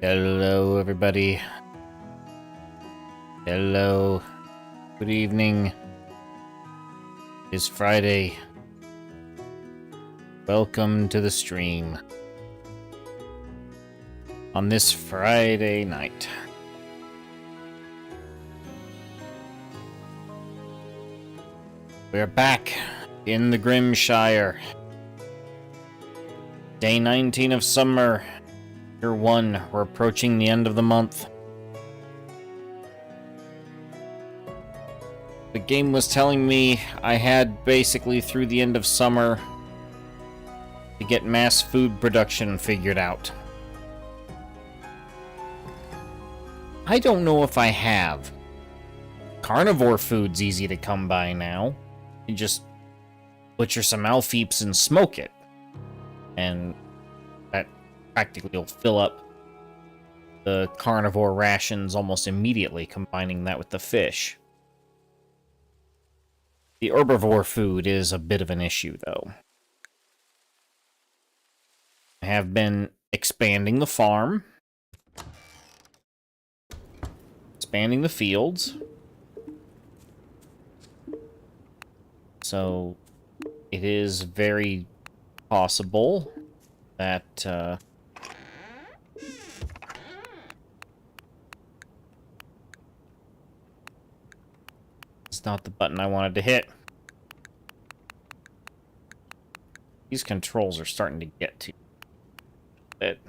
Hello, everybody. Hello. Good evening. It's Friday. Welcome to the stream. On this Friday night. We're back in the Grimshire. Day 19 of summer. Year 1. We're approaching the end of the month. The game was telling me I had basically through the end of summer to get mass food production figured out. I don't know if I have. Carnivore food's easy to come by now. You just butcher some alfeeps and smoke it. And that practically will fill up the carnivore rations almost immediately, combining that with the fish. The herbivore food is a bit of an issue, though. I have been expanding the farm, expanding the fields, so it is very possible that it's not the button I wanted to hit. These controls are starting to get to it.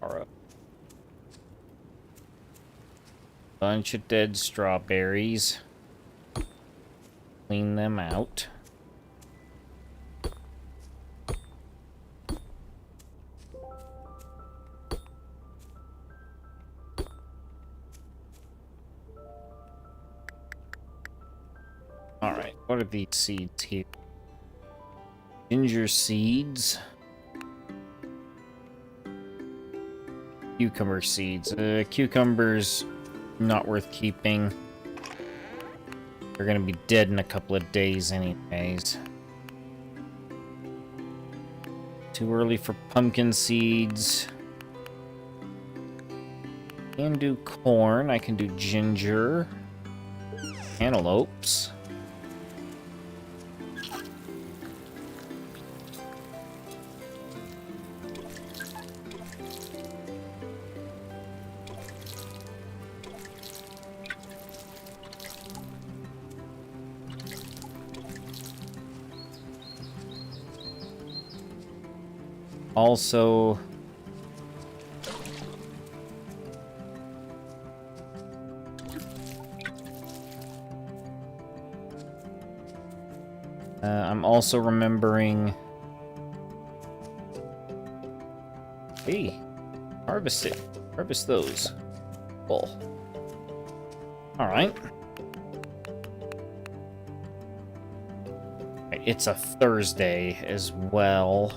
Alright. Bunch of dead strawberries. Clean them out. Alright, what are these seeds here? Ginger seeds. Cucumber seeds. Cucumbers, not worth keeping. They're gonna be dead in a couple of days anyways. Too early for pumpkin seeds. Can do corn, I can do ginger. Cantaloupes. Also, I'm also remembering. Hey, harvest it. Harvest those. Cool. All right. It's a Thursday as well.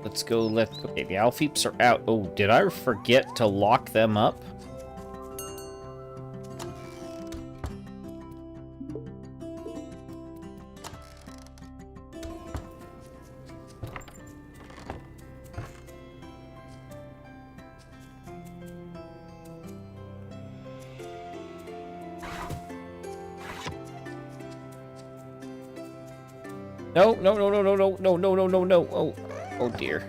Let's go okay, the alfeeps are out. Oh, did I forget to lock them up? No, no, no, no, no, no, no, no, no, no, no. Oh, oh dear.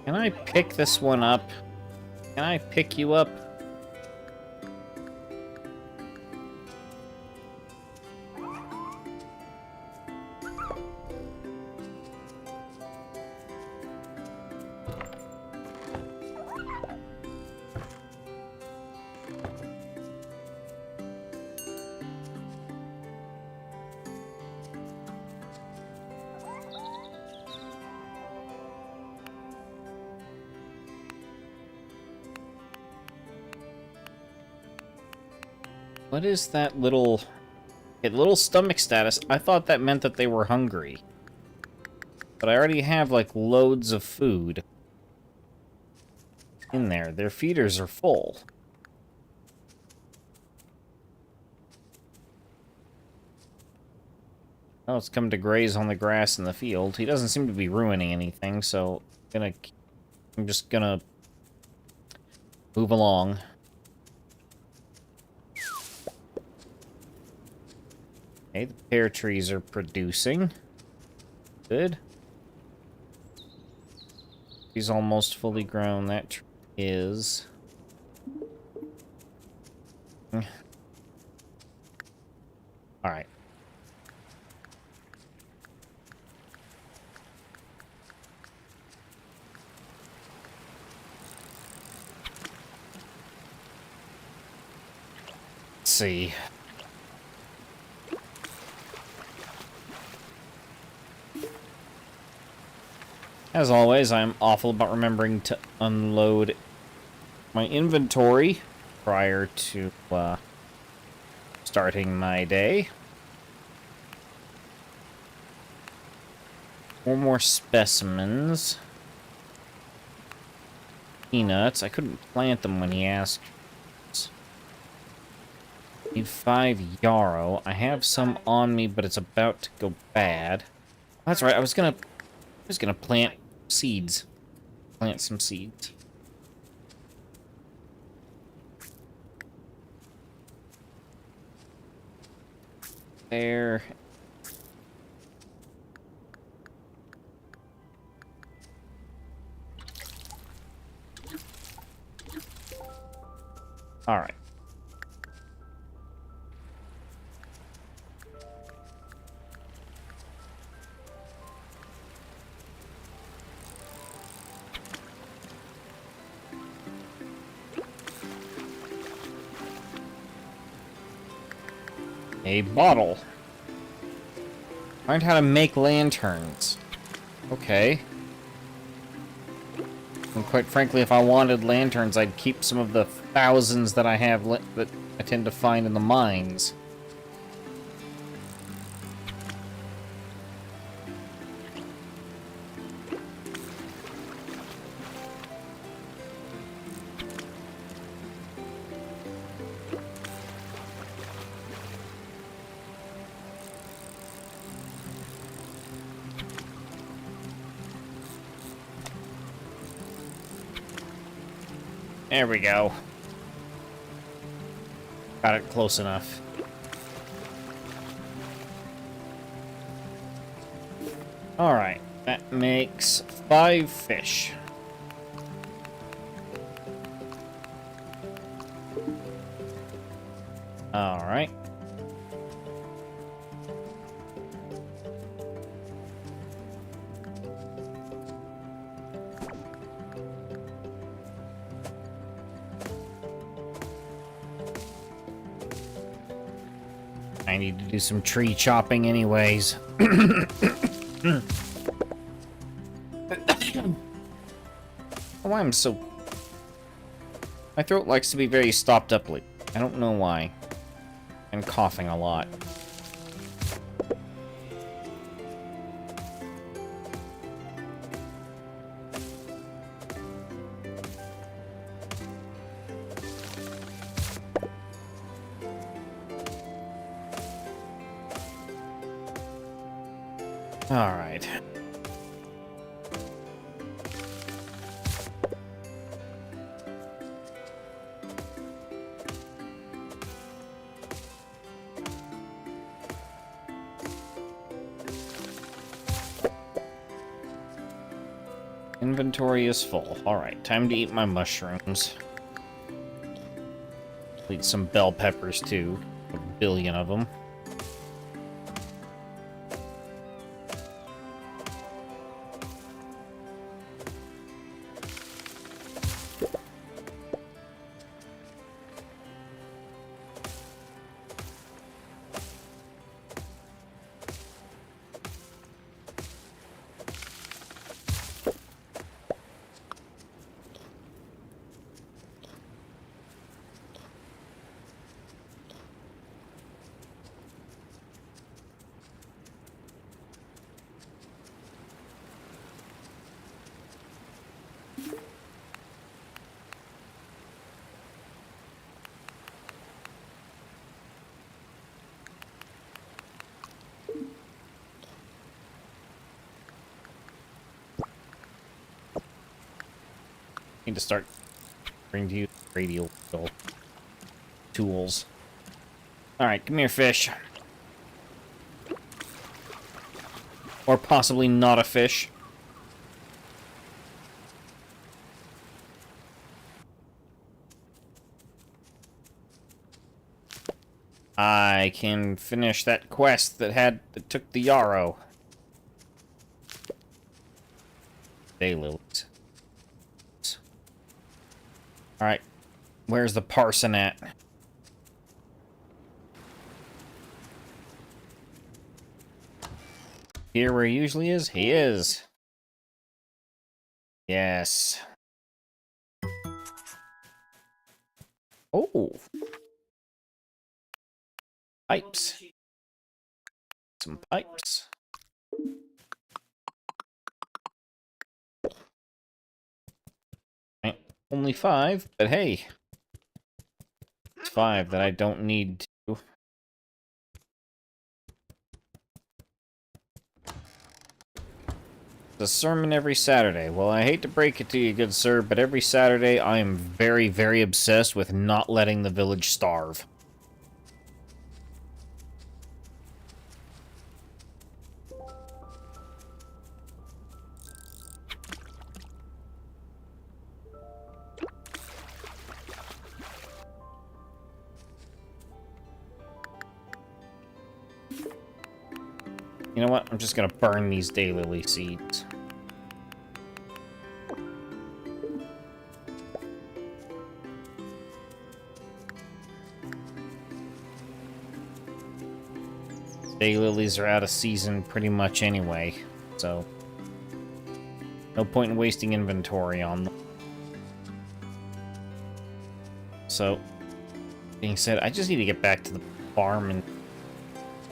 Can I pick this one up? Can I pick you up? What is that little stomach status? I thought that meant that they were hungry. But I already have, like, loads of food. in there. Their feeders are full. Oh, it's come to graze on the grass in the field. He doesn't seem to be ruining anything, so I'm just gonna move along. Okay, the pear trees are producing. Good. He's almost fully grown. That tree is. Alright. Let's see. As always, I'm awful about remembering to unload my inventory prior to starting my day. 4 more specimens. Peanuts. I couldn't plant them when he asked. Need 5 yarrow. I have some on me, but it's about to go bad. That's right. I was gonna plant seeds. Plant some seeds. There. All right. A bottle. Learned how to make lanterns. Okay. And quite frankly, if I wanted lanterns, I'd keep some of the thousands that I have that I tend to find in the mines. There we go. Got it close enough. Alright, that makes 5 fish. Alright. I need to do some tree chopping anyways. Why I'm so... My throat likes to be very stopped up lately. I don't know why. I'm coughing a lot. All right. Inventory is full. All right, time to eat my mushrooms. Eat some bell peppers too. A billion of them. Need to start bringing to you radial tools. Alright, come here, fish. Or possibly not a fish. I can finish that quest that took the yarrow. Daylilies. Alright. Where's the parson at? Here where he usually is? He is. Yes. Oh. Pipes. Some pipes. Right. Only 5, but hey. It's 5 that I don't need to. The sermon every Saturday. Well, I hate to break it to you, good sir, but every Saturday I am very, very obsessed with not letting the village starve. You know what? I'm just gonna burn these daylily seeds. Daylilies are out of season pretty much anyway, so no point in wasting inventory on them. So, being said, I just need to get back to the farm and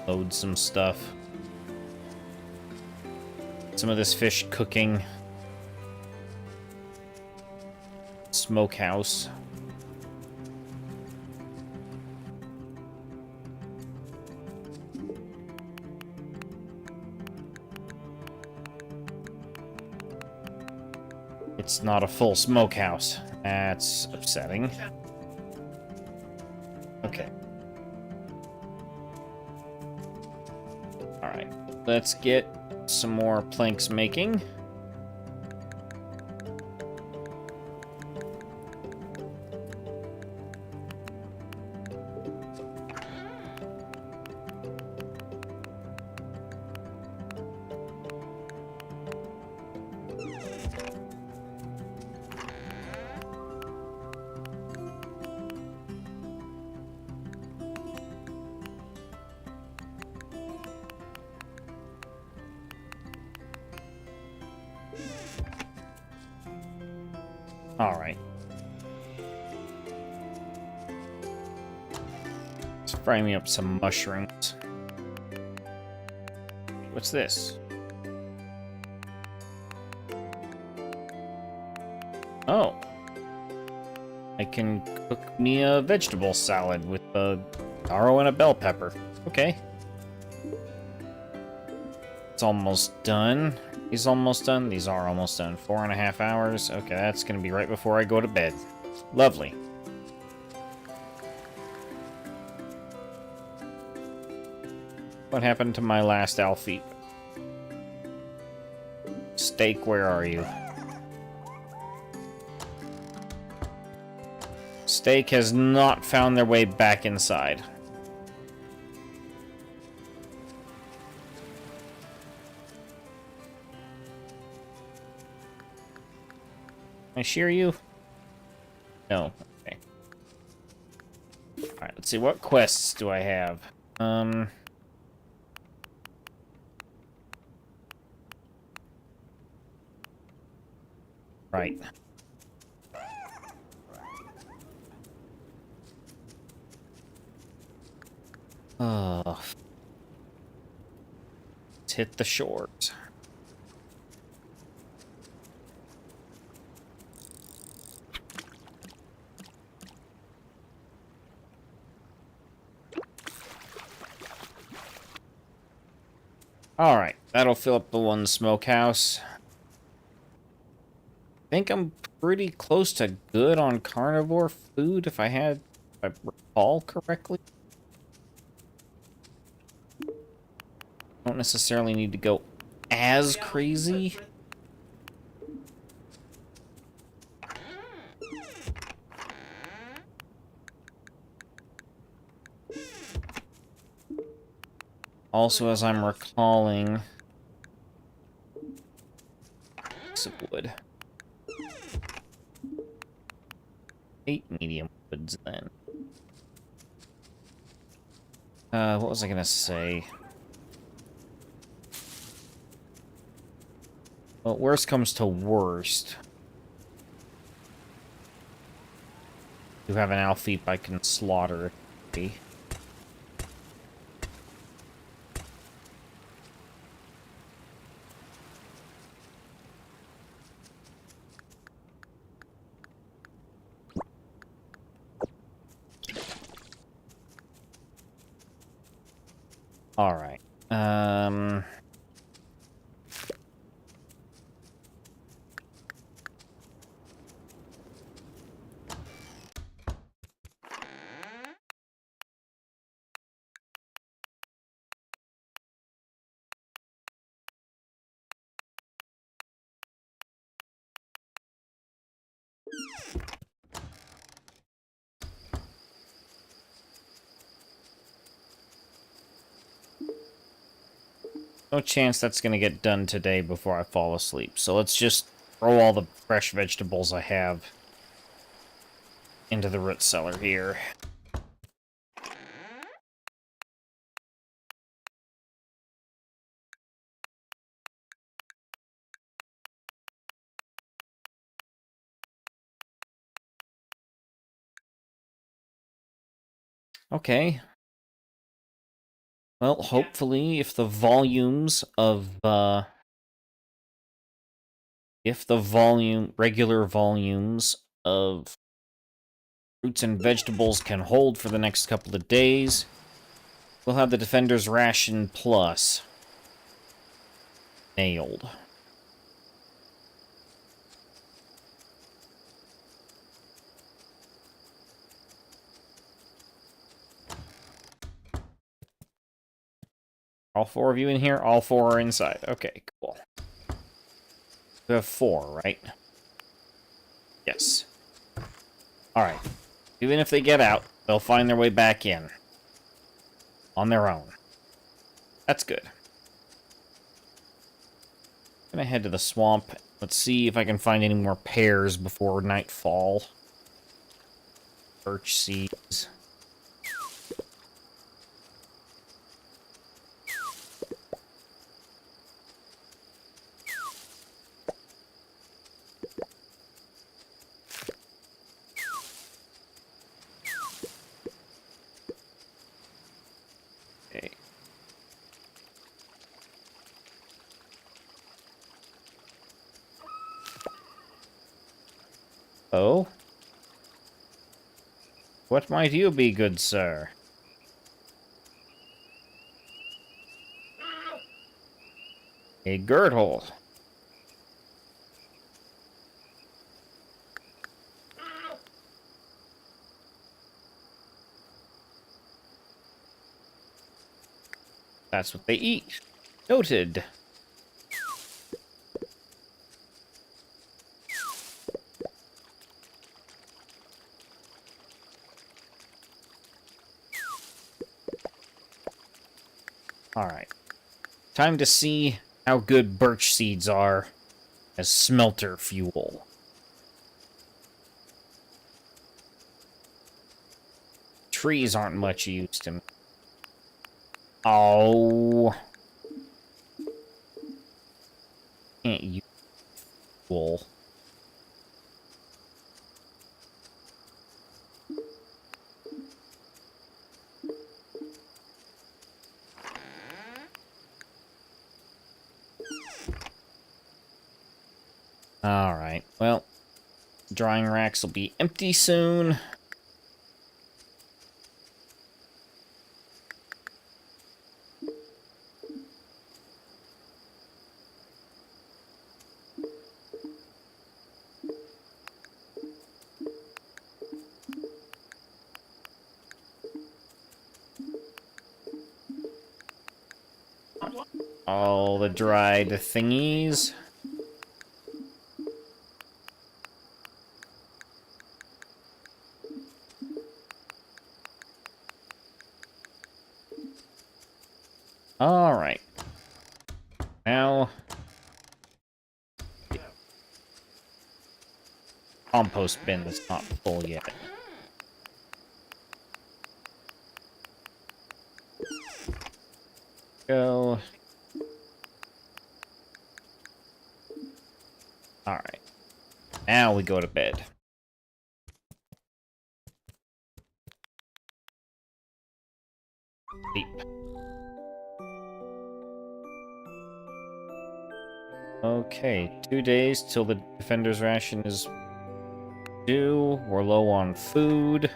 load some stuff. Some of this fish cooking. Smokehouse. It's not a full smokehouse. That's upsetting. Okay. Alright. Let's get some more planks making. Alright. Let's fry me up some mushrooms. What's this? Oh. I can cook me a vegetable salad with a taro and a bell pepper. Okay. It's almost done. He's almost done. These are almost done. 4.5 hours. Okay, that's gonna be right before I go to bed. Lovely. What happened to my last Alfie? Steak, where are you? Steak has not found their way back inside. Can I shear you? No. Okay. Alright, let's see. What quests do I have? Right. Oh. Let's hit the shores. Alright, that'll fill up the one smokehouse. think I'm pretty close to good on carnivore food if I recall correctly. Don't necessarily need to go as crazy. Also, as I'm recalling, piece of wood. 8 medium woods then. What was I gonna say? Well, worst comes to worst. You have an Alfeep I can slaughter. Alright. No chance that's gonna get done today before I fall asleep. So let's just throw all the fresh vegetables I have into the root cellar here. Okay. Well, hopefully, if the regular volumes of fruits and vegetables can hold for the next couple of days, we'll have the Defender's Ration Plus nailed. All 4 of you in here? All 4 are inside. Okay, cool. We have 4, right? Yes. Alright. Even if they get out, they'll find their way back in. On their own. That's good. I'm gonna head to the swamp. Let's see if I can find any more pears before nightfall. Birch seeds. Okay. Oh? What might you be, good sir? A girdle. That's what they eat. Noted. Alright. Time to see how good birch seeds are as smelter fuel. Trees aren't much use to me. Oh. Can't use fuel. Alright, well, drying racks will be empty soon. all the dried thingies. Alright. Now... compost bin is not full yet. Go. Alright. Now we go to bed. Sleep. Okay, 2 days till the defender's ration is due. We're low on food.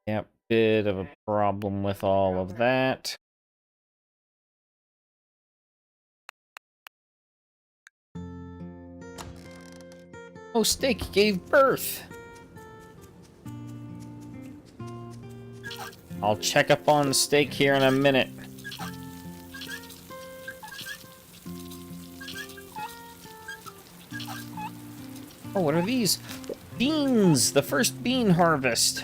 Yep, bit of a problem with all of that. Oh, Steak gave birth! I'll check up on Steak here in a minute. Oh, what are these? Beans! The first bean harvest!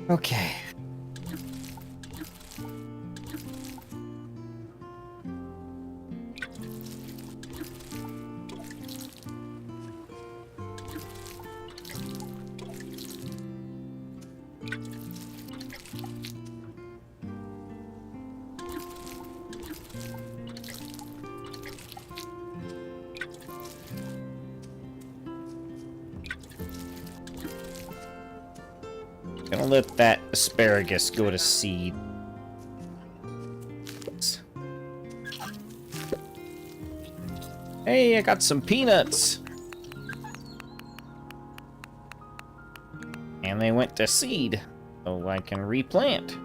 Okay. Gonna let that asparagus go to seed. Hey, I got some peanuts! And they went to seed, so I can replant.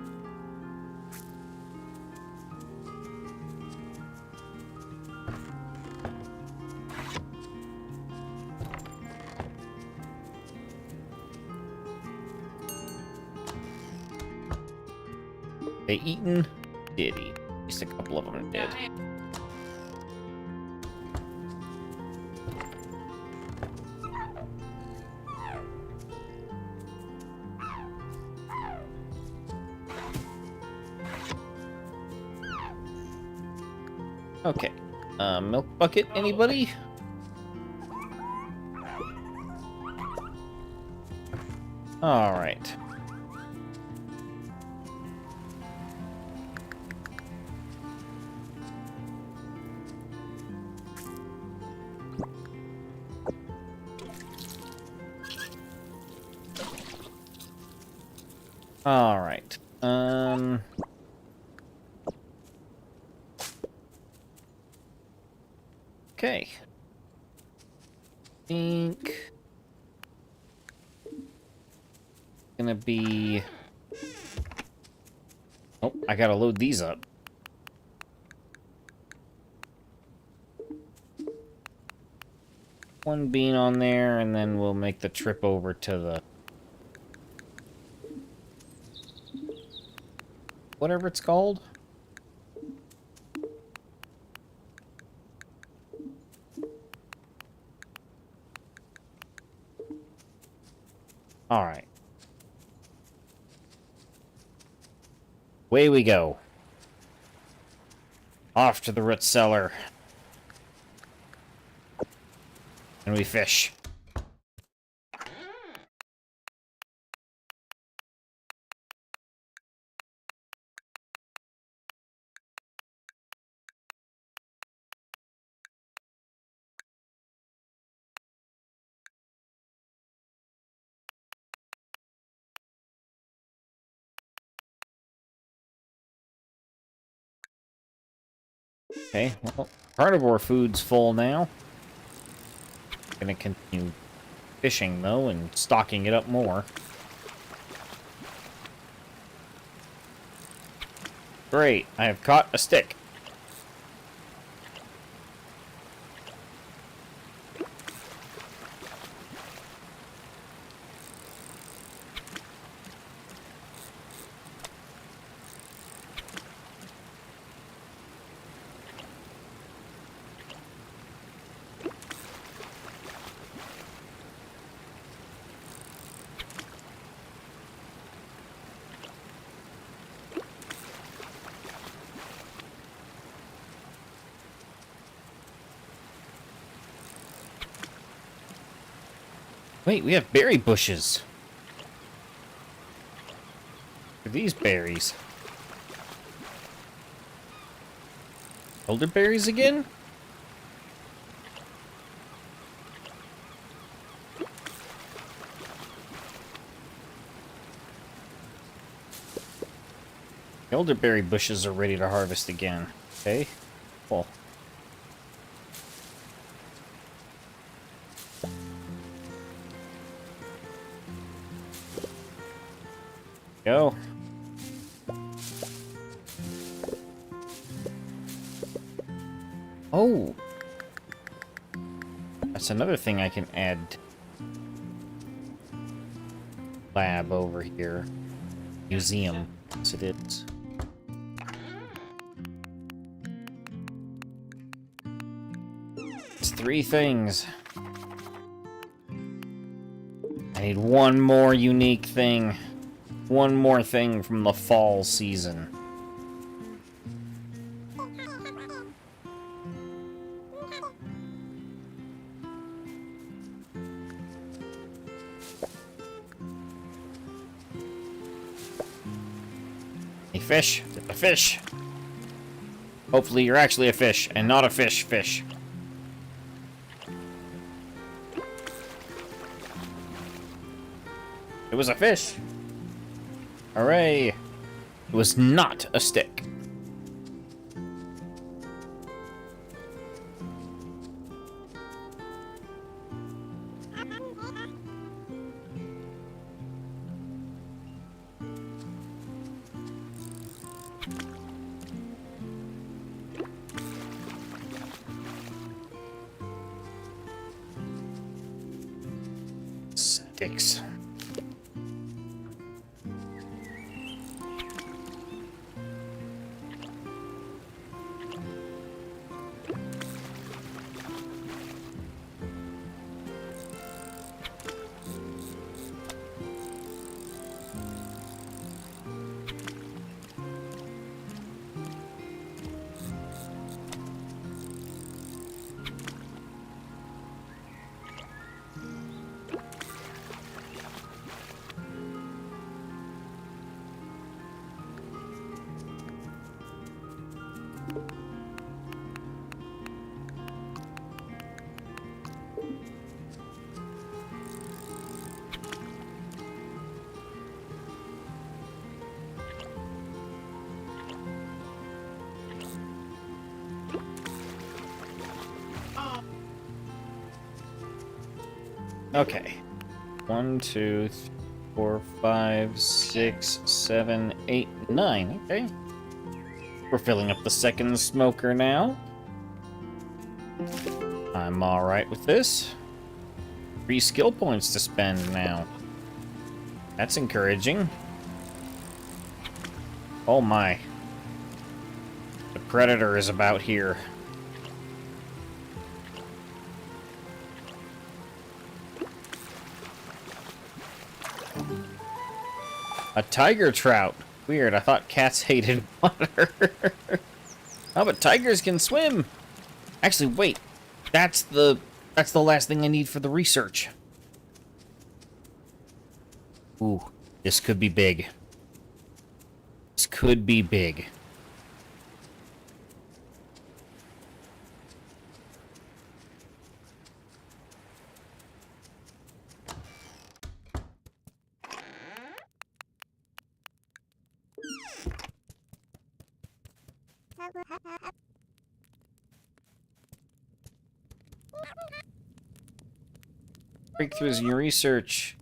They eaten? Did eat. At least a couple of them did. Okay. Milk bucket, anybody? Alright. Alright. Okay. Think gonna be... Oh, I gotta load these up. One bean on there, and then we'll make the trip over to the... whatever it's called. Alright. Away we go. Off to the root cellar. And we fish. Okay, well, carnivore food's full now. Gonna continue fishing, though, and stocking it up more. Great, I have caught a stick. Wait, we have berry bushes. What are these berries? Elderberries again? Elderberry bushes are ready to harvest again. Okay, cool. Go. Oh! That's another thing I can add. Lab over here. Museum. Yes, it is. It's 3 things. I need one more unique thing. One more thing from the fall season. A fish. A fish. Hopefully you're actually a fish, and not a fish. It was a fish. Hooray! It was not a stick. Sticks. Okay. 1, 2, 3, 4, 5, 6, 7, 8, 9. Okay. We're filling up the second smoker now. I'm alright with this. 3 skill points to spend now. That's encouraging. Oh my. The predator is about here. A tiger trout. Weird, I thought cats hated water. Oh, but tigers can swim. Actually, wait. That's the That's the last thing I need for the research. Ooh, this could be big. This could be big. Breakthroughs in your research.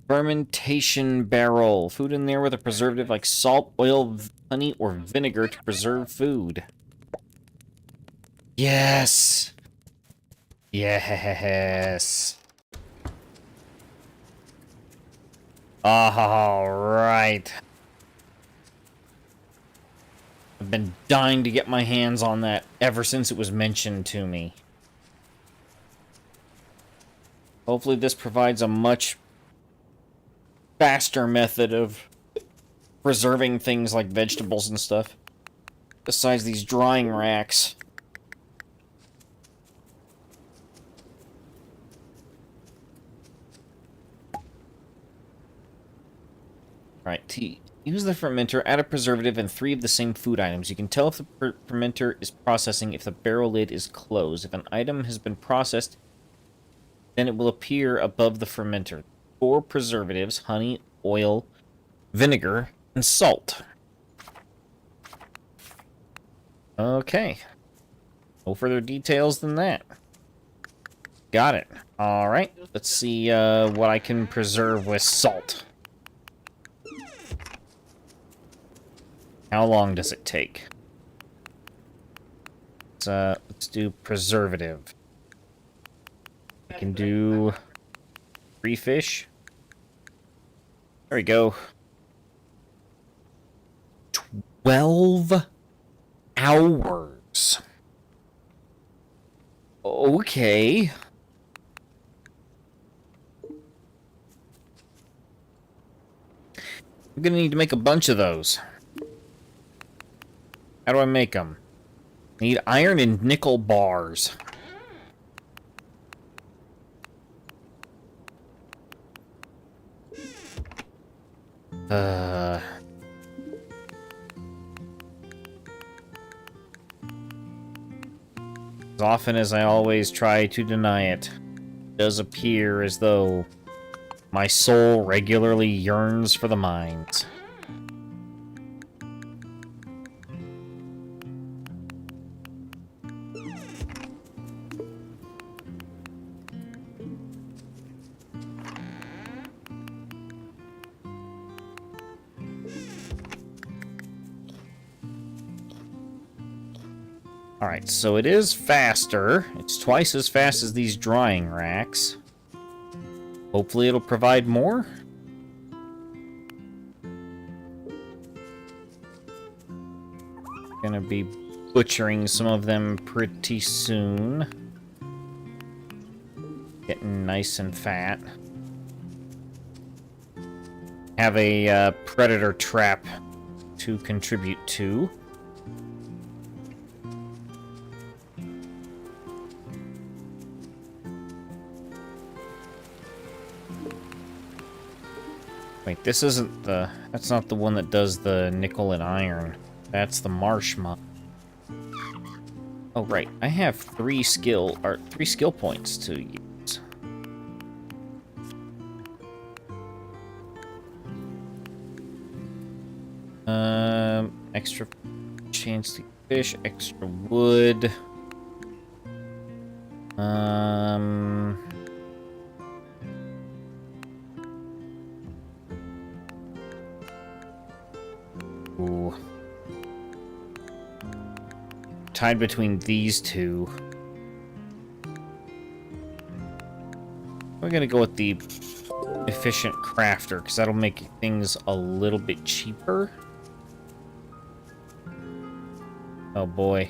Fermentation barrel. Food in there with a preservative like salt, oil, honey, or vinegar to preserve food. Yes! Yes! Alright. I've been dying to get my hands on that ever since it was mentioned to me. Hopefully this provides a much faster method of preserving things like vegetables and stuff. Besides these drying racks. Right, to use the fermenter, add a preservative and 3 of the same food items. You can tell if the fermenter is processing if the barrel lid is closed. If an item has been processed, then it will appear above the fermenter. 4 preservatives, honey, oil, vinegar, and salt. Okay. No further details than that. Got it. Alright, let's see what I can preserve with salt. How long does it take? Let's do preservative. I can do 3 fish. There we go. 12 hours. Okay. I'm gonna need to make a bunch of those. How do I make them? I need iron and nickel bars. As often as I always try to deny it, it does appear as though my soul regularly yearns for the mines. Alright, so it is faster. It's twice as fast as these drying racks. Hopefully it'll provide more. Gonna be butchering some of them pretty soon. Getting nice and fat. Have a predator trap to contribute to. Wait, this isn't the... That's not the one that does the nickel and iron. That's the marsh mine. Oh, right. I have 3 skill points to use. Extra chance to fish, extra wood. Ooh. Tied between these two. We're gonna go with the efficient crafter, because that'll make things a little bit cheaper. Oh boy.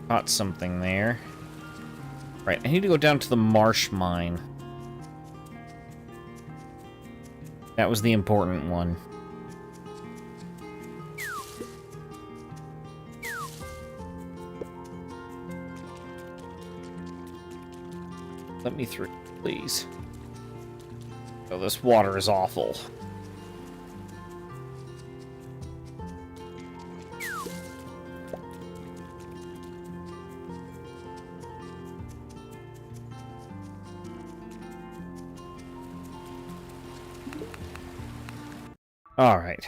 Caught something there. Right, I need to go down to the marsh mine. That was the important one. Let me through, please. Oh, this water is awful. All right.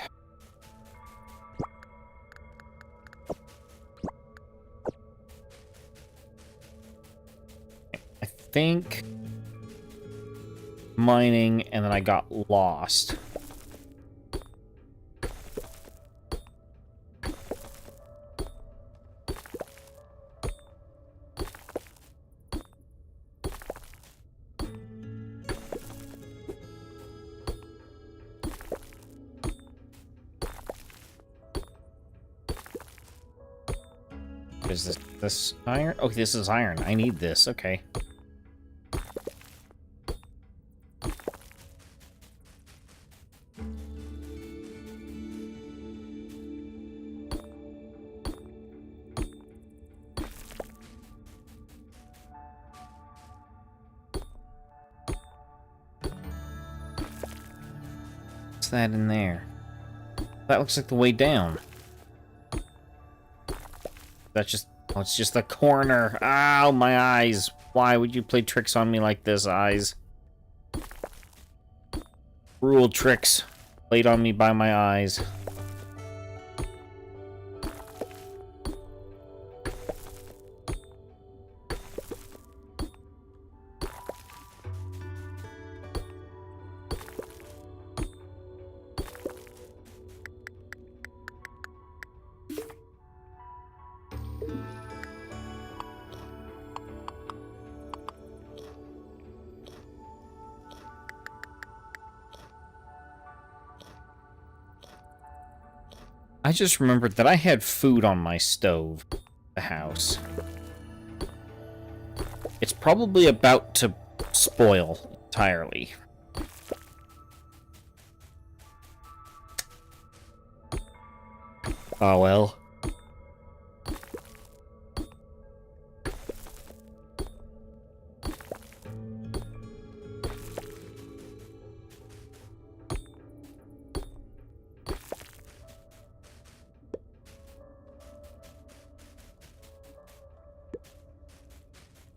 I think mining, and then I got lost. What is this? This iron? Oh, this is iron. I need this. Okay. What's that in there? That looks like the way down. That's just... Oh, it's just the corner. Ow, my eyes. Why would you play tricks on me like this, eyes? Cruel tricks played on me by my eyes. I just remembered that I had food on my stove at the house. It's probably about to spoil entirely. Oh well.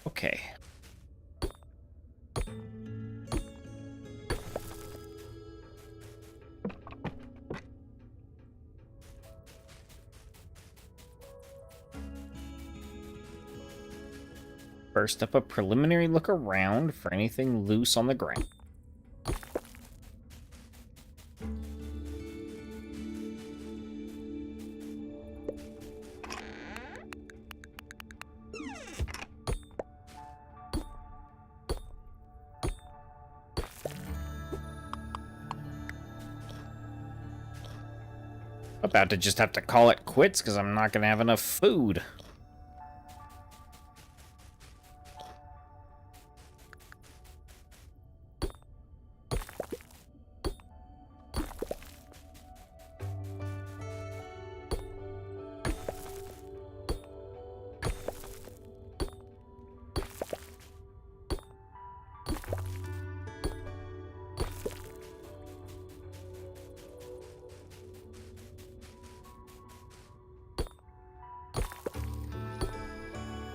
Okay. First up, a preliminary look around for anything loose on the ground. About to just have to call it quits because I'm not going to have enough food.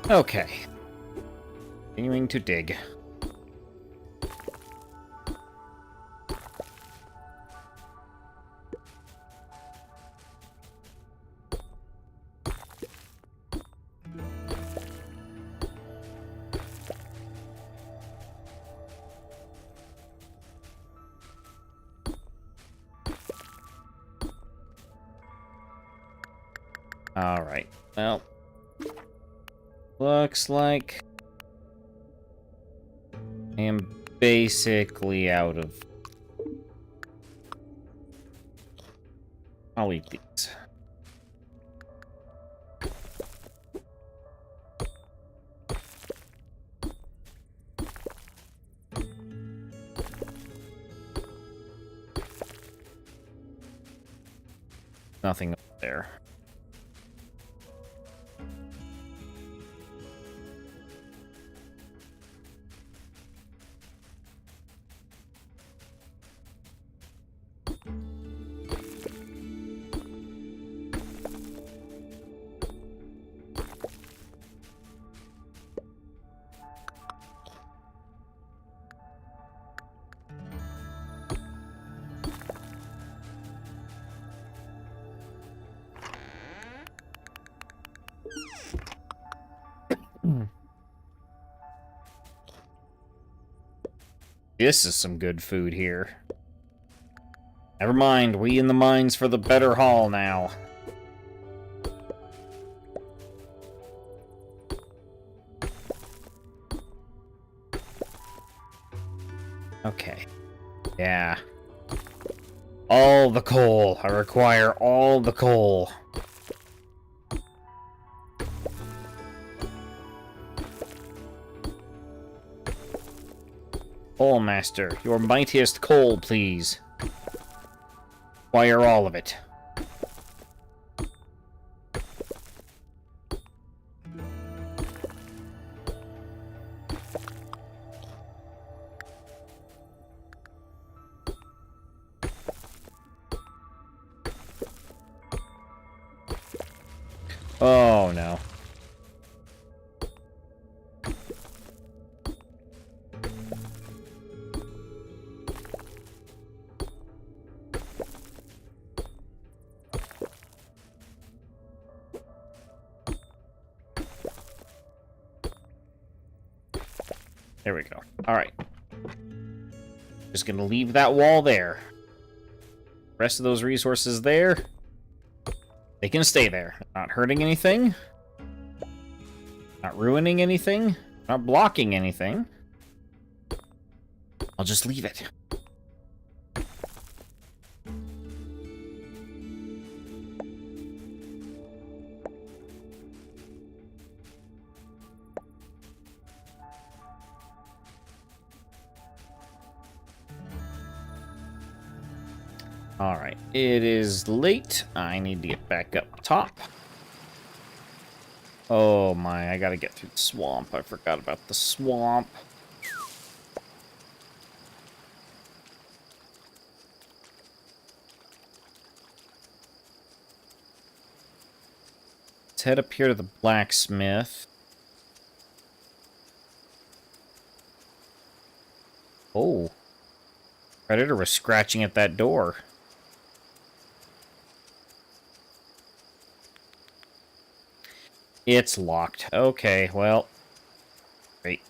Okay. Continuing to dig. All right. Well, looks like I am basically out of... I'll eat these. Nothing up there. This is some good food here. Never mind, we in the mines for the better haul now. Okay. Yeah. All the coal. I require all the coal. Coal Master, your mightiest coal, please. Require all of it. Oh, no. There we go. Alright. Just gonna leave that wall there. Rest of those resources there. They can stay there. Not hurting anything. Not ruining anything. Not blocking anything. I'll just leave it. Alright, it is late. I need to get back up top. Oh my, I gotta get through the swamp. I forgot about the swamp. Let's head up here to the blacksmith. Oh. Predator was scratching at that door. It's locked. Okay, well. Great.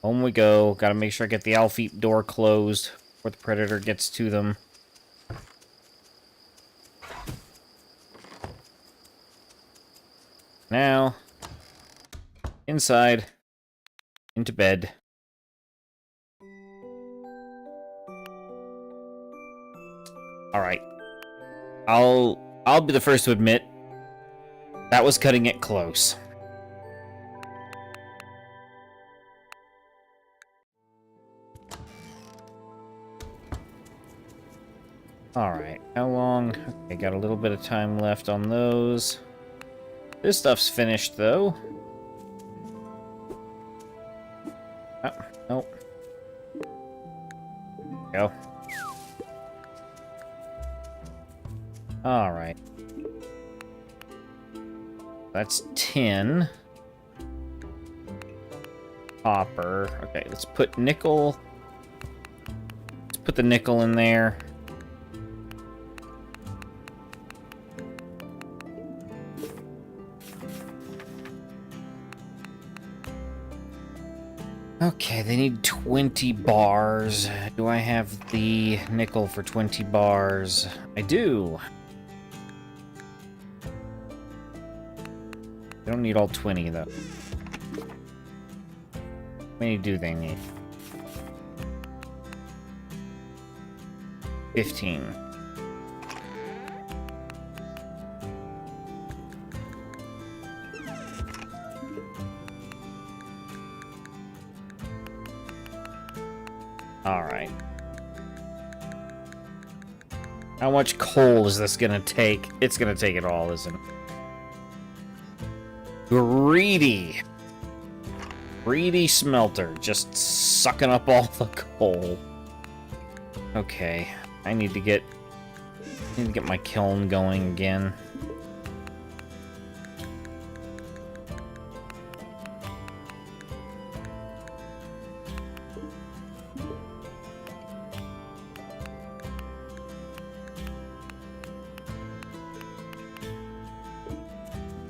Home we go. Gotta make sure I get the Alfeep door closed before the Predator gets to them. Now. Inside. Into bed. Alright. I'll be the first to admit that was cutting it close. Alright, how long? Okay, got a little bit of time left on those. This stuff's finished though. Oh, nope. Go. Alright. That's 10. Copper. Okay, let's put nickel. Let's put the nickel in there. Okay, they need 20 bars. Do I have the nickel for 20 bars? I do. They don't need all 20, though. How many do they need? 15. Alright. How much coal is this gonna take? It's gonna take it all, isn't it? Greedy! Greedy smelter, just sucking up all the coal. Okay, I need to get my kiln going again.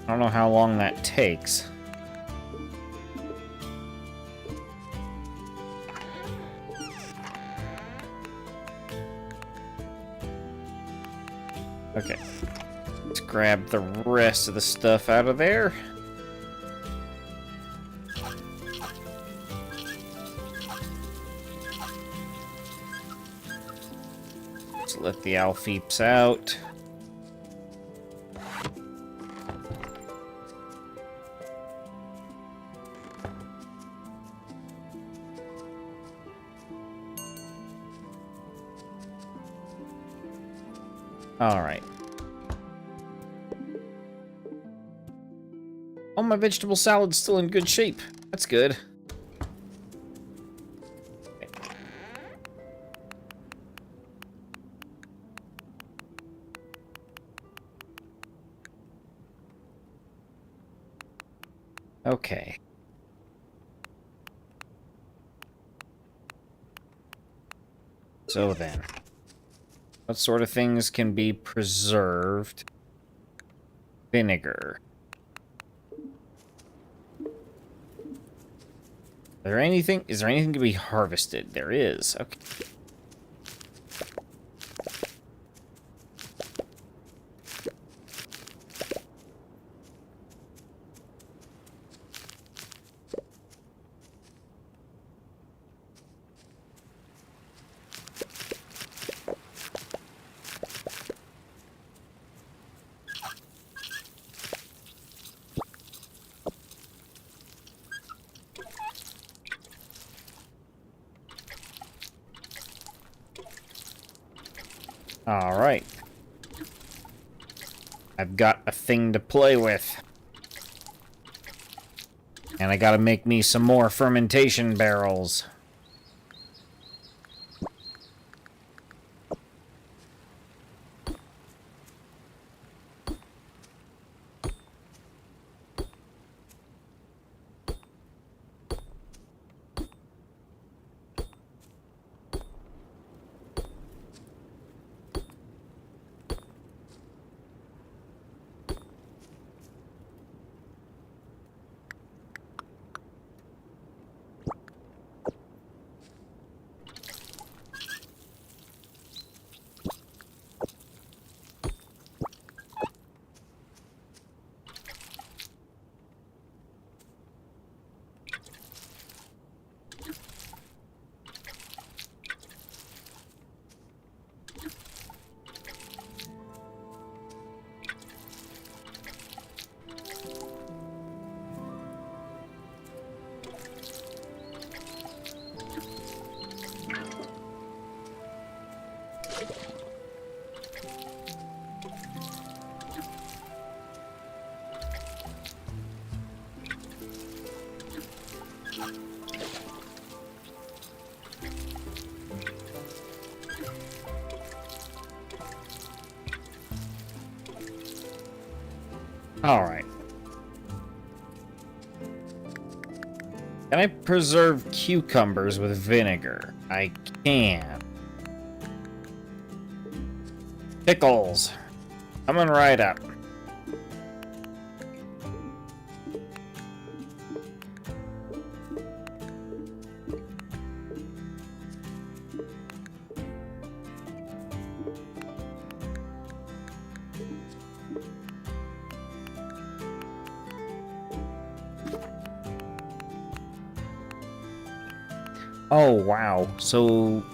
I don't know how long that takes. Okay. Let's grab the rest of the stuff out of there. Let's let the Alfeeps out. Alright. Oh, my vegetable salad's still in good shape. That's good. Okay. So then, what sort of things can be preserved? Vinegar. Is there anything to be harvested? There is. Okay. Alright. I've got a thing to play with. And I gotta make me some more fermentation barrels. Alright. Can I preserve cucumbers with vinegar? I can. Pickles. Coming right up. Oh, wow. So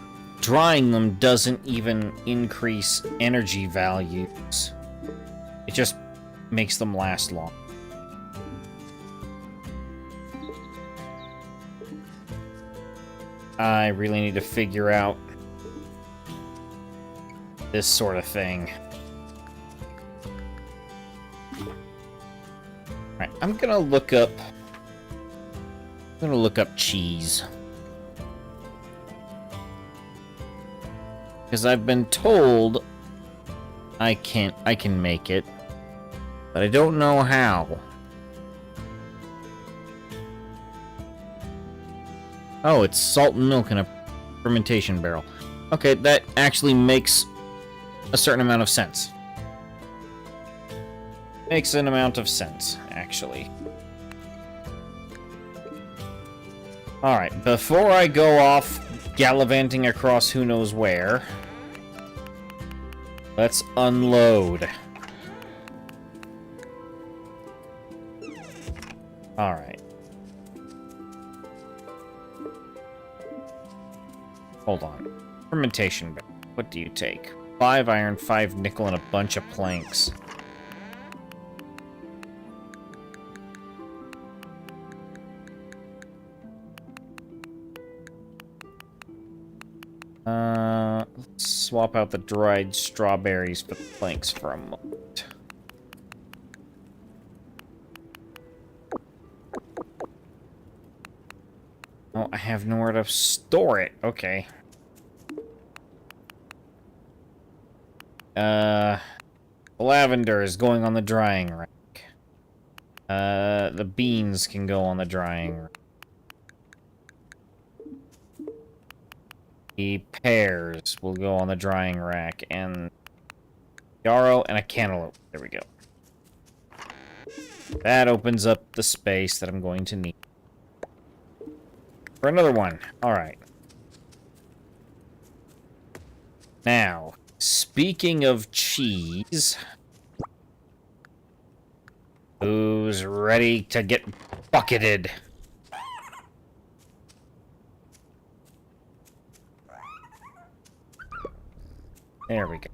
drying them doesn't even increase energy values. It just makes them last long. I really need to figure out this sort of thing. Alright, I'm gonna look up cheese. Because I've been told I can make it, but I don't know how. Oh, it's salt and milk in a fermentation barrel. Okay, that actually makes a certain amount of sense. Makes an amount of sense, actually. Alright, before I go off gallivanting across who knows where, Let's unload. Alright. Hold on. Fermentation. What do you take? 5 iron, 5 nickel, and a bunch of planks. Let's swap out the dried strawberries for the planks for a moment. Oh, I have nowhere to store it. Okay. Lavender is going on the drying rack. The beans can go on the drying rack. The pears will go on the drying rack, and yarrow and a cantaloupe. There we go. That opens up the space that I'm going to need for another one. Alright. Now, speaking of cheese, who's ready to get bucketed? There we go.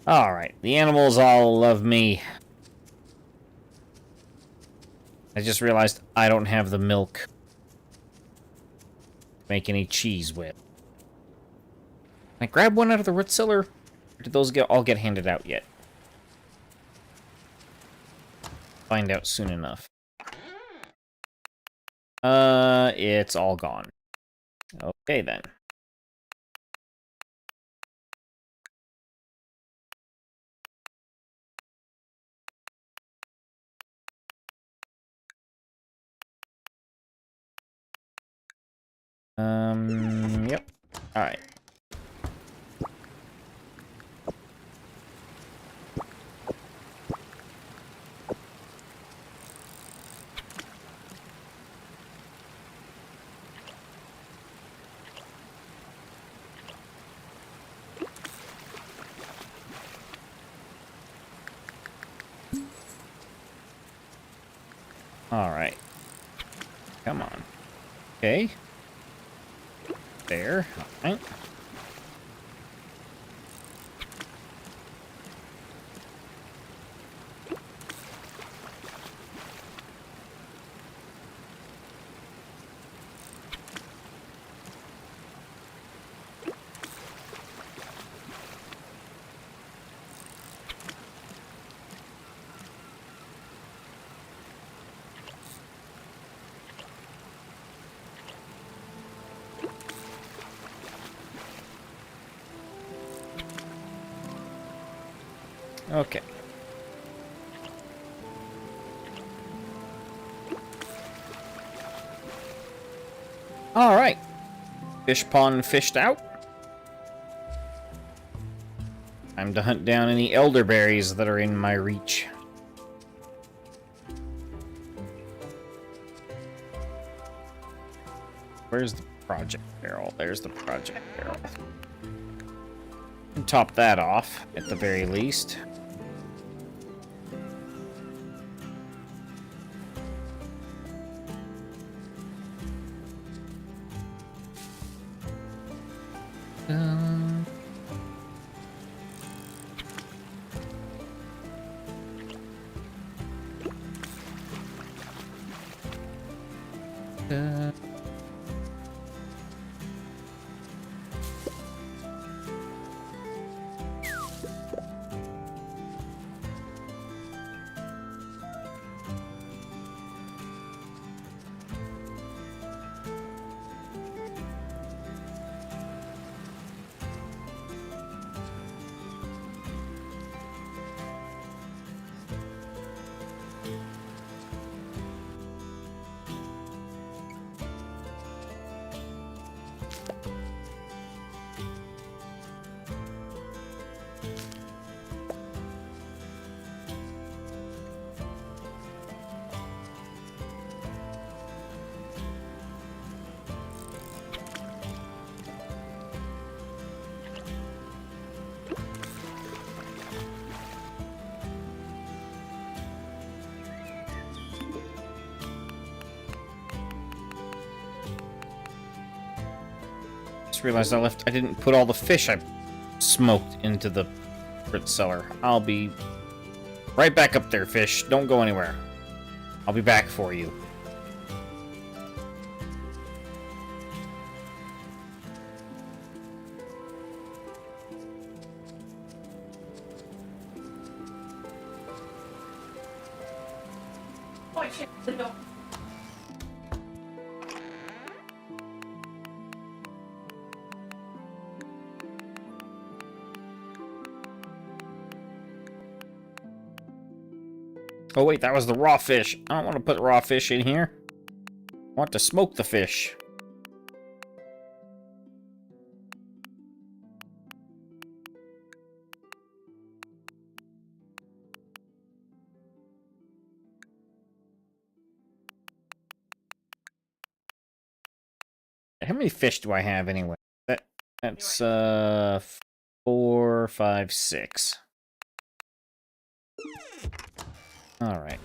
Alright, the animals all love me. I just realized I don't have the milk to make any cheese with. Can I grab one out of the root cellar? Or did those all get handed out yet? Find out soon enough. It's all gone. Okay, then. Yep. Alright. Alright. Come on. Okay. There. Alright. Okay. Alright. Fish pond fished out. Time to hunt down any elderberries that are in my reach. Where's the project barrel? There's the project barrel. And top that off, at the very least. Just realized I didn't put all the fish I smoked into the frit cellar. I'll be right back up there, fish. Don't go anywhere. I'll be back for you. Oh wait, that was the raw fish. I don't want to put raw fish in here. I want to smoke the fish. How many fish do I have anyway? That's 4, 5, 6. All right.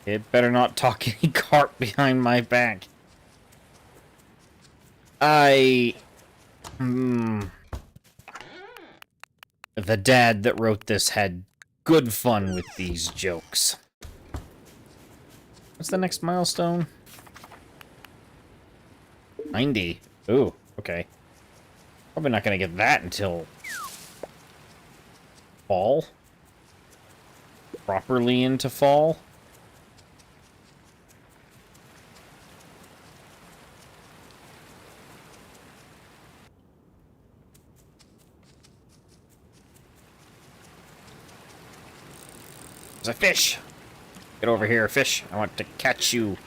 It better not talk any carp behind my back. The dad that wrote this had good fun with these jokes. What's the next milestone? 90. Ooh, okay. Probably not gonna get that until fall. Properly into fall. There's a fish! Get over here, fish. I want to catch you.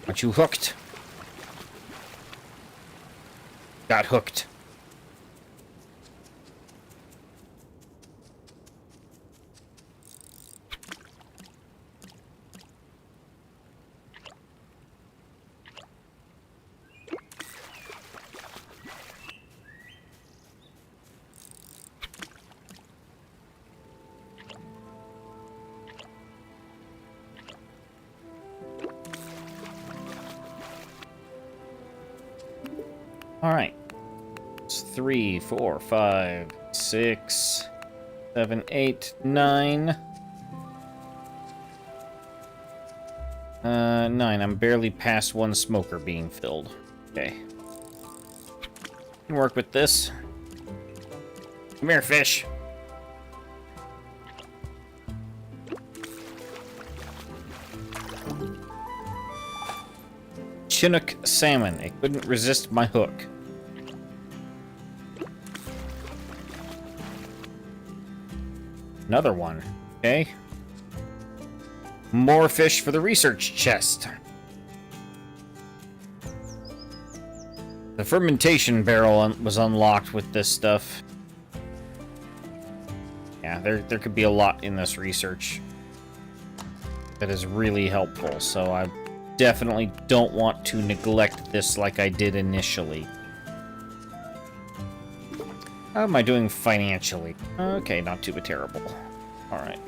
I want you hooked. Got hooked. Alright. It's 3, 4, 5, 6, 7, 8, 9. 9. I'm barely past one smoker being filled. Okay. Can work with this. Come here, fish. Chinook salmon. It couldn't resist my hook. Another one. Okay. More fish for the research chest. The fermentation barrel was unlocked with this stuff. Yeah, there could be a lot in this research that is really helpful, so I definitely don't want to neglect this like I did initially. How am I doing financially? Okay, not too terrible. Alright.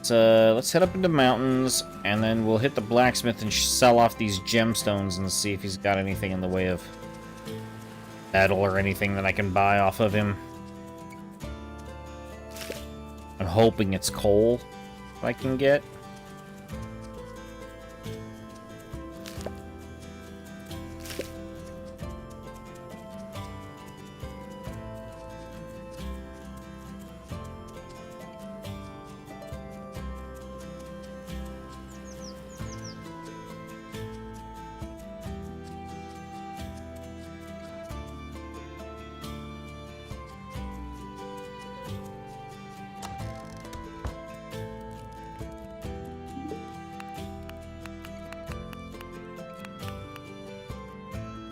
Let's head up into mountains, and then we'll hit the blacksmith and sell off these gemstones and see if he's got anything in the way of metal or anything that I can buy off of him. I'm hoping it's coal I can get.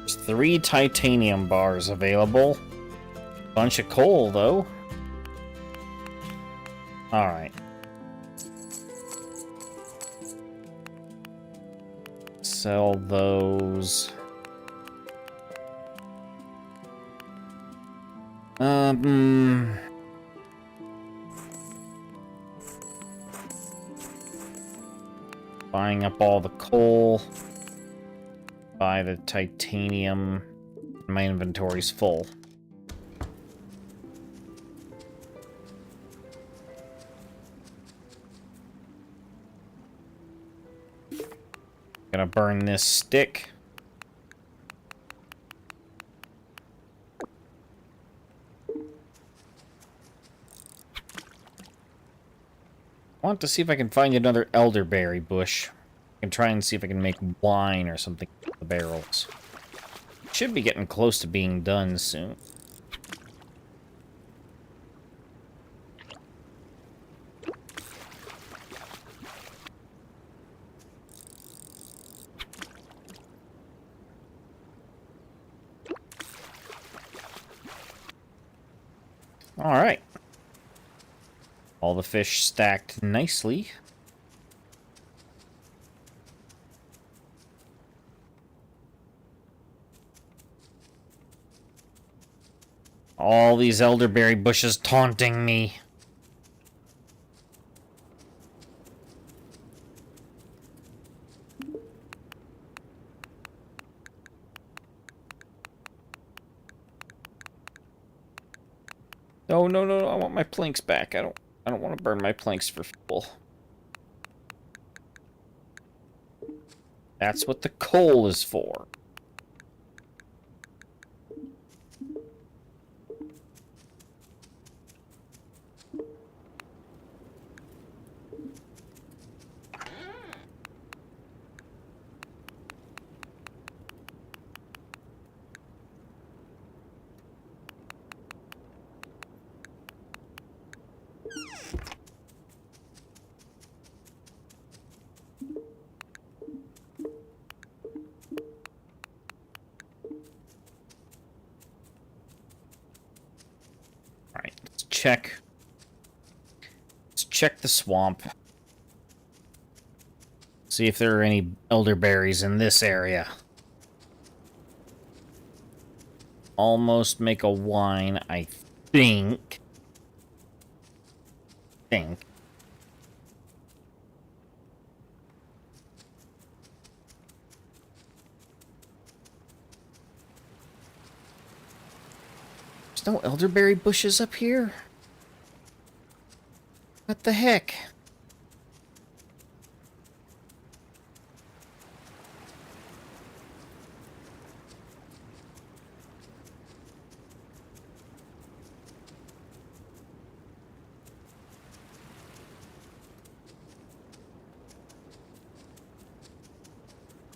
There's 3 titanium bars available. Bunch of coal, though. Alright. Sell those. Buying up all the coal. Buy the titanium. My inventory's full. Gonna burn this stick. I want to see if I can find another elderberry bush. I can try and see if I can make wine or something with the barrels. Should be getting close to being done soon. Alright. All the fish stacked nicely. All these elderberry bushes taunting me. No, no, no, I want my planks back. I don't want to burn my planks for fuel. That's what the coal is for. Alright, let's check. Let's check the swamp. See if there are any elderberries in this area. Almost make a wine, I think. There's no elderberry bushes up here? What the heck?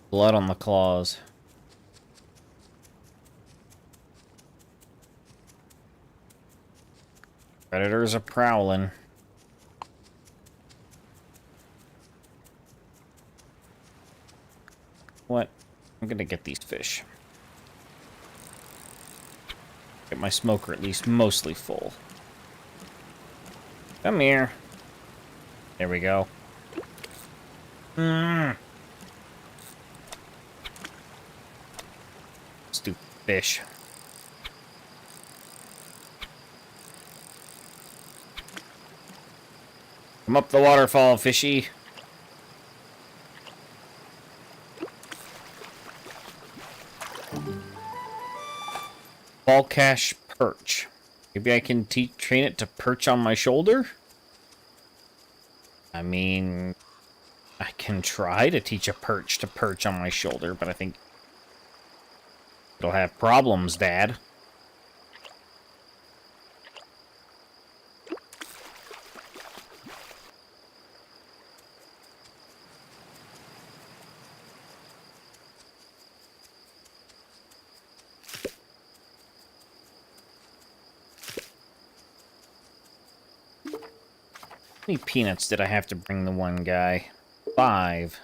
Blood on the claws. Predators are prowling. What? I'm gonna get these fish. Get my smoker at least mostly full. Come here. There we go. Stupid fish. Come up the waterfall, fishy. Ballcash perch. Maybe I can train it to perch on my shoulder? I mean, I can try to teach a perch to perch on my shoulder, but I think it'll have problems, Dad. How many peanuts did I have to bring the one guy? 5.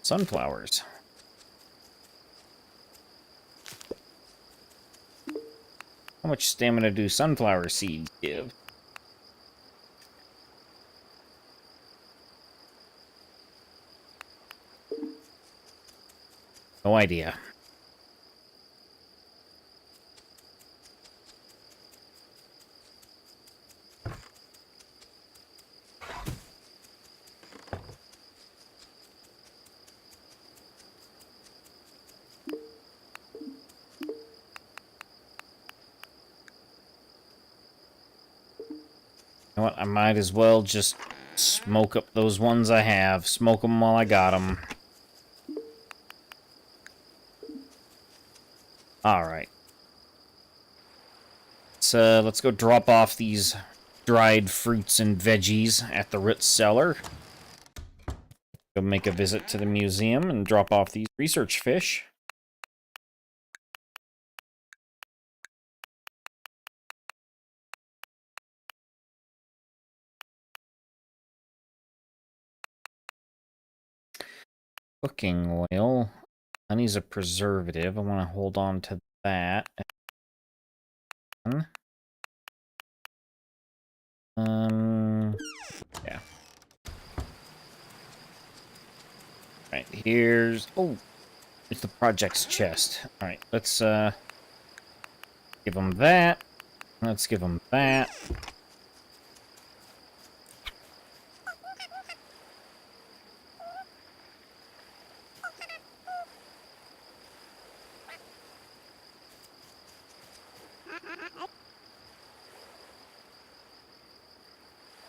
Sunflowers. How much stamina do sunflower seeds give? No idea. You know what? I might as well just smoke up those ones I have. Smoke them while I got them. Alright. Let's go drop off these dried fruits and veggies at the root cellar. Go make a visit to the museum and drop off these research fish. Cooking oil. Honey's a preservative. I want to hold on to that. Yeah. Right, here's... Oh! It's the project's chest. Alright, let's, give them that. Let's give them that.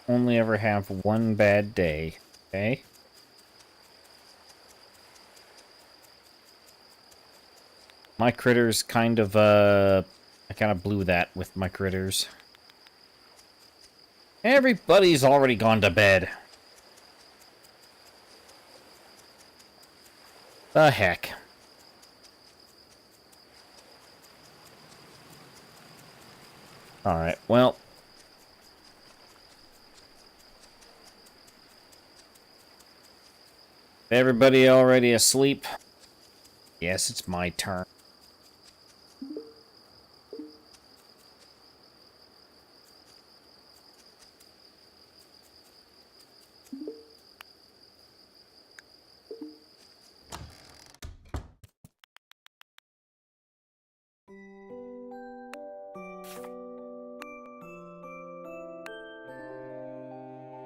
Only ever have one bad day, okay? My critters kind of, I kind of blew that with my critters. Everybody's already gone to bed. The heck. Alright, well... Everybody already asleep? Yes, it's my turn.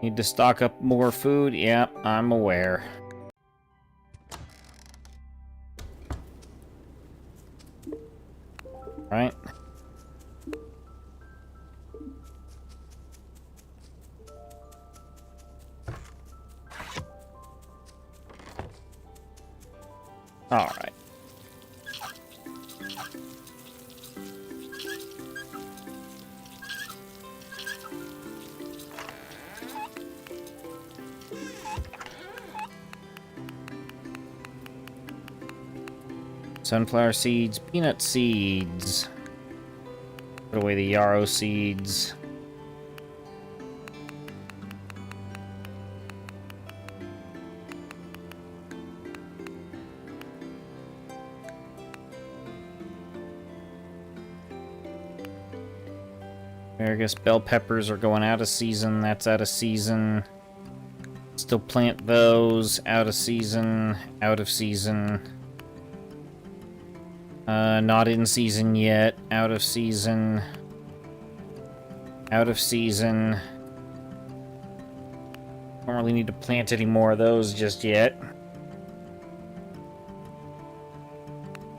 Need to stock up more food? Yep, I'm aware. Right? Alright. Sunflower seeds, peanut seeds. Put away the yarrow seeds. Asparagus, bell peppers are going out of season. That's out of season. Still plant those. Out of season. Out of season. Not in season yet. Out of season. Out of season. Don't really need to plant any more of those just yet.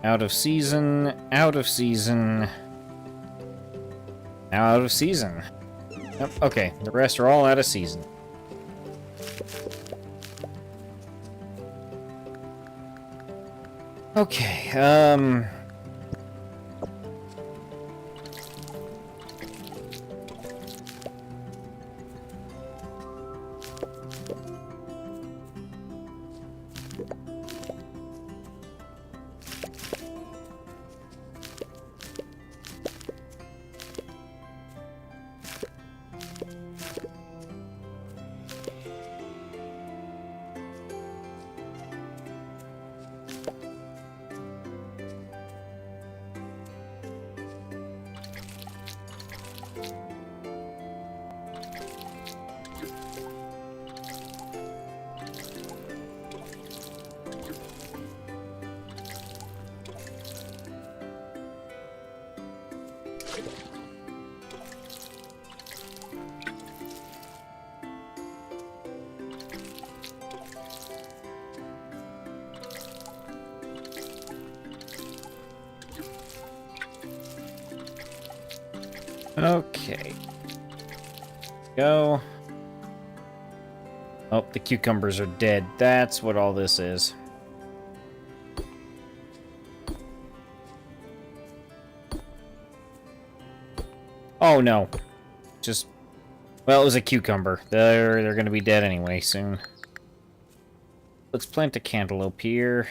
Out of season. Out of season. Now out of season. Yep, okay, the rest are all out of season. Okay, Okay. Go. Oh, the cucumbers are dead. That's what all this is. Oh no. Just, well, it was a cucumber. They're gonna be dead anyway soon. Let's plant a cantaloupe here.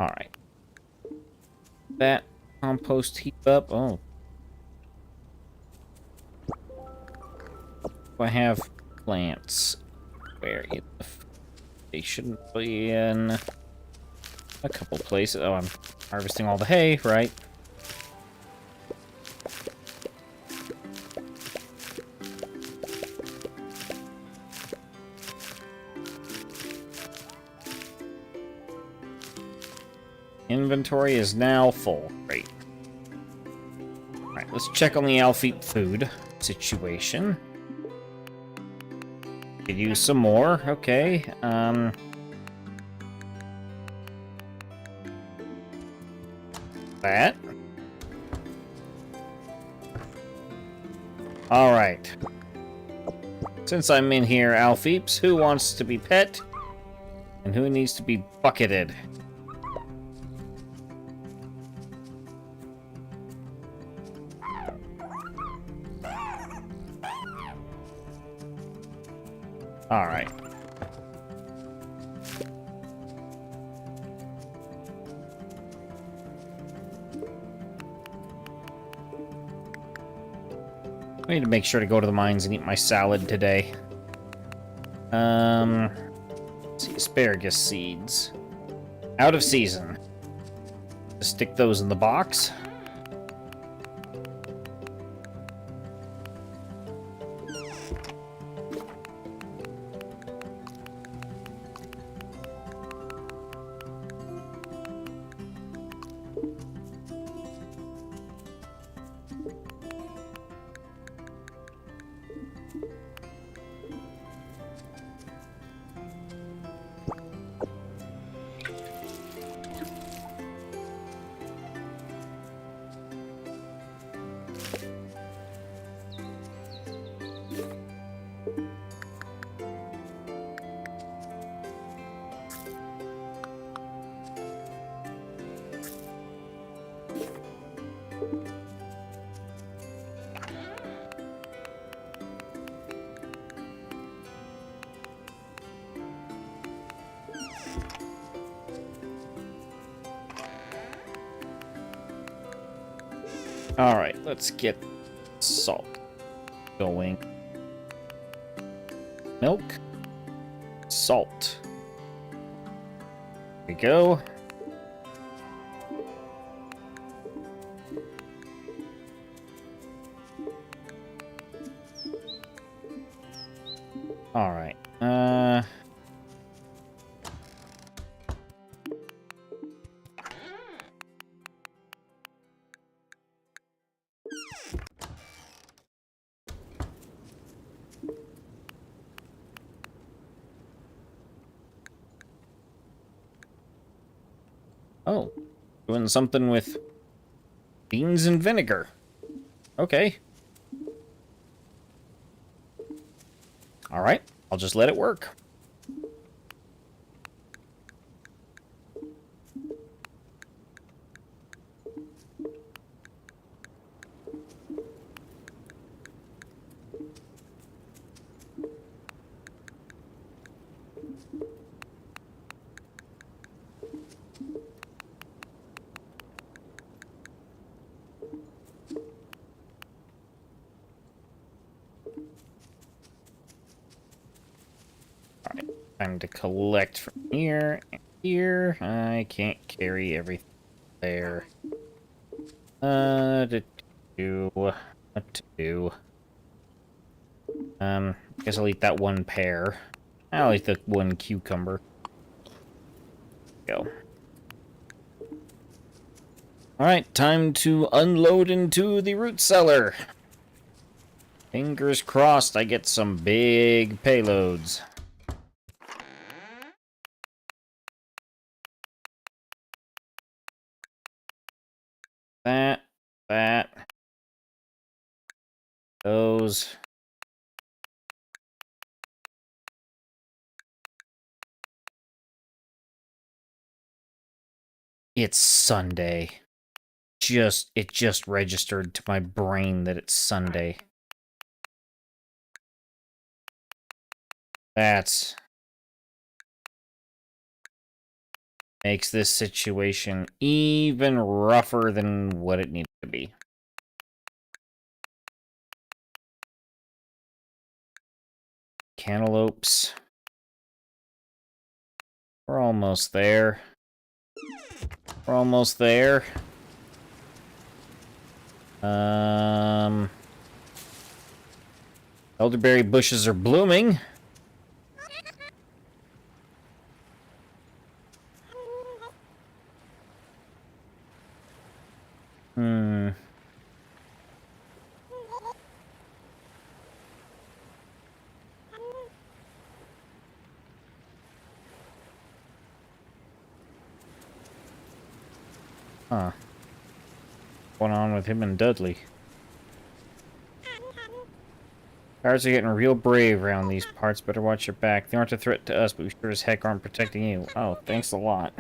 Alright. That compost heap up. Oh. I have plants. Where they shouldn't be in a couple places. Oh, I'm harvesting all the hay, right? Inventory is now full. Great. Alright, let's check on the Alfeep food situation. Could use some more. Okay. That. Alright. Since I'm in here, Alfeeps, who wants to be pet? And who needs to be bucketed? Alright. I need to make sure to go to the mines and eat my salad today. Let's see, asparagus seeds. Out of season. Just stick those in the box. Alright, let's get salt going. Milk. Salt. There we go. Alright, oh, doing something with Beans and vinegar. Okay. Alright, I'll just let it work. Time to collect from here and here. I can't carry everything there. To do what to do? Guess I'll eat that one pear. I'll eat the one cucumber. Go. Alright, time to unload into the root cellar. Fingers crossed I get some big payloads. That. Those. It's Sunday. It just registered to my brain that it's Sunday. That makes this situation even rougher than what it needed to be. Cantaloupes. We're almost there. We're almost there. Elderberry bushes are blooming. Huh. What's going on with him and Dudley? Guards are getting real brave around these parts. Better watch your back. They aren't a threat to us, but we sure as heck aren't protecting you. Oh, thanks a lot.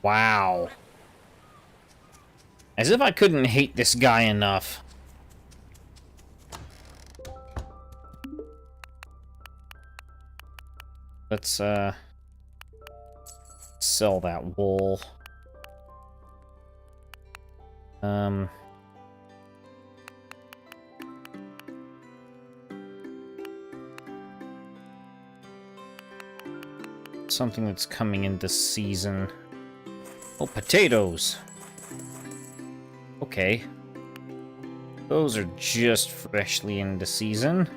Wow. As if I couldn't hate this guy enough. Let's, sell that wool. Something that's coming into season. Oh, potatoes! Okay. Those are just freshly into season.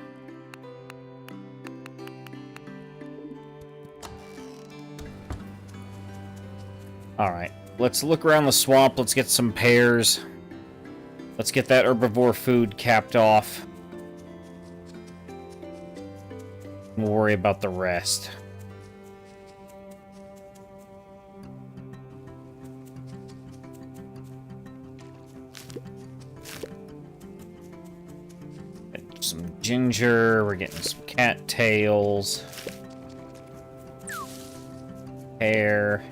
Alright, let's look around the swamp, let's get some pears. Let's get that herbivore food capped off. We'll worry about the rest. Get some ginger, we're getting some cattails. Pear.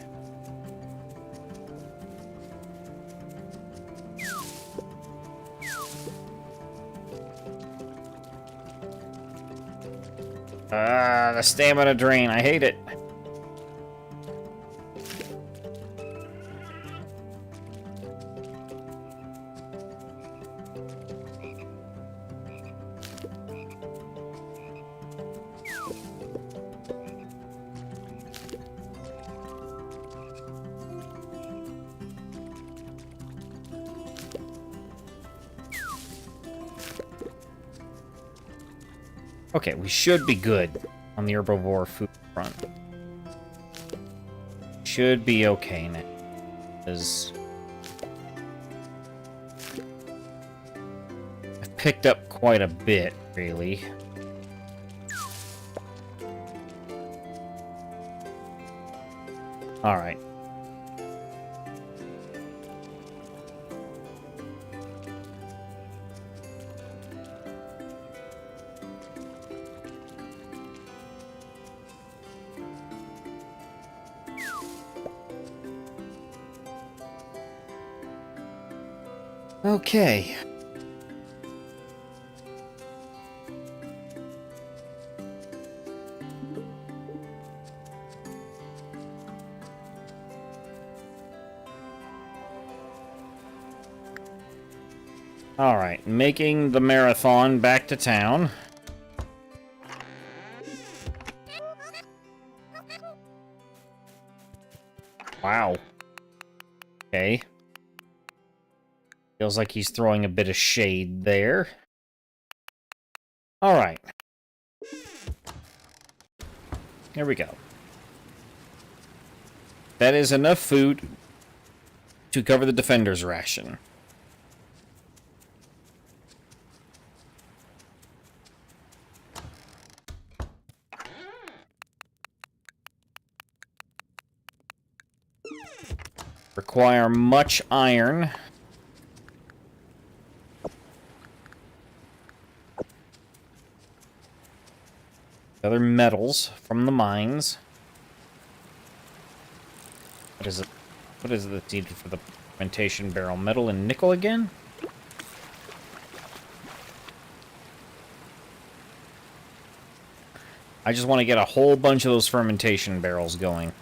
The stamina drain. I hate it. Okay, we should be good on the herbivore food front. Should be okay now. Because I've picked up quite a bit, really. Alright. Okay. Alright, making the marathon back to town. Wow. Okay. Feels like he's throwing a bit of shade there. Alright. Here we go. That is enough food to cover the defender's ration. Require much iron. Other metals from the mines. What is it? What is it that's needed for the fermentation barrel? Metal and nickel again? I just want to get a whole bunch of those fermentation barrels going.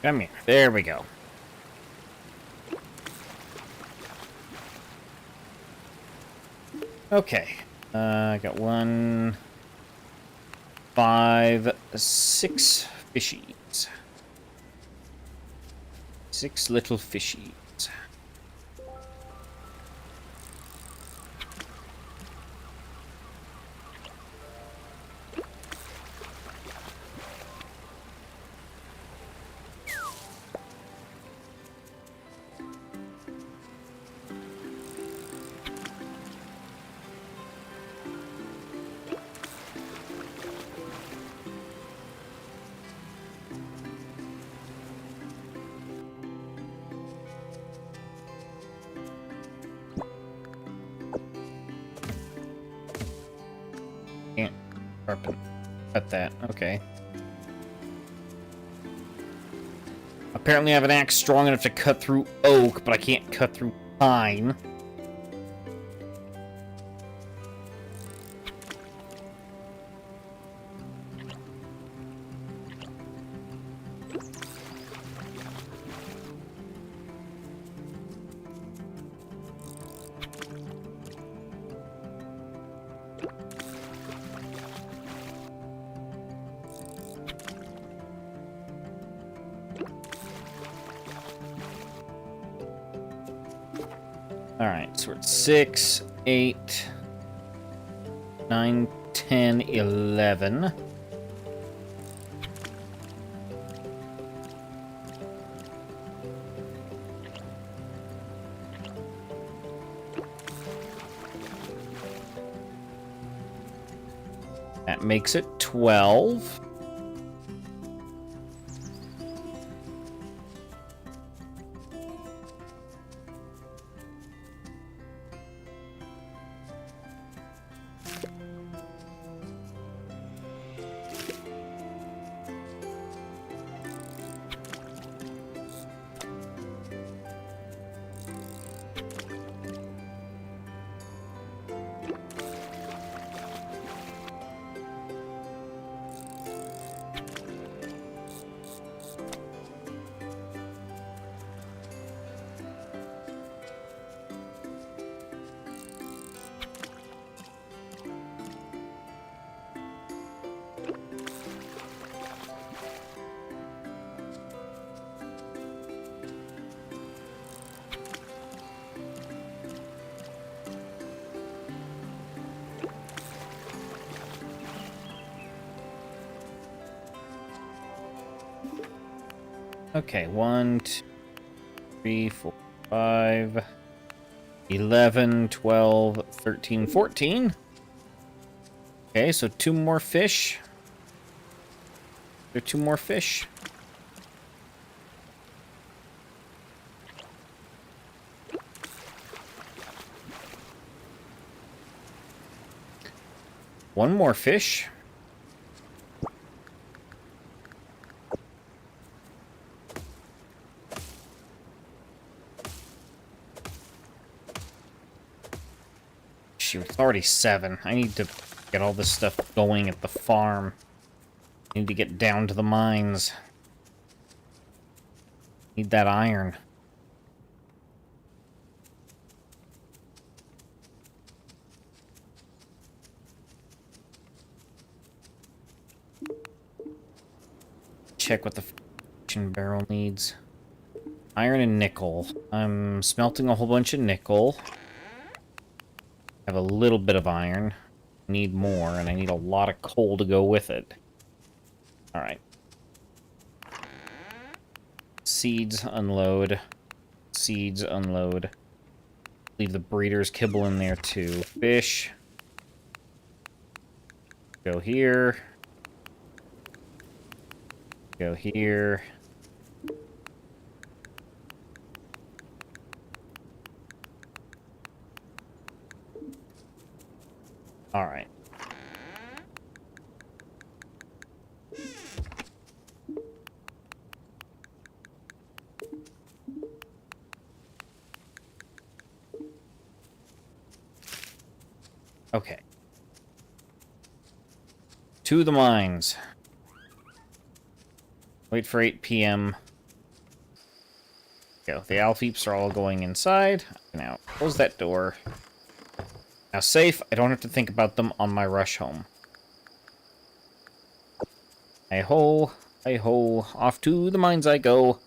Come here. There we go. Okay. I got 1, 5, 6 fishies. 6 little fishies. Can't sharpen. Cut that. Okay. Apparently I have an axe strong enough to cut through oak, but I can't cut through pine. Alright, so we're at 6, 8, 9, 10, 11. That makes it 12. Okay, 1, 2, 3, 4, 5, 11, 12, 13, 14. Okay, so 2 more fish. There are 2 more fish. One more fish. Shoot, it's already 7. I need to get all this stuff going at the farm. I need to get down to the mines. Need that iron. Check what the fishing barrel needs. Iron and nickel. I'm smelting a whole bunch of nickel. I have a little bit of iron. Need more, and I need a lot of coal to go with it. Alright. Seeds, unload. Seeds, unload. Leave the breeder's kibble in there, too. Fish. Go here. Go here. Alright. Okay. To the mines. Wait for 8 p.m. Go. The Alfeeps are all going inside. Now, close that door. Now, safe. I don't have to think about them on my rush home. Hi-ho. Hi-ho. Off to the mines I go.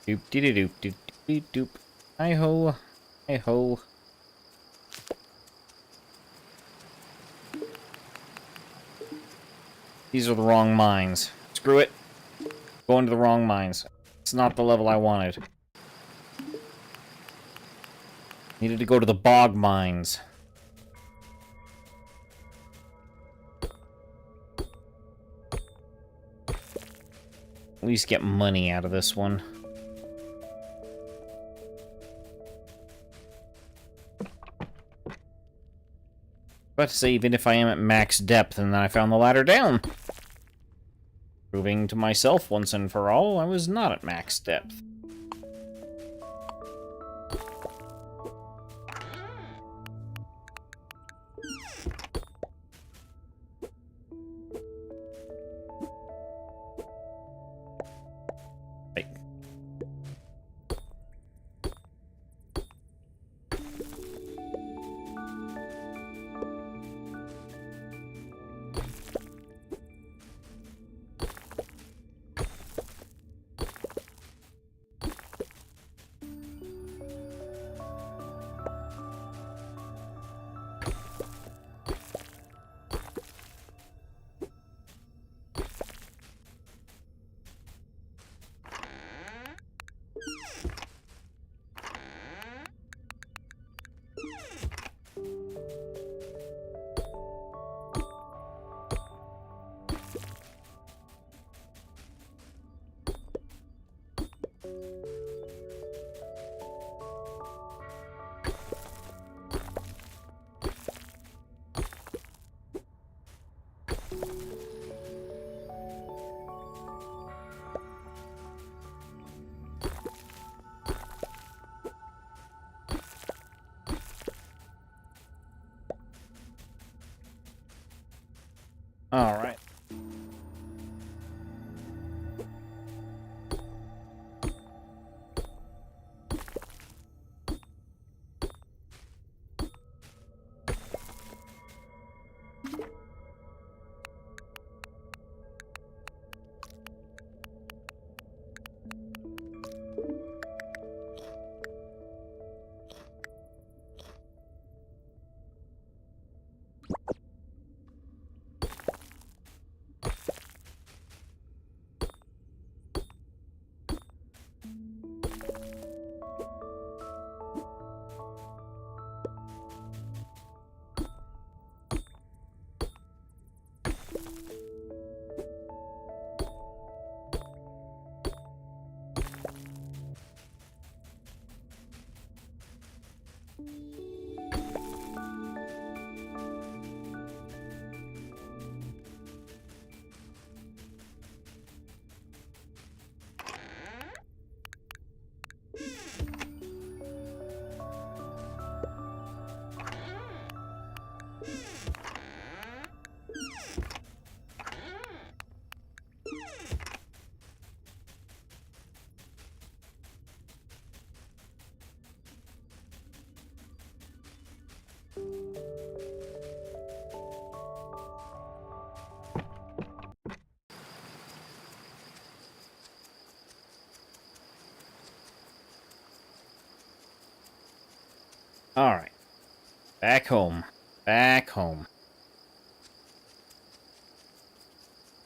Doop-dee-dee-doop-doop-dee-doop. Hi-ho. Hi-ho. These are the wrong mines. Screw it. Going to the wrong mines. It's not the level I wanted. Needed to go to the bog mines. At least get money out of this one. About to say, even if I am at max depth and then I found the ladder down. Proving to myself once and for all, I was not at max depth. Right. All right. Alright. Back home. Back home.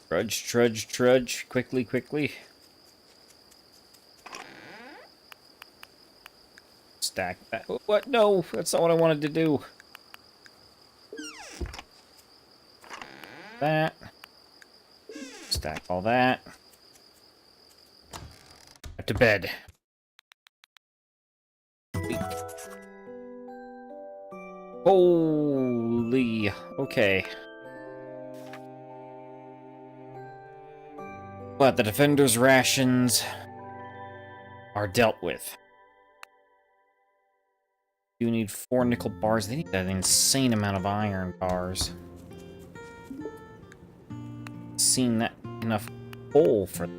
Trudge, trudge, trudge. Quickly, quickly. Stack that. What? No, that's not what I wanted to do. That. Stack all that. Back to bed. Holy. Okay. But the defender's rations are dealt with. You need 4 nickel bars. They need an insane amount of iron bars. Seen that enough coal for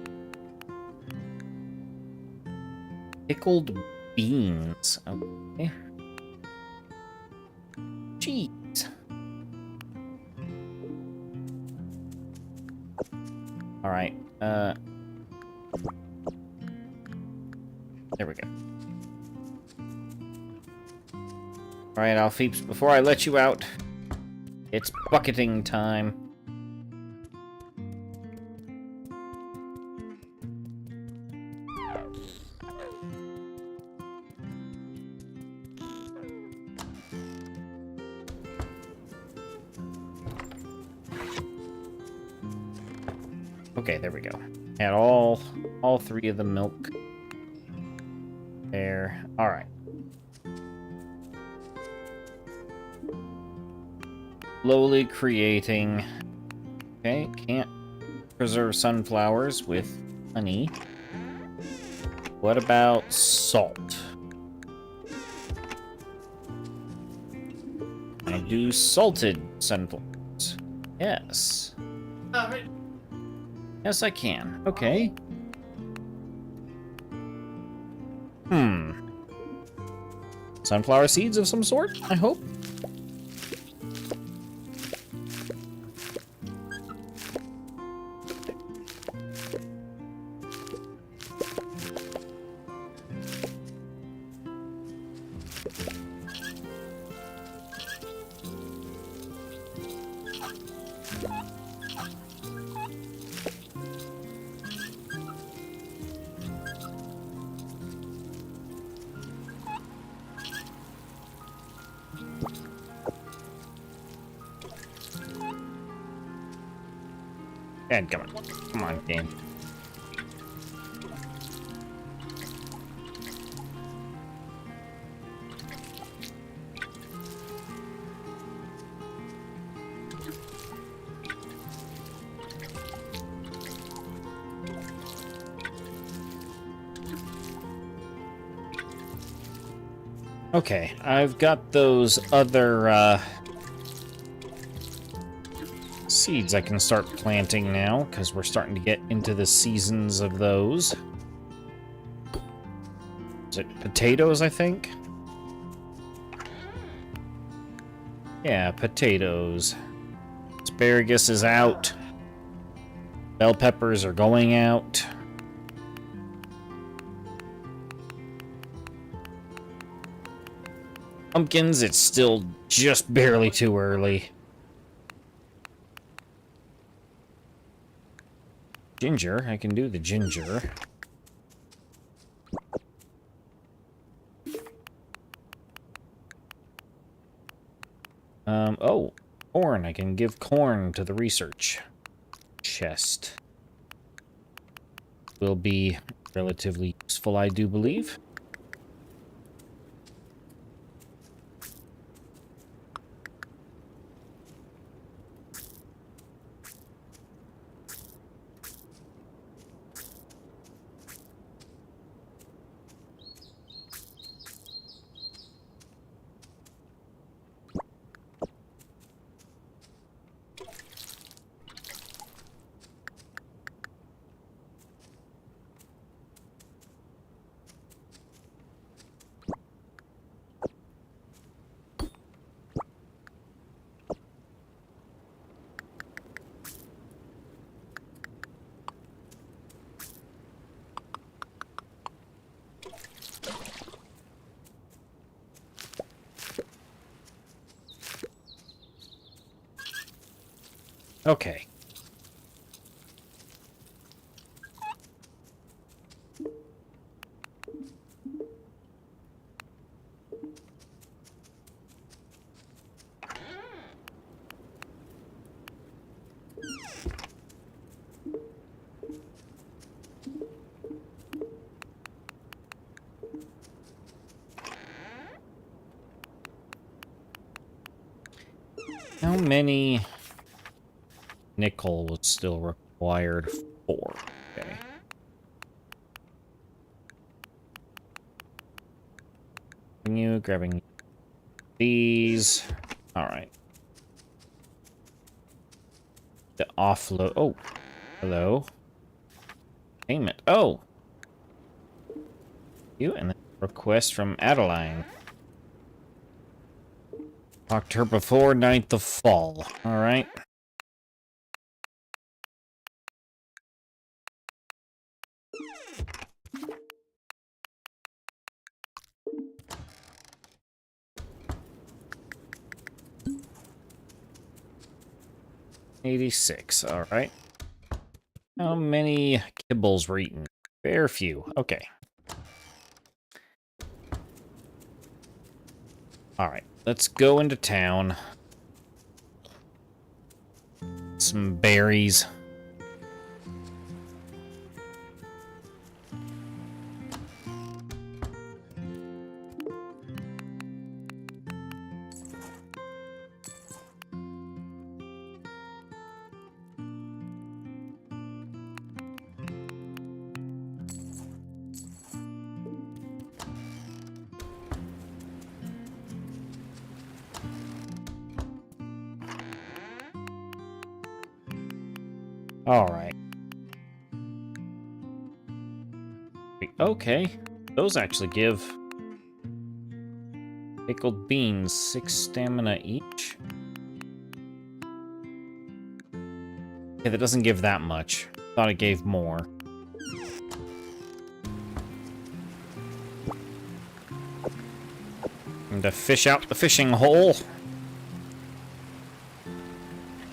pickled beans. Okay. Jeez. All right. There we go. All right, Alfeeps, before I let you out, it's bucketing time. Okay, there we go. Had all 3 of the milk there. All right. Slowly creating. Okay, can't preserve sunflowers with honey. What about salt? I do salted sunflowers. Yes. Yes, I can. Okay. Sunflower seeds of some sort, I hope? And come on. Come on, game. Okay, I've got those other, seeds I can start planting now, because we're starting to get into the seasons of those. Is it potatoes, I think? Yeah, potatoes. Asparagus is out. Bell peppers are going out. Pumpkins, it's still just barely too early. Ginger, I can do the ginger. Oh, corn. I can give corn to the research chest. Will be relatively useful, I do believe. Okay. How many nickel was still required for? Okay. Continue grabbing these. All right. The offload. Oh, hello. Payment. Oh. You and a request from Adeline. Talked to her before 9th of fall. All right. $86. All right. How many kibbles were eaten? Very few. Okay. All right. Let's go into town. Some berries. All right. Okay. Those actually give pickled beans 6 stamina each. Okay, that doesn't give that much. Thought it gave more. And to fish out the fishing hole.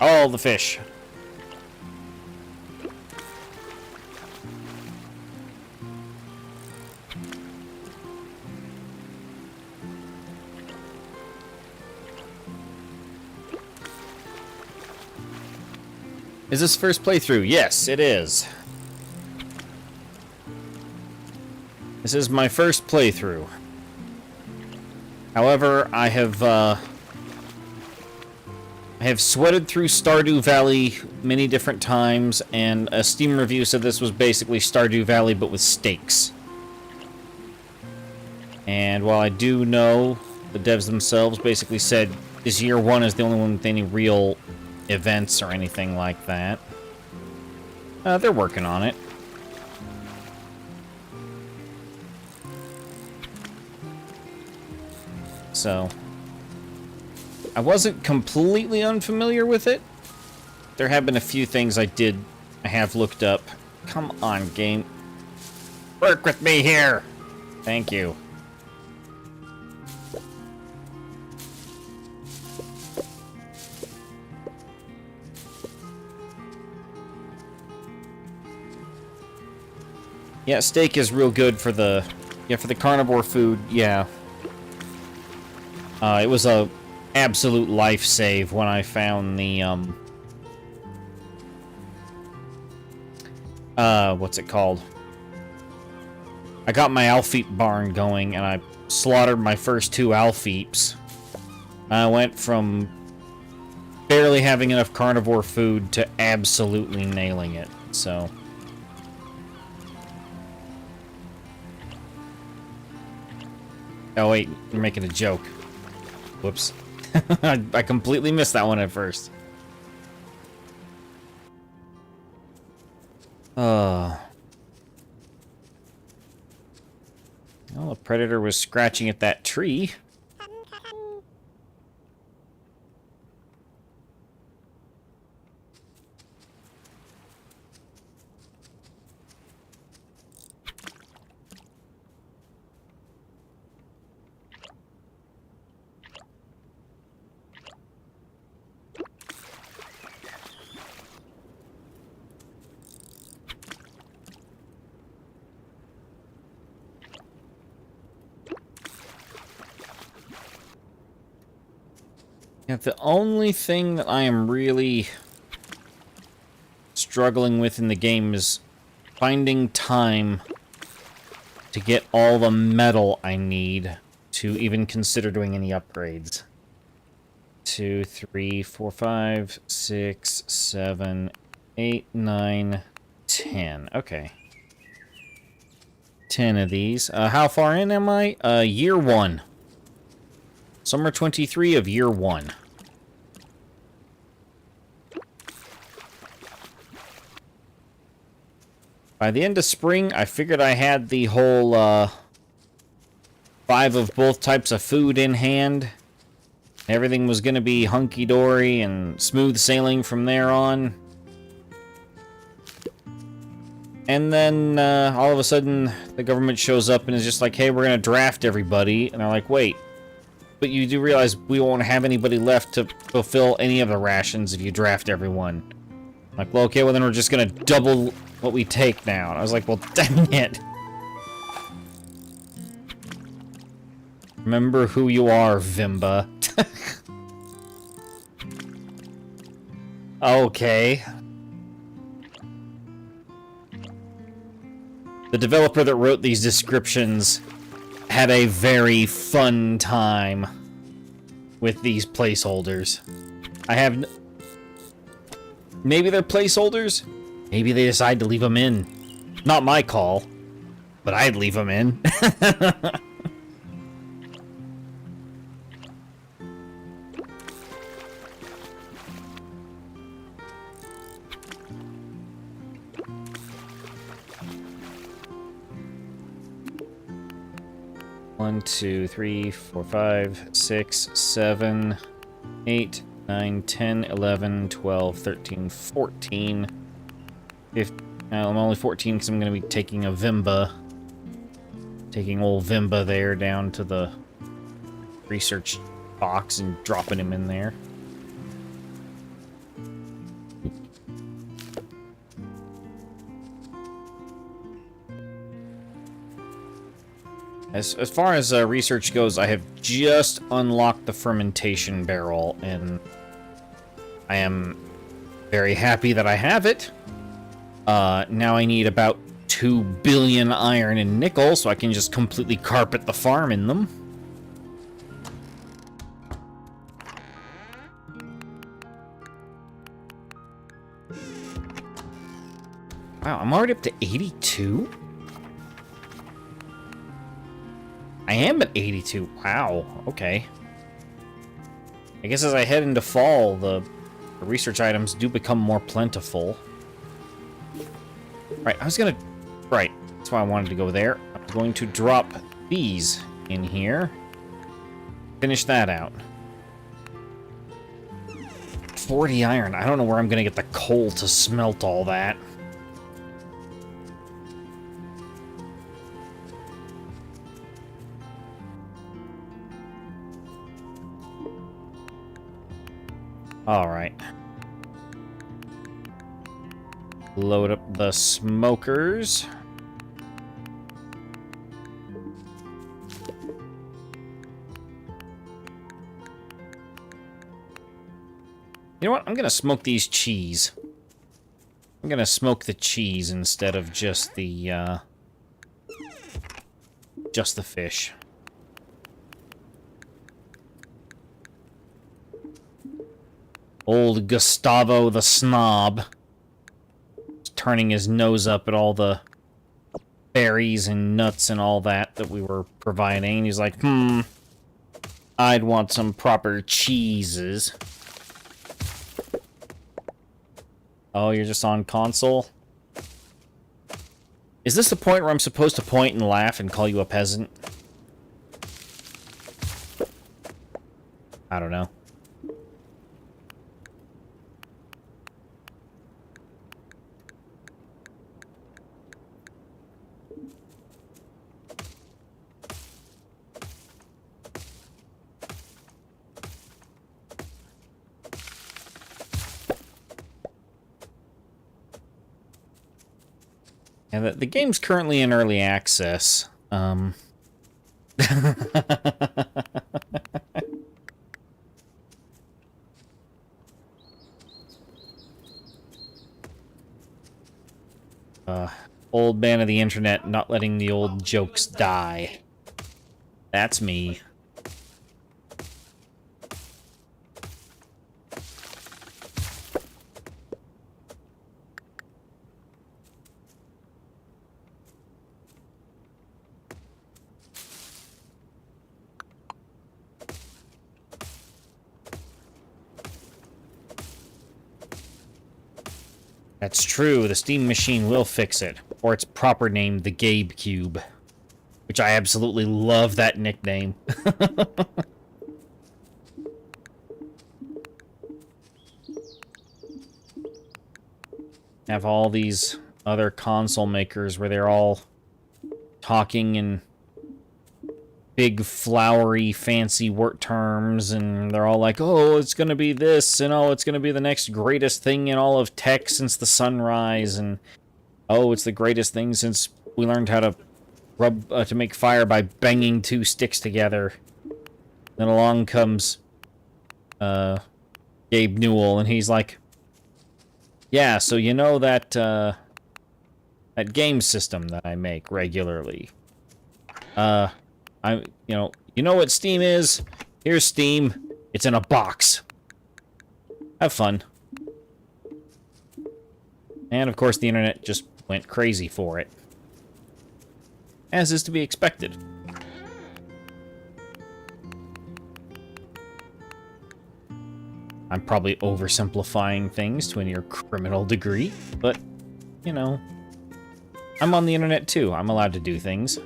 All the fish. Is this first playthrough? Yes, it is. This is my first playthrough. However, I have sweated through Stardew Valley many different times, and a Steam review said this was basically Stardew Valley, but with stakes. And while I do know, the devs themselves basically said this year one is the only one with any real events or anything like that. They're working on it. So, I wasn't completely unfamiliar with it. There have been a few things I have looked up. Come on, game. Work with me here! Thank you. Yeah, steak is real good for the carnivore food, yeah. It was a absolute life save when I found the, what's it called? I got my Alfeep barn going, and I slaughtered my first 2 Alfeeps. I went from barely having enough carnivore food to absolutely nailing it, so... Oh wait, you're making a joke. Whoops. I completely missed that one at first. Well, the predator was scratching at that tree. Yeah, the only thing that I am really struggling with in the game is finding time to get all the metal I need to even consider doing any upgrades. 2, 3, 4, 5, 6, 7, 8, 9, 10. Okay. 10 of these. How far in am I? Year 1. Summer 23 of year 1. By the end of spring, I figured I had the whole, 5 of both types of food in hand. Everything was gonna be hunky-dory and smooth sailing from there on. And then, all of a sudden, the government shows up and is just like, hey, we're gonna draft everybody. And they're like, wait, but you do realize we won't have anybody left to fulfill any of the rations if you draft everyone. I'm like, well, okay, well then we're just gonna double what we take now. And I was like, well, dang it. Remember who you are, Vimba. Okay. The developer that wrote these descriptions had a very fun time with these placeholders. I have... Maybe they're placeholders? Maybe they decide to leave them in. Not my call, but I'd leave them in. 1, 2, 3, 4, 5, 6, 7, 8, 9, 10, 11, 12, 13, 14. I'm only 14 because I'm going to be taking a Vimba. Taking old Vimba there down to the research box and dropping him in there. As far as research goes, I have just unlocked the fermentation barrel, and I am very happy that I have it. Now I need about 2 billion iron and nickel, so I can just completely carpet the farm in them. Wow, I'm already up to 82? I am at 82. Wow, okay. I guess as I head into fall, the research items do become more plentiful. Right, Right, that's why I wanted to go there. I'm going to drop these in here. Finish that out. 40 iron. I don't know where I'm gonna get the coal to smelt all that. Alright. Load up the smokers. You know what? I'm gonna smoke these cheese. I'm gonna smoke the cheese instead of just the fish. Old Gustavo the Snob. Turning his nose up at all the berries and nuts and all that we were providing. He's like, I'd want some proper cheeses. Oh, you're just on console? Is this the point where I'm supposed to point and laugh and call you a peasant? I don't know. Yeah, the game's currently in early access. Old man of the internet not letting the old jokes die. That's me. That's true, the Steam machine will fix it. Or its proper name, the Gabe Cube. Which I absolutely love that nickname. Have all these other console makers where they're all talking in big, flowery, fancy word terms, and they're all like, oh, it's gonna be this, and oh, it's gonna be the next greatest thing in all of tech since the sunrise, and oh, it's the greatest thing since we learned how to to make fire by banging two sticks together. Then along comes Gabe Newell, and he's like, yeah, so you know that that game system that I make regularly. You know what Steam is? Here's Steam. It's in a box. Have fun. And of course the internet just went crazy for it. As is to be expected. I'm probably oversimplifying things to a near criminal degree, but, you know, I'm on the internet too. I'm allowed to do things.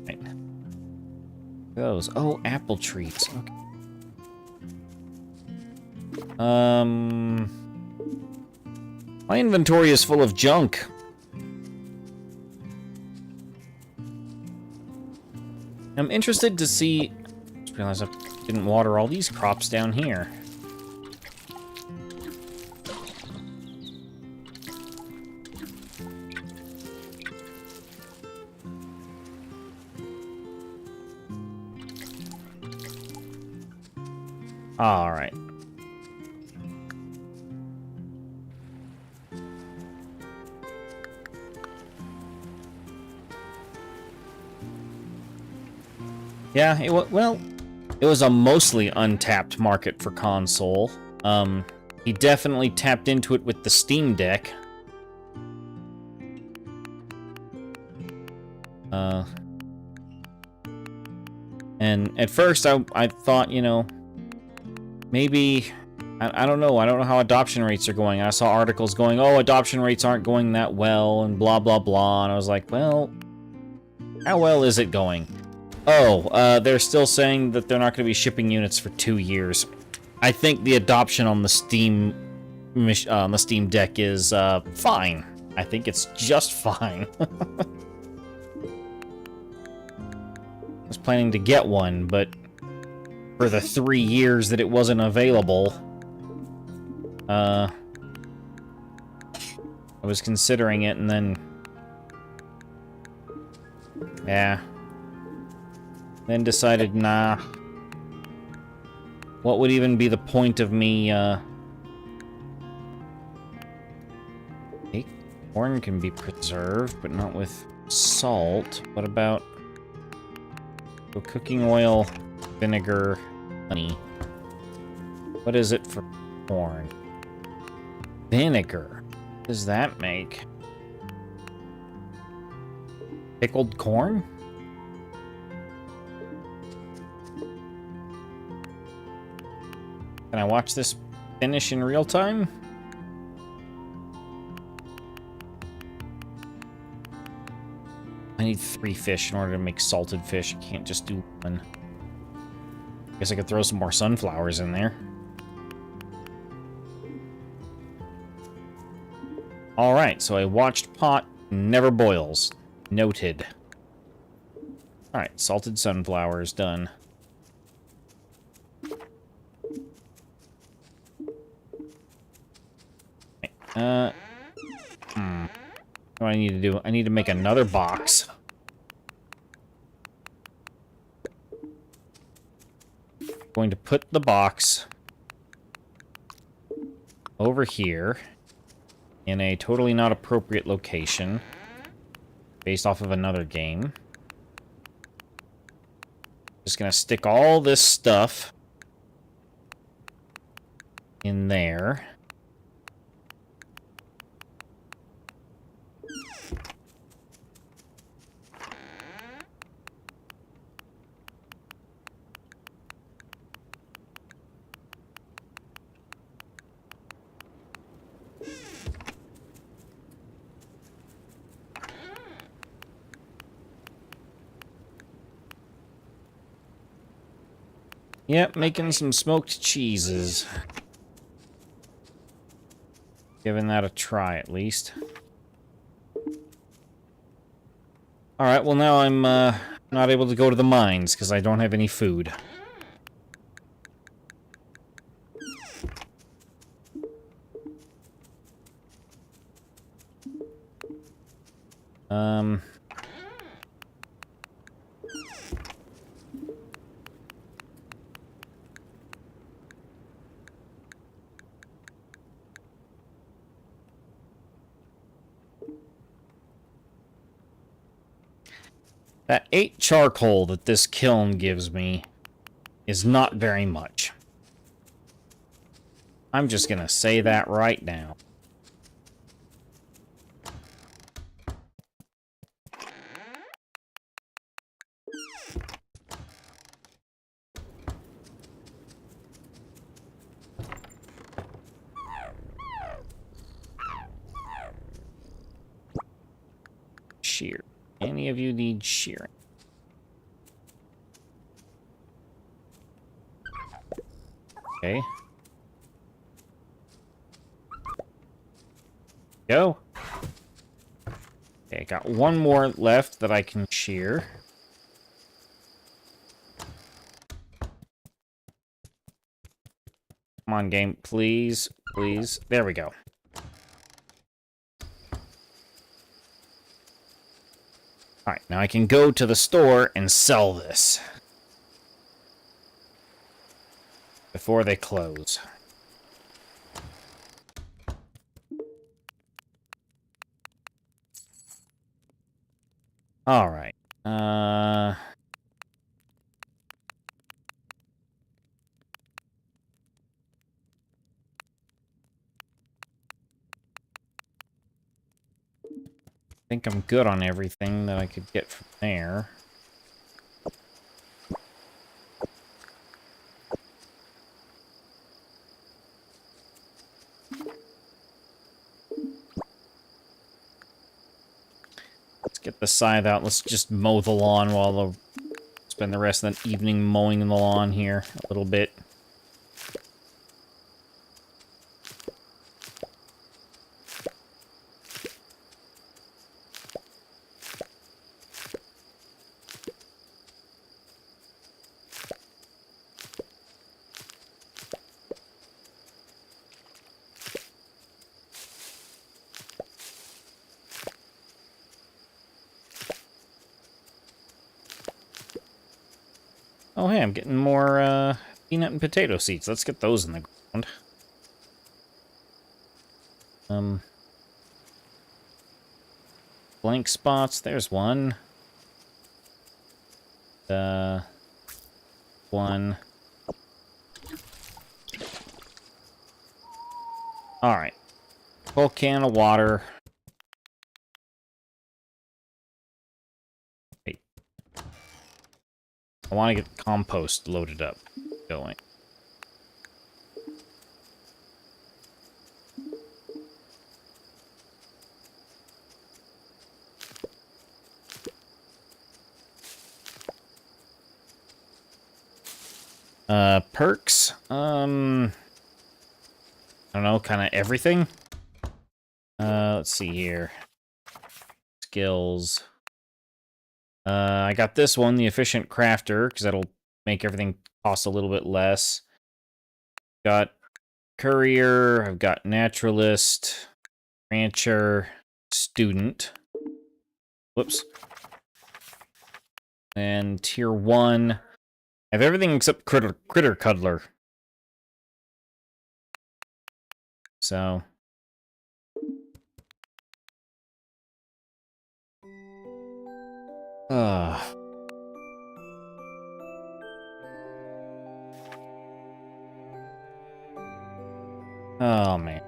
Right. Those. Oh, apple treats. Okay. My inventory is full of junk. I'm interested to see... I just realized I didn't water all these crops down here. All right. Yeah, it was a mostly untapped market for console. He definitely tapped into it with the Steam Deck. And at first I thought, you know, maybe, I don't know how adoption rates are going. I saw articles going, oh, adoption rates aren't going that well, and blah, blah, blah, and I was like, well, how well is it going? Oh, they're still saying that they're not going to be shipping units for 2 years. I think the adoption on the Steam Deck is fine. I think it's just fine. I was planning to get one, but for the 3 years that it wasn't available, I was considering it, and then, yeah. Then decided, nah. What would even be the point of me, corn can be preserved, but not with salt. What about... So cooking oil, vinegar, honey. What is it for corn? Vinegar. What does that make? Pickled corn? Can I watch this finish in real time? I need 3 fish in order to make salted fish. I can't just do 1. Guess I could throw some more sunflowers in there. Alright, so a watched pot never boils. Noted. Alright, salted sunflowers done. What do I need to do? I need to make another box. Going to put the box over here in a totally not appropriate location based off of another game. Just gonna stick all this stuff in there. Yep, making some smoked cheeses. Giving that a try, at least. Alright, well now I'm not able to go to the mines, because I don't have any food. That 8 charcoal that this kiln gives me is not very much. I'm just gonna say that right now. Shear. Any of you need shearing? Okay. Go. Okay, got one more left that I can shear. Come on, game. Please. Please. There we go. Alright, now I can go to the store and sell this. Before they close. Alright. I think I'm good on everything that I could get from there. Let's get the scythe out. Let's just mow the lawn while the spend the rest of the evening mowing the lawn here a little bit. Oh, hey, I'm getting more peanut and potato seeds. Let's get those in the ground. Blank spots. There's one. One. Alright. Full can of water. Wait. I want to get the compost loaded up. Going. Perks? I don't know, kind of everything? Let's see here. Skills. I got this one, the Efficient Crafter, because that'll make everything cost a little bit less. Got Courier, I've got Naturalist, Rancher, Student. Whoops. And Tier 1. I have everything except Critter Cuddler. so... Oh, man.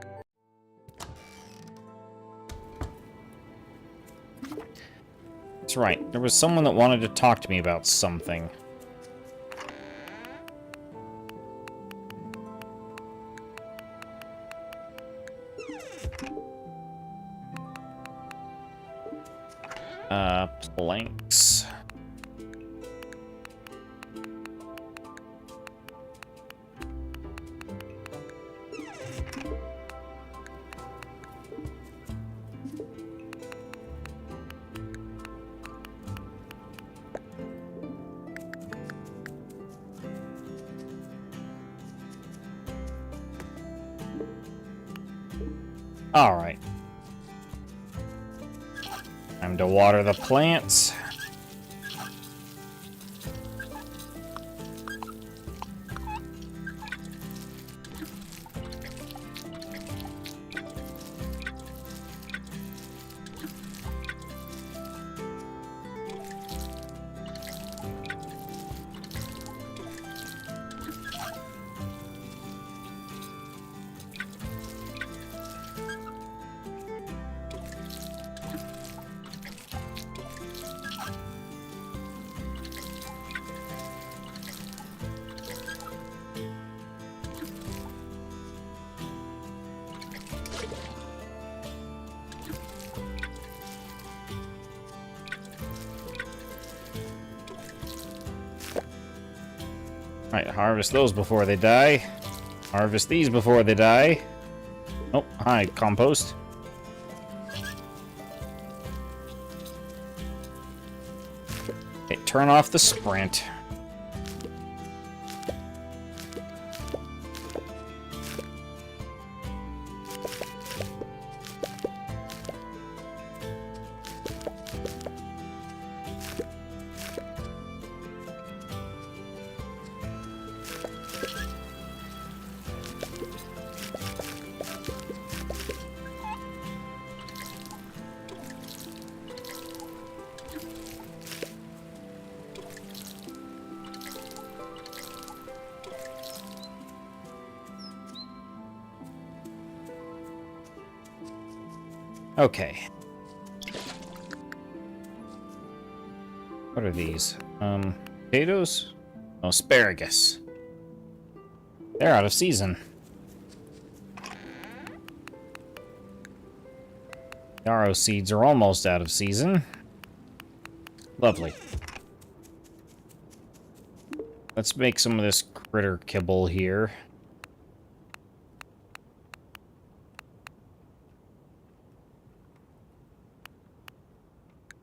That's right. There was someone that wanted to talk to me about something. Planks. All right. Time to water the plants. Right, harvest those before they die. Harvest these before they die. Oh, hi, compost. Okay, turn off the sprint. Okay. What are these? Potatoes? Oh, asparagus. They're out of season. Yarrow seeds are almost out of season. Lovely. Let's make some of this critter kibble here.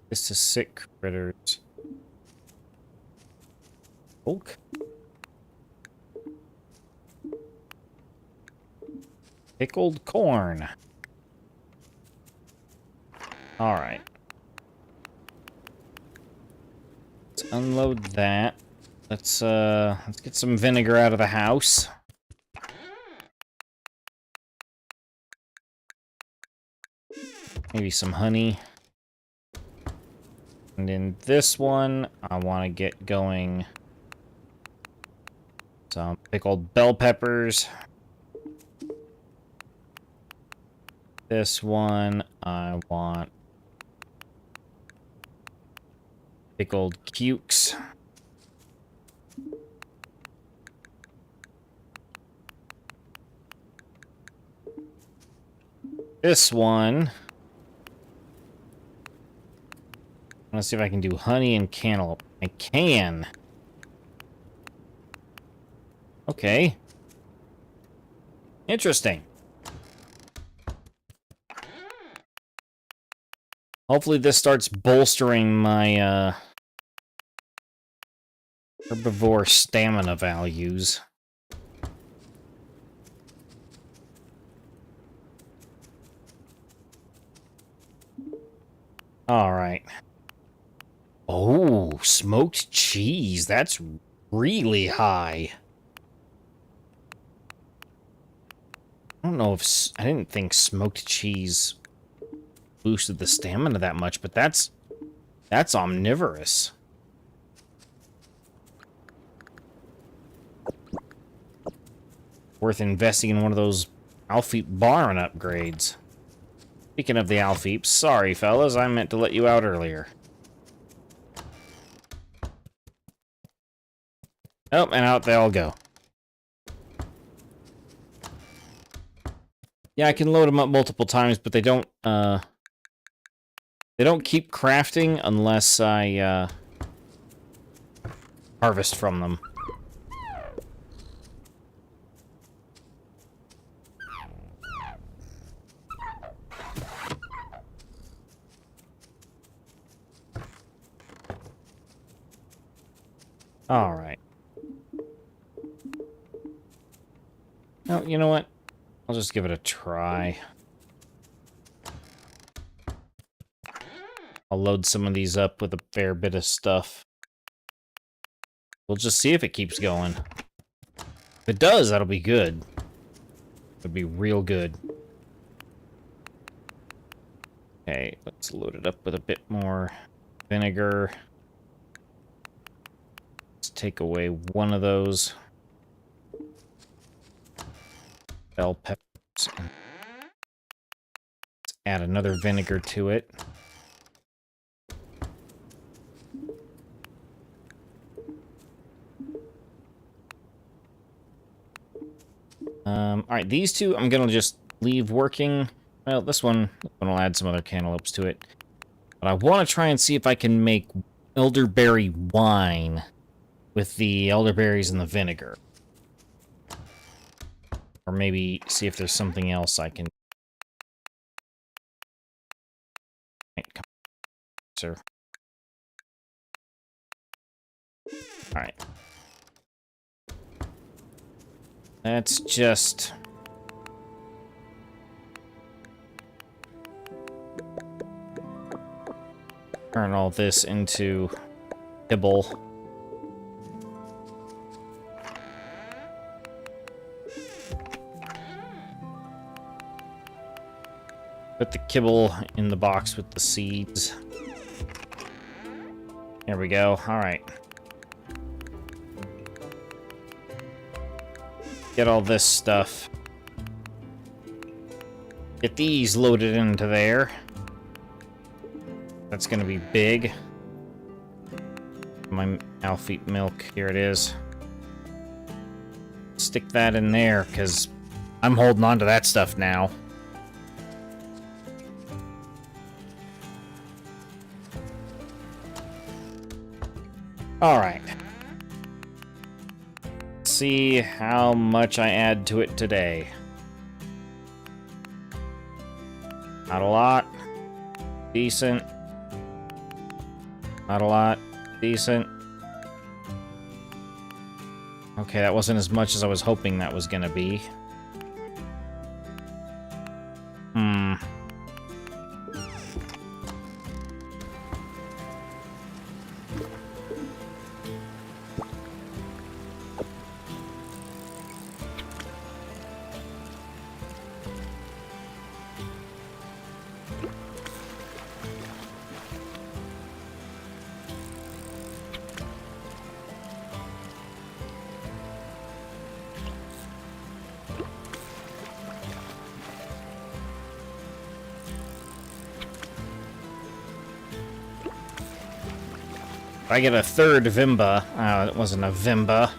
This is sick critters. Oak. Pickled corn. Alright. Let's unload that. Let's get some vinegar out of the house. Maybe some honey. And in this one, I want to get going some pickled bell peppers. This one, I want pickled cukes. This one, let's see if I can do honey and cantaloupe. I can. Okay. Interesting. Hopefully this starts bolstering my herbivore stamina values. All right. Oh, smoked cheese. That's really high. I don't know if... I didn't think smoked cheese boosted the stamina that much, but that's omnivorous. Worth investing in one of those Alfeep barn upgrades. Speaking of the Alfeeps, sorry fellas, I meant to let you out earlier. Oh, and out they all go. Yeah, I can load them up multiple times, but they don't keep crafting unless I harvest from them. All right. Oh, you know what? I'll just give it a try. I'll load some of these up with a fair bit of stuff. We'll just see if it keeps going. If it does, that'll be good. It'll be real good. Okay, let's load it up with a bit more vinegar. Let's take away one of those. Bell peppers. Let's add another vinegar to it. Alright, these two I'm gonna just leave working. Well, this one will add some other cantaloupes to it. But I want to try and see if I can make elderberry wine with the elderberries and the vinegar. Or maybe see if there's something else I can... Sir. Alright. Let's just... turn all this into kibble. Put the kibble in the box with the seeds. There we go. Alright. Get all this stuff. Get these loaded into there. That's gonna be big. My Alfeep milk, here it is. Stick that in there, because I'm holding on to that stuff now. Alright. See how much I add to it today. Not a lot. Decent. Not a lot. Decent. Okay, that wasn't as much as I was hoping that was gonna be. If I get a third Vimba... Oh, it wasn't a Vimba.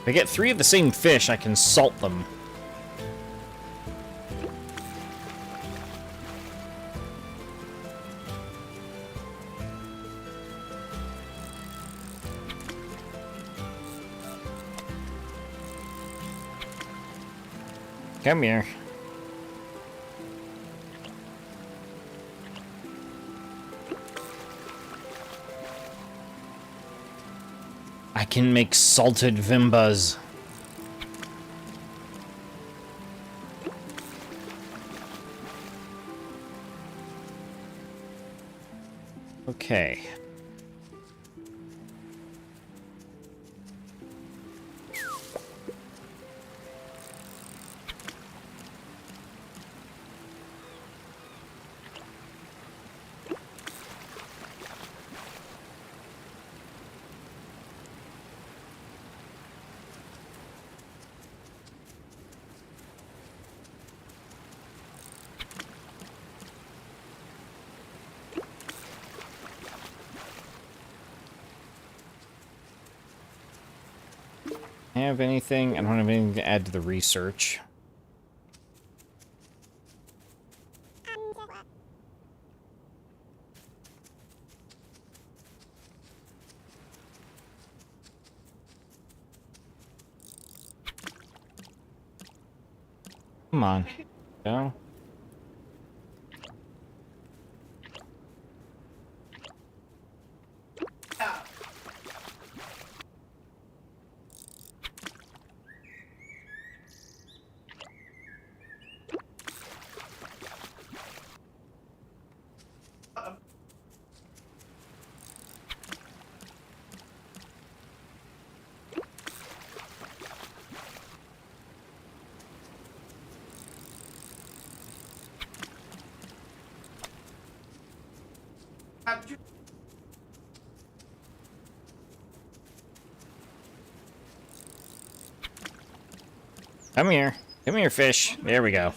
If I get 3 of the same fish, I can salt them. Come here. I can make salted Vimbas. Okay. have anything? I don't have anything to add to the research. Come on. Go. Come here. Come here, fish. There we go.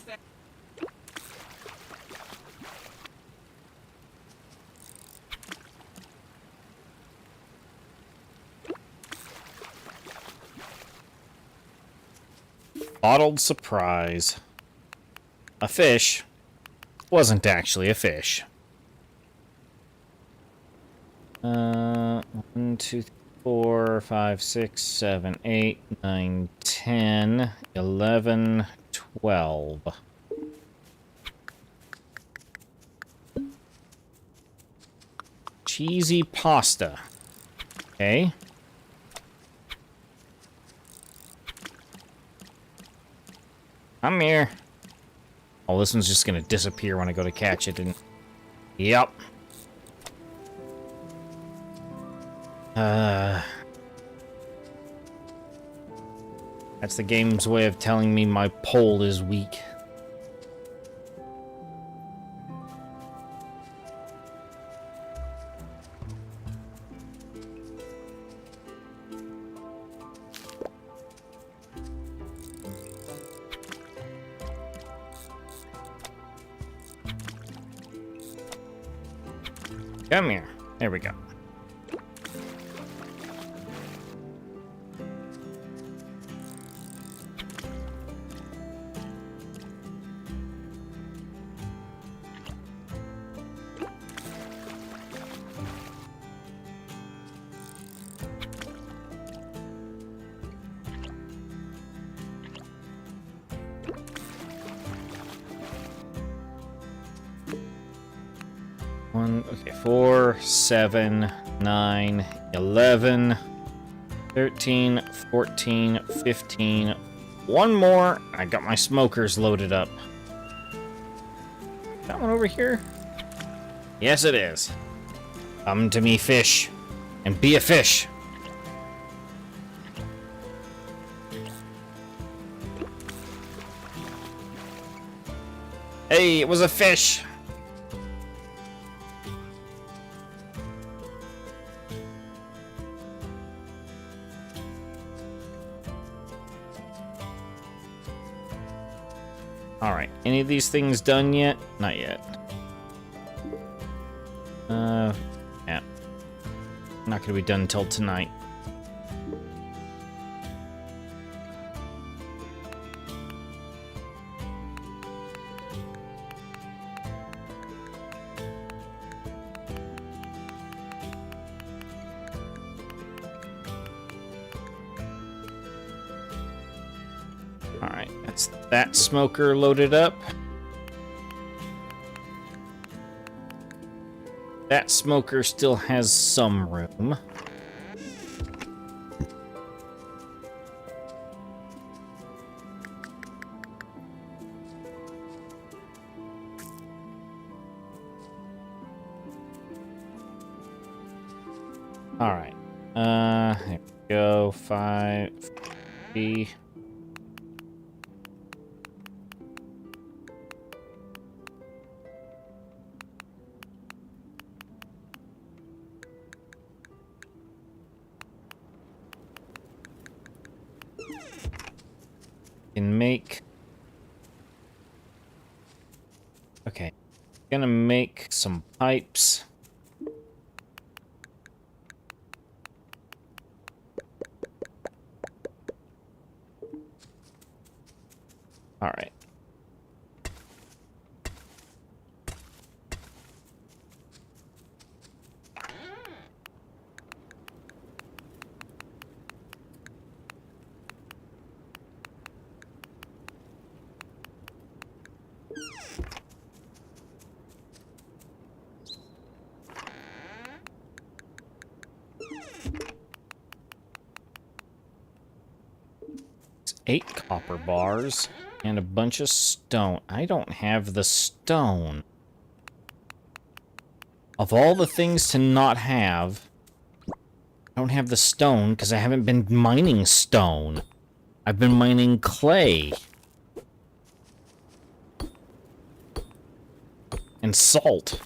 Bottled surprise. A fish wasn't actually a fish. 1, 2, 4, 5, 6, 7, 8, 9, 10, 11, 12. Cheesy pasta. Okay. I'm here. Oh, this one's just gonna disappear when I go to catch it. And yep. That's the game's way of telling me my pole is weak. Come here. There we go. Okay, 4, 7, 9, 11, 13, 14, 15. One more. I got my smokers loaded up. That one over here? Yes, it is. Come to me, fish, and be a fish. Hey, it was a fish. Alright, any of these things done yet? Not yet. Yeah. Not gonna be done until tonight. Alright, that's that smoker loaded up. That smoker still has some room. Alright. There we go. 5, 3. Can make. Okay. Gonna make some pipes. 8 copper bars and a bunch of stone. I don't have the stone. Of all the things to not have, I don't have the stone because I haven't been mining stone. I've been mining clay. And salt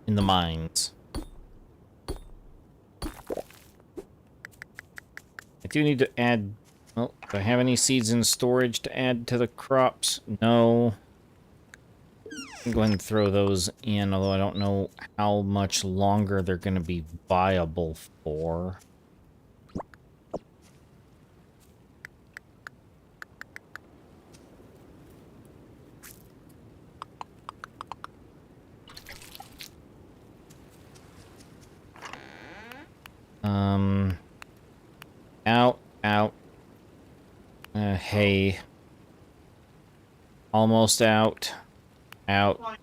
in the mines. I do need to add... Well, do I have any seeds in storage to add to the crops? No. I'm going to throw those in, although I don't know how much longer they're going to be viable for. Out. Hay. Almost out. Out.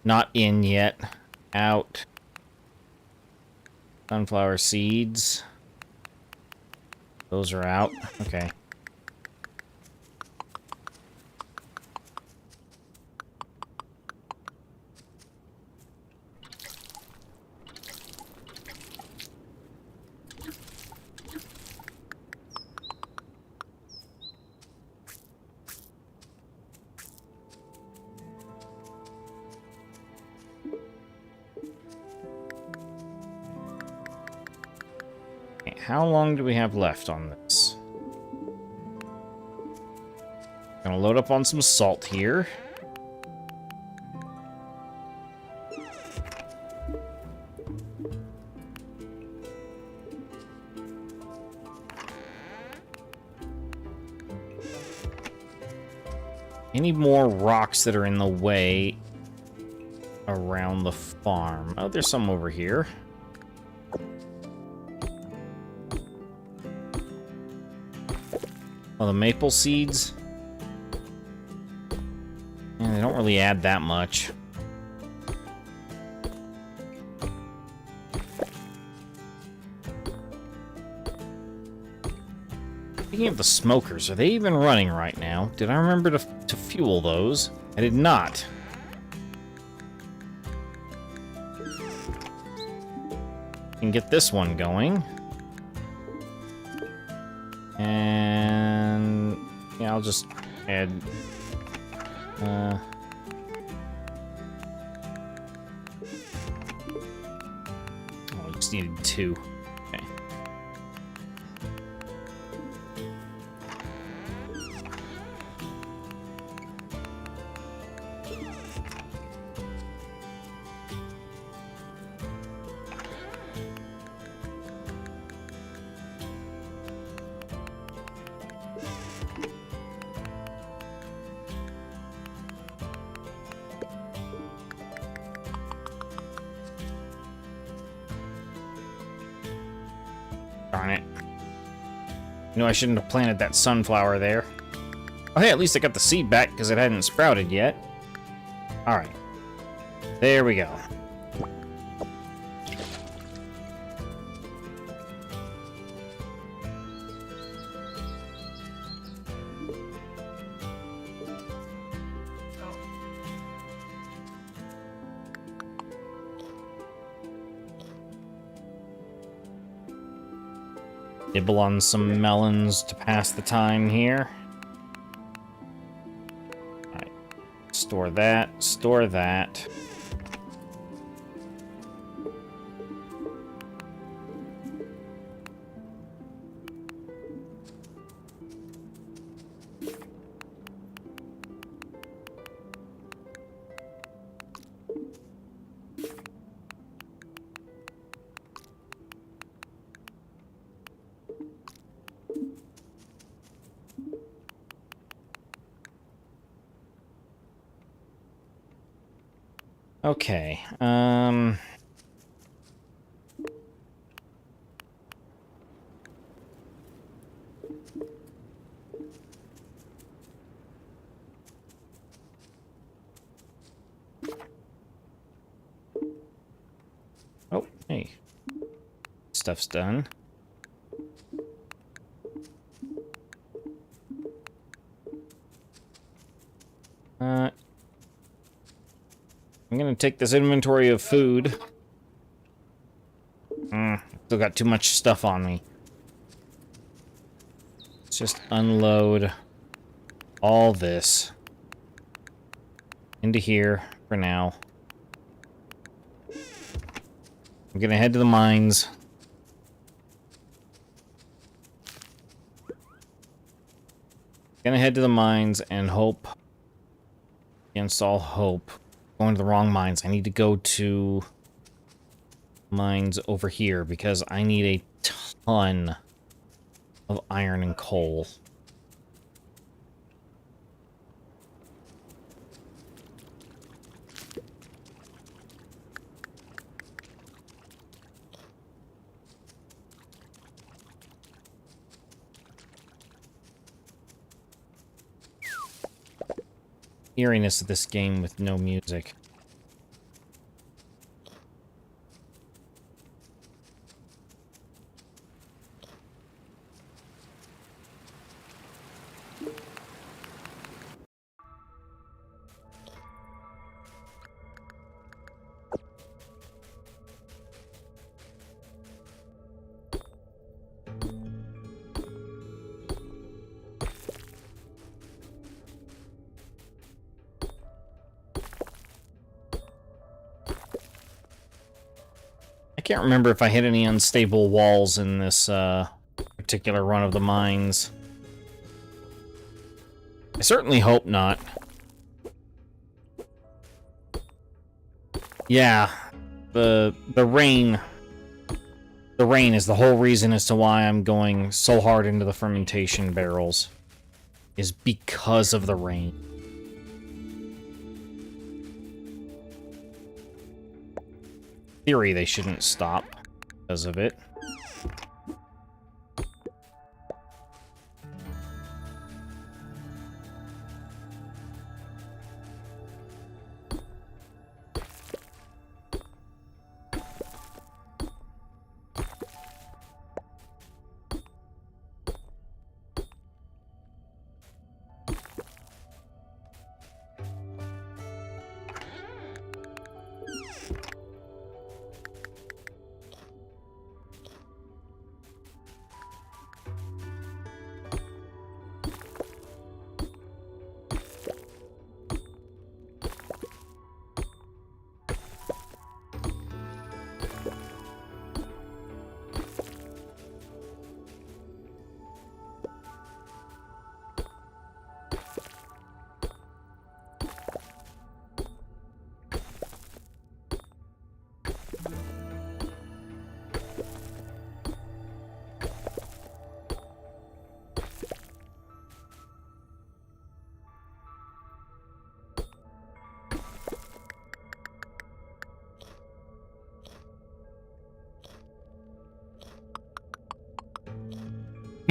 Not in yet. Out. Sunflower seeds. Those are out. Okay. How long do we have left on this? Gonna load up on some salt here. Any more rocks that are in the way around the farm? Oh, there's some over here. Oh, the maple seeds. Yeah, they don't really add that much. Speaking of the smokers, are they even running right now? Did I remember to fuel those? I did not. Can get this one going. And yeah, I'll just add oh, I just needed 2. Okay. Darn it. You know, I shouldn't have planted that sunflower there. Oh, hey, at least I got the seed back because it hadn't sprouted yet. Alright. There we go. Nibble on some melons to pass the time here. Alright. Store that. Store that. Okay, oh, hey. Stuff's done. I'm gonna take this inventory of food. Still got too much stuff on me. Let's just unload all this into here for now. I'm gonna head to the mines. Gonna head to the mines and hope against all hope. Going to the wrong mines. I need to go to mines over here because I need a ton of iron and coal. Eeriness of this game with no music. I can't remember if I hit any unstable walls in this particular run of the mines. I certainly hope not. Yeah, the rain. The rain is the whole reason as to why I'm going so hard into the fermentation barrels. Is because of the rain. In theory, they shouldn't stop because of it.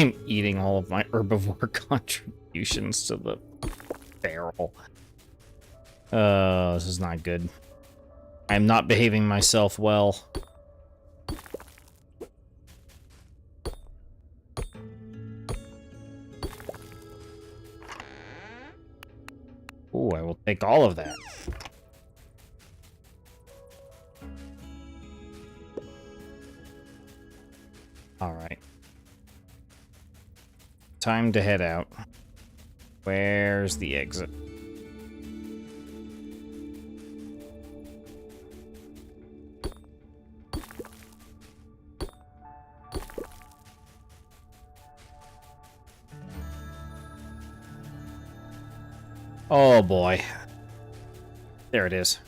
I'm eating all of my herbivore contributions to the barrel. This is not good. I'm not behaving myself well. Ooh, I will take all of that. Alright. Time to head out. Where's the exit? Oh boy. There it is.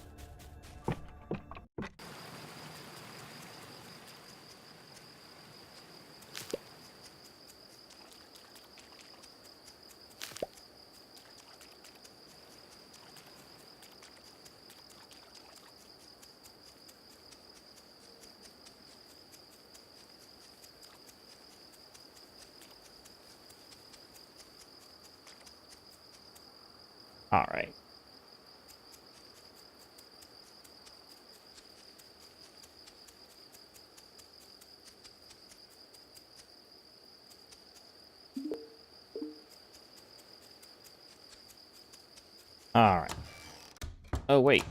All right. All right. Oh, wait.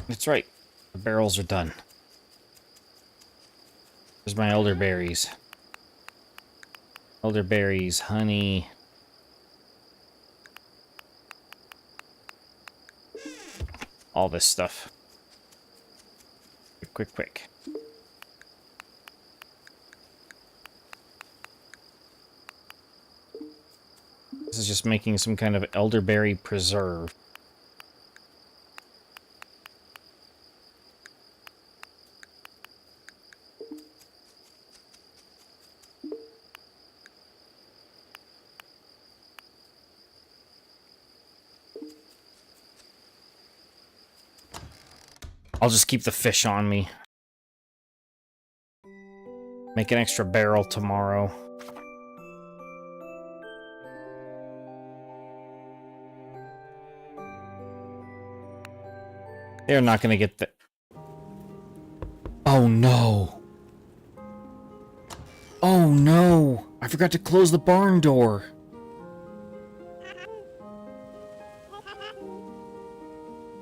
That's right. The barrels are done. There's my elderberries. Elderberries, honey. All this stuff. Quick, quick, quick. This is just making some kind of elderberry preserve. I'll just keep the fish on me. Make an extra barrel tomorrow. They're not gonna get the... Oh no! Oh no! I forgot to close the barn door!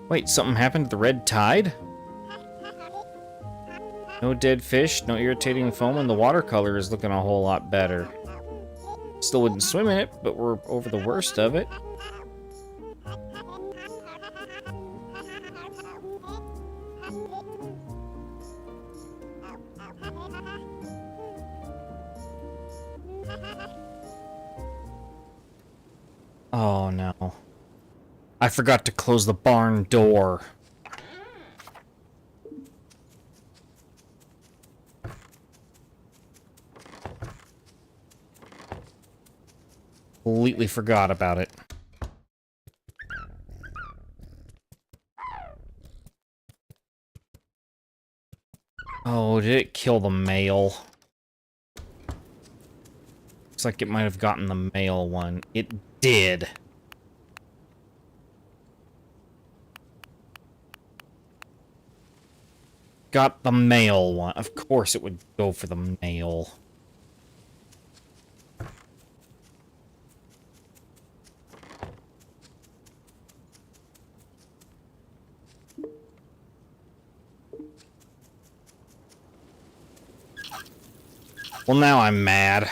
Wait, something happened to the red tide? No dead fish, no irritating foam, and the watercolor is looking a whole lot better. Still wouldn't swim in it, but we're over the worst of it. Oh no. I forgot to close the barn door. Completely forgot about it. Oh, did it kill the male? Looks like it might have gotten the male one. It did. Got the male one. Of course it would go for the male. Well, now I'm mad.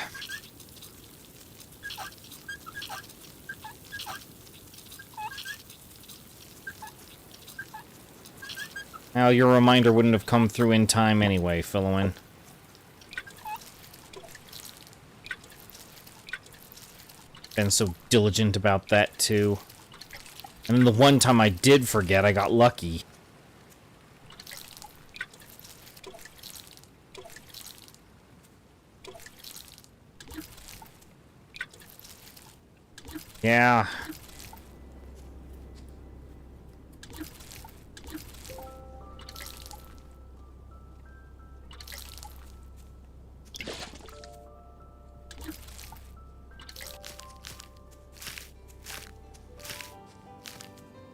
Now, your reminder wouldn't have come through in time anyway, Philoen. Been so diligent about that, too. And then the one time I did forget, I got lucky. Yeah.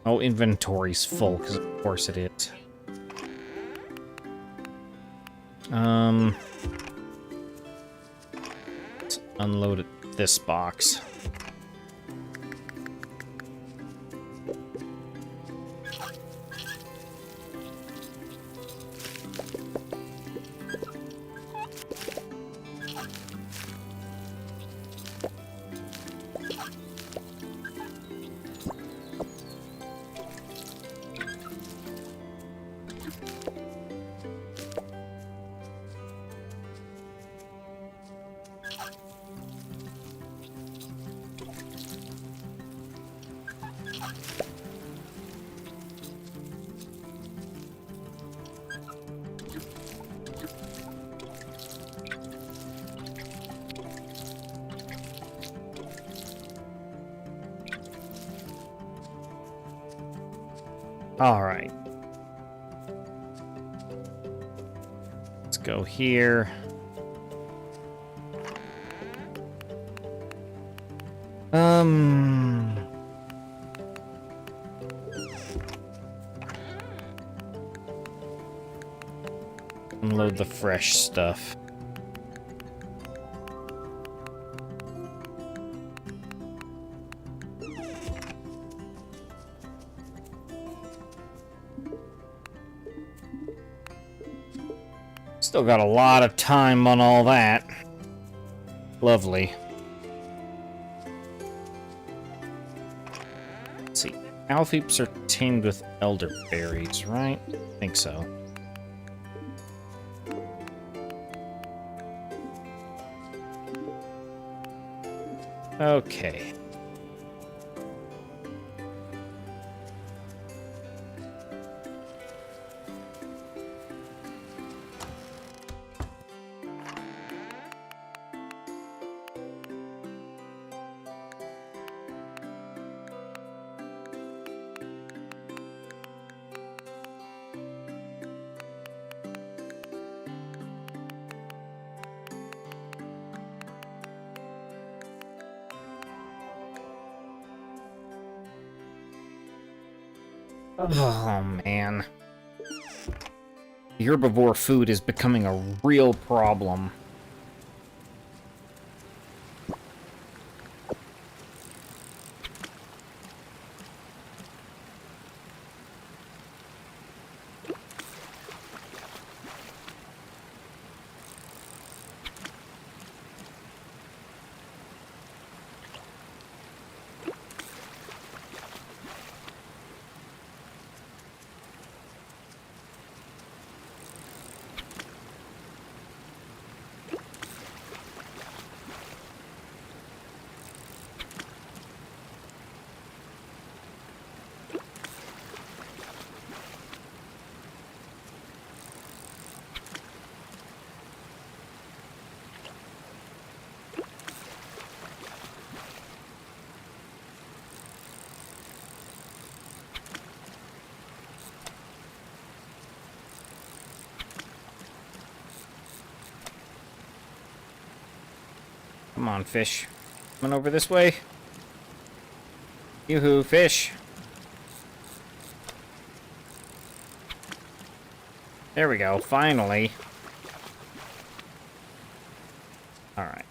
Oh, inventory's full, because of course it is. Let's unload this box. Alright. Let's go here. Unload the fresh stuff. Still got a lot of time on all that. Lovely. Let's see. Alfeeps are tamed with elderberries, right? I think so. Okay. Oh, man. The herbivore food is becoming a real problem. Come on, fish. Coming over this way. Yoo-hoo, fish. There we go, finally. Alright.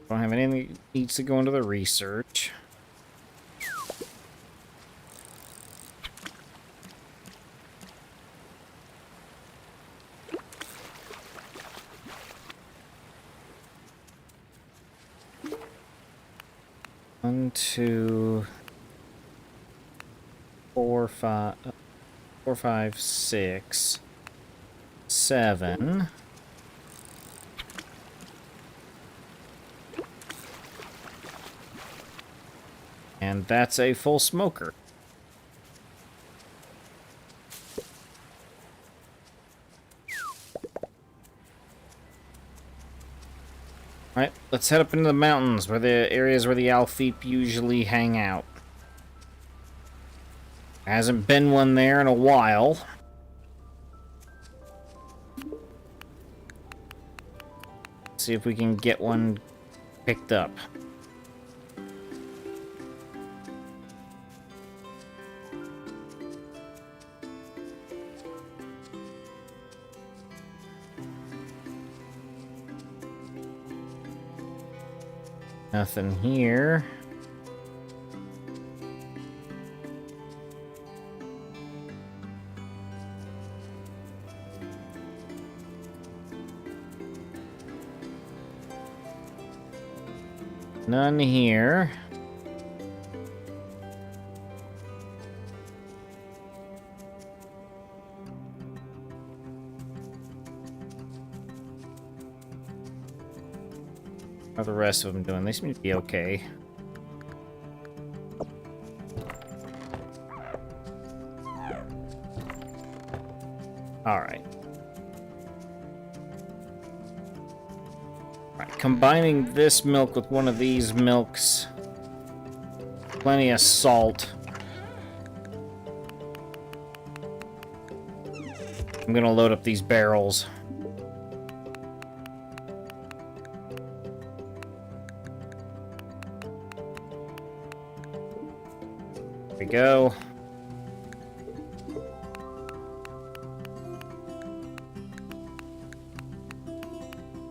Don't have anything that needs to go into the research. One, two, four, five, 6, 7. And that's a full smoker. Alright, let's head up into the mountains, where the areas where the Alfeep usually hang out. Hasn't been one there in a while. See if we can get one picked up. Nothing here. None here. How are the rest of them doing? They seem to be okay. Alright. Alright, combining this milk with one of these milks. Plenty of salt. I'm gonna load up these barrels. go.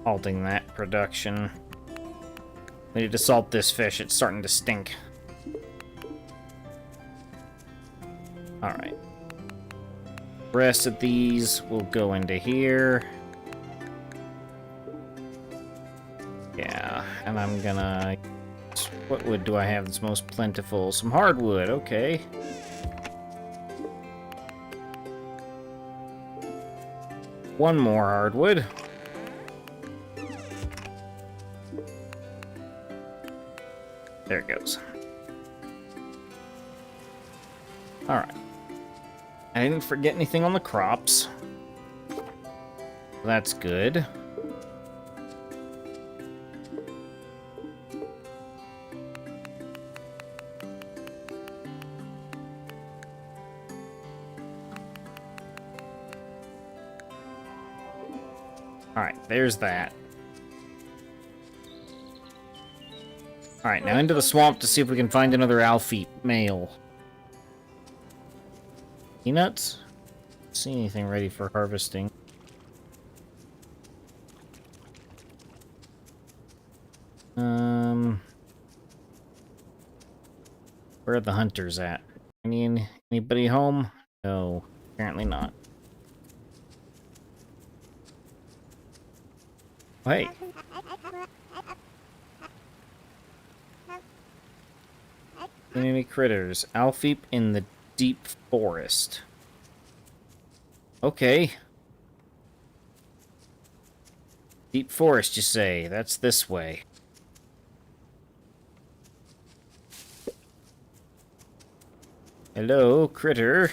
Halting that production. We need to salt this fish, it's starting to stink. Alright. Rest of these will go into here. Yeah, and I'm gonna... What wood do I have that's most plentiful? Some hardwood, okay. One more hardwood. There it goes. Alright. I didn't forget anything on the crops. That's good. Alright, there's that. Alright, now into the swamp to see if we can find another Alfie male. Peanuts? Don't see anything ready for harvesting. Where are the hunters at? Anybody home? No, apparently not. Oh, hey. Enemy critters. Alfeep in the deep forest. Okay. Deep forest, you say? That's this way. Hello, critter.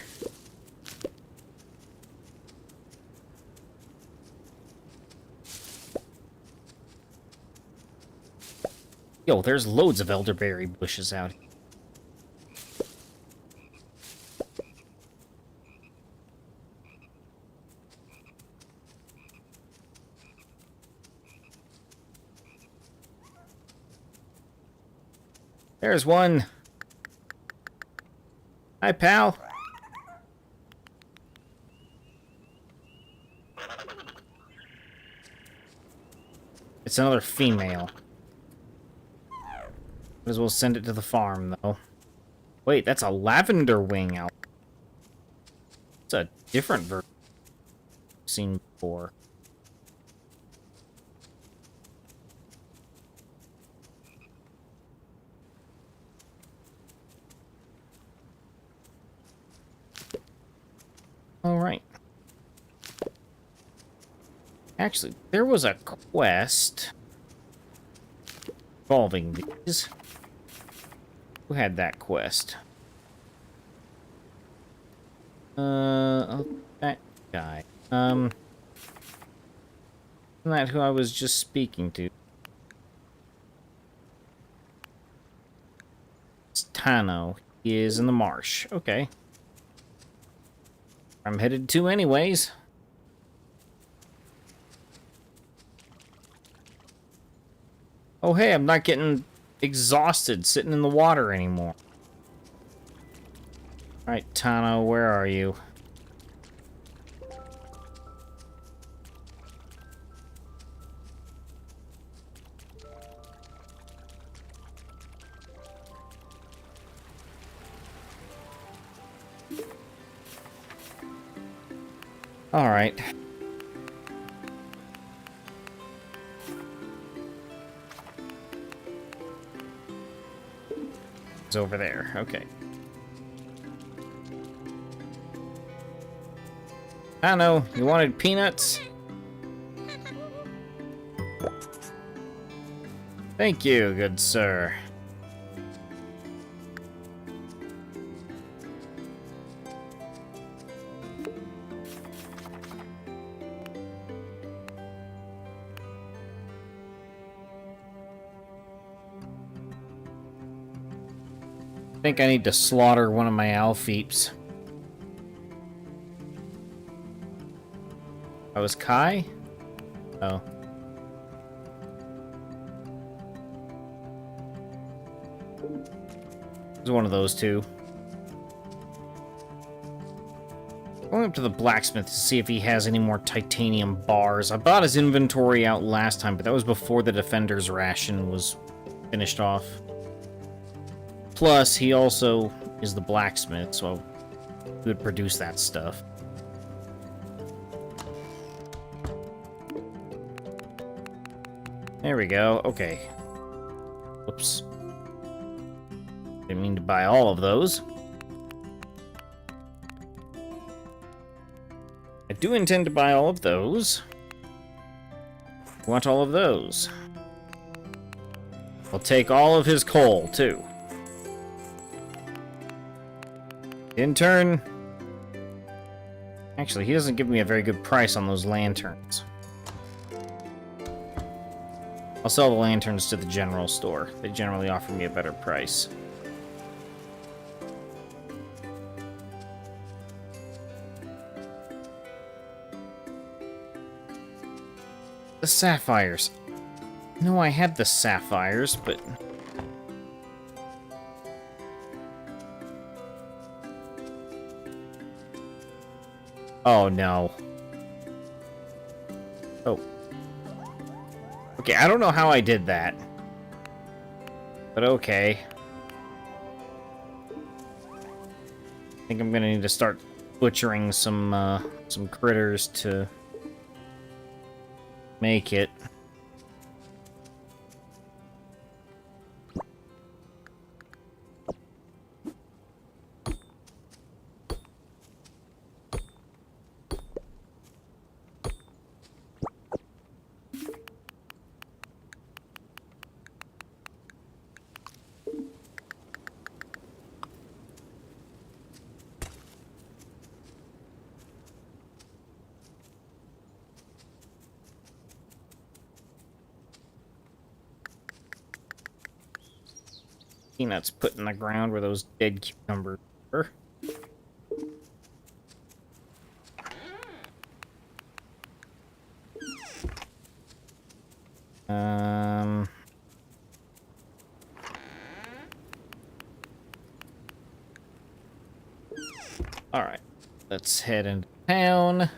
Yo, there's loads of elderberry bushes out here. There's one. Hi, pal. It's another female. Might as well send it to the farm, though. Wait, that's a lavender wing owl. It's a different version I've seen before. Alright. Actually, there was a quest involving these. Who had that quest? Oh, that guy. Isn't that who I was just speaking to? It's Tano. He is in the marsh. Okay. I'm headed to anyways. Oh hey, I'm not getting exhausted sitting in the water anymore. Alright, Tano, where are you? Alright. It's over there. Okay. I know. You wanted peanuts? Thank you, good sir. I think I need to slaughter one of my Alfeeps. I was Kai? Oh. It was one of those two. Going up to the blacksmith to see if he has any more titanium bars. I bought his inventory out last time, but that was before the defender's ration was finished off. Plus, he also is the blacksmith, so he would produce that stuff. There we go. Okay. Whoops. Didn't mean to buy all of those. I do intend to buy all of those. Want all of those. I'll take all of his coal, too. Intern. Actually, he doesn't give me a very good price on those lanterns. I'll sell the lanterns to the general store. They generally offer me a better price. The sapphires. No, I had the sapphires, but... Oh, no. Oh. Okay, I don't know how I did that. But okay. I think I'm gonna need to start butchering some critters to make it. Peanuts put in the ground where those dead cucumbers were. Alright. Let's head into town.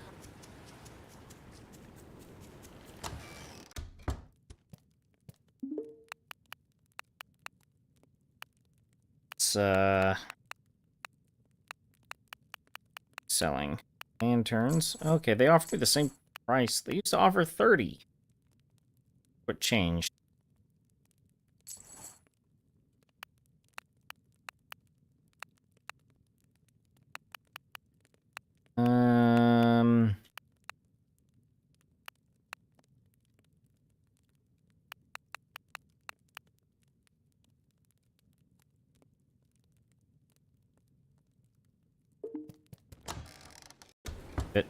Selling lanterns. Okay, they offer me the same price. They used to offer 30. What changed? Bit.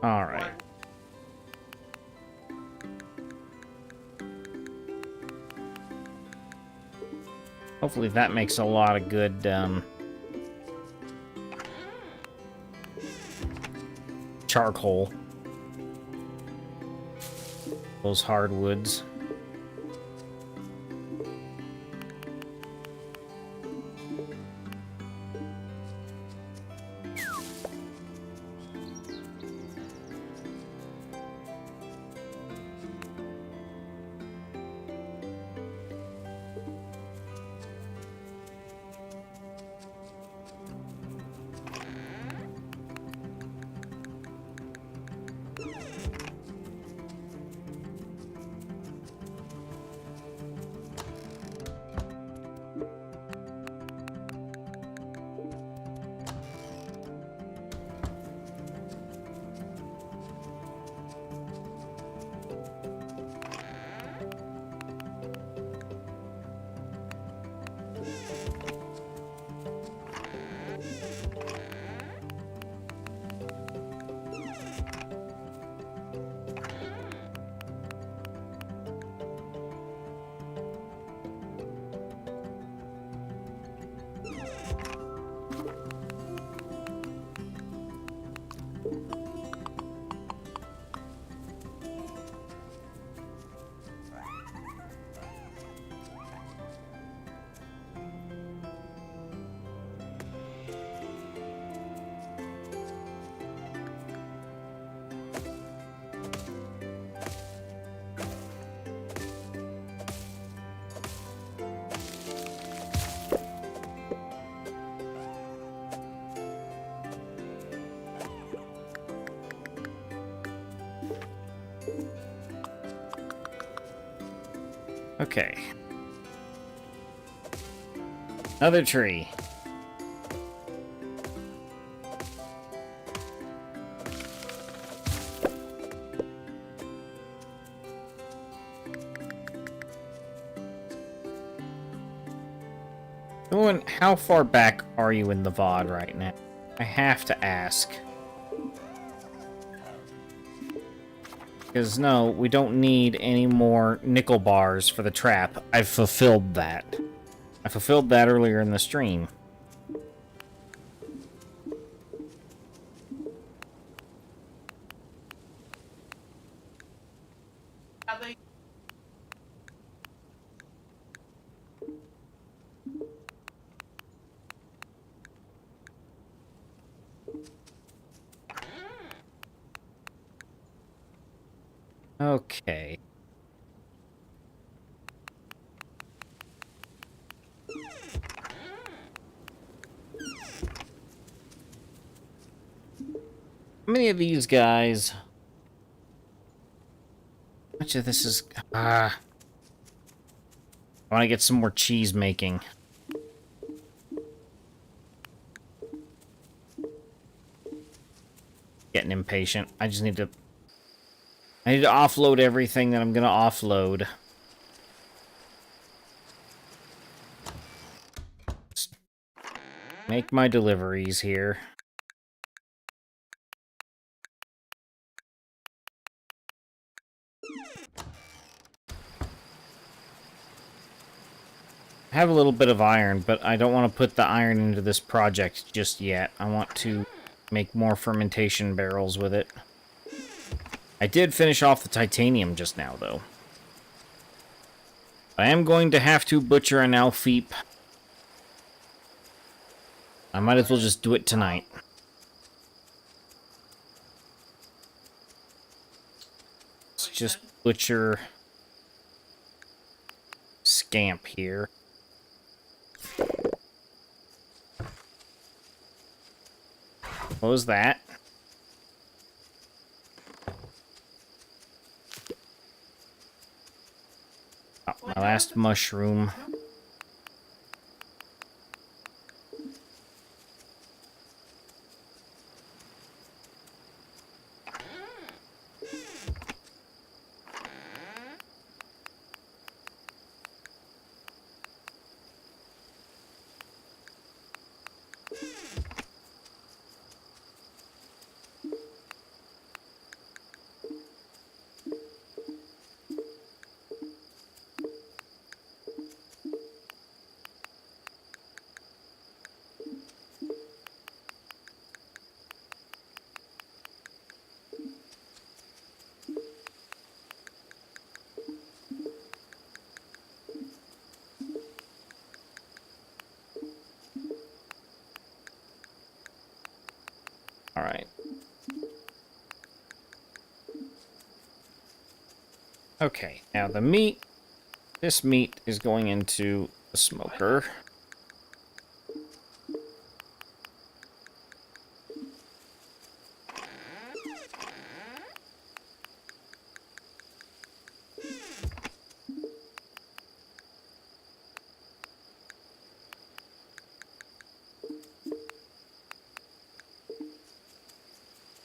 All right. Hopefully that makes a lot of good charcoal. Those hardwoods. Okay. Another tree. Owen, how far back are you in the VOD right now? I have to ask. Because no, we don't need any more nickel bars for the trap. I've fulfilled that. I fulfilled that earlier in the stream. Okay. How many of these guys? How much of this is... I want to get some more cheese making. Getting impatient. I need to offload everything that I'm gonna offload. Just make my deliveries here. I have a little bit of iron, but I don't want to put the iron into this project just yet. I want to make more fermentation barrels with it. I did finish off the titanium just now, though. I am going to have to butcher an Alfeep. I might as well just do it tonight. Let's just butcher Scamp here. What was that? Oh, my last mushroom. Alright. Okay, now the meat. This meat is going into the smoker.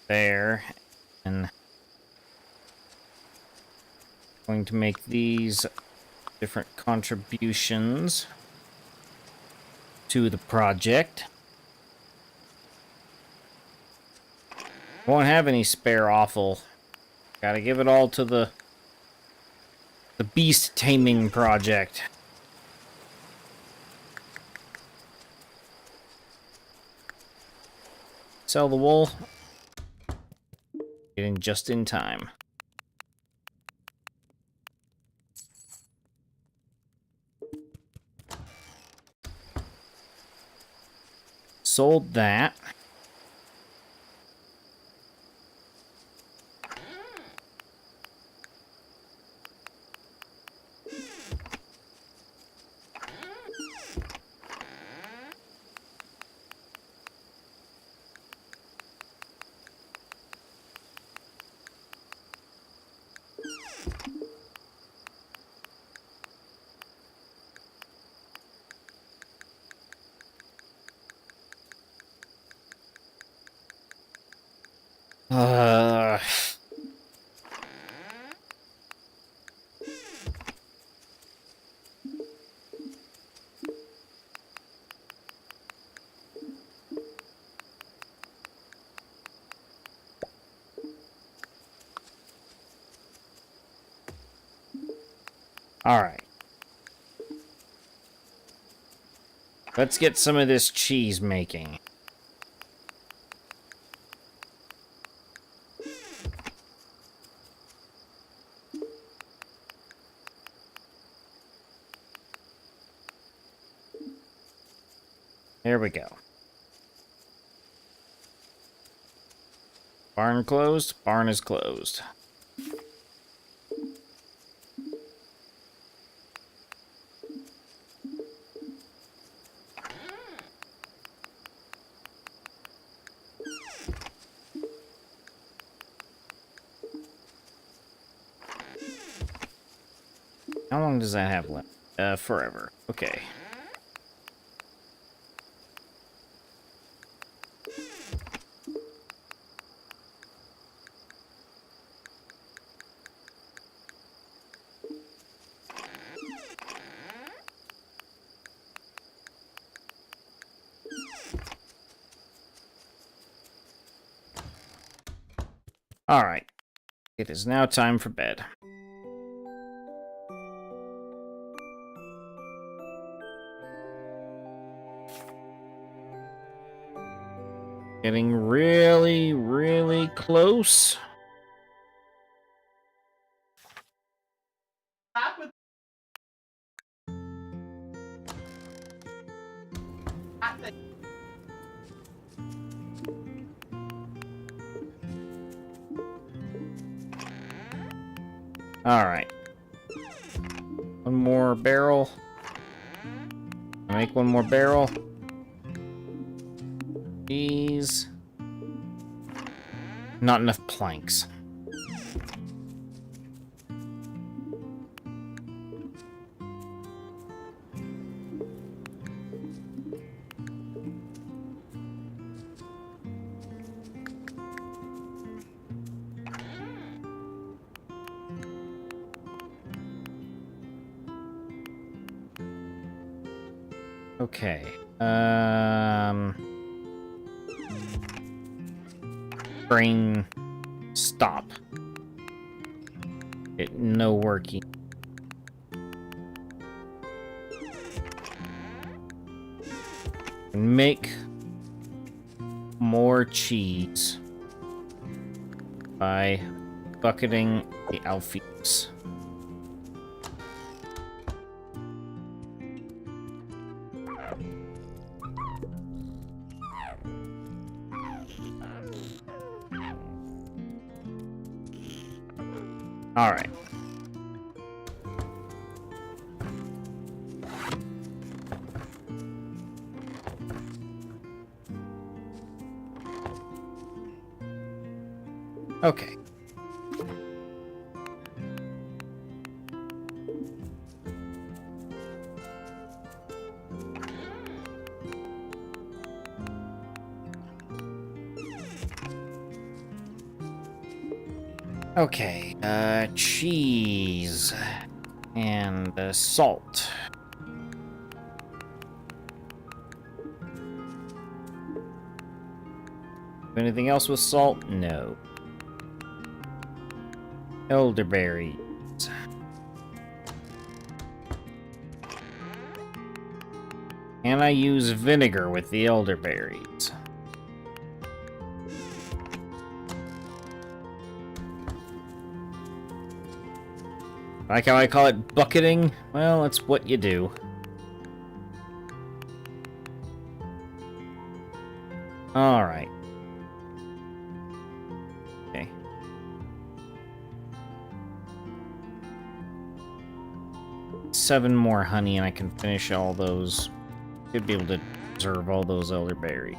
There. And going to make these different contributions to the project. Won't have any spare offal. Gotta give it all to the beast taming project. Sell the wool. Getting just in time. Sold that. Alright. Let's get some of this cheese making. There we go. Barn closed. Barn is closed. How long does that have left? Forever. Okay. Alright. It is now time for bed. Getting really, really close. Alright. One more barrel. Make one more barrel. Jeez. Not enough planks. Okay. Brain stop. No working. Make more cheese by bucketing the alfeas. All right. Okay. Okay, cheese and salt. Anything else with salt? No. Elderberries. Can I use vinegar with the elderberries? Like how I call it bucketing? Well, it's what you do. Alright. Okay. Seven more honey and I can finish all those. Should be able to preserve all those elderberries.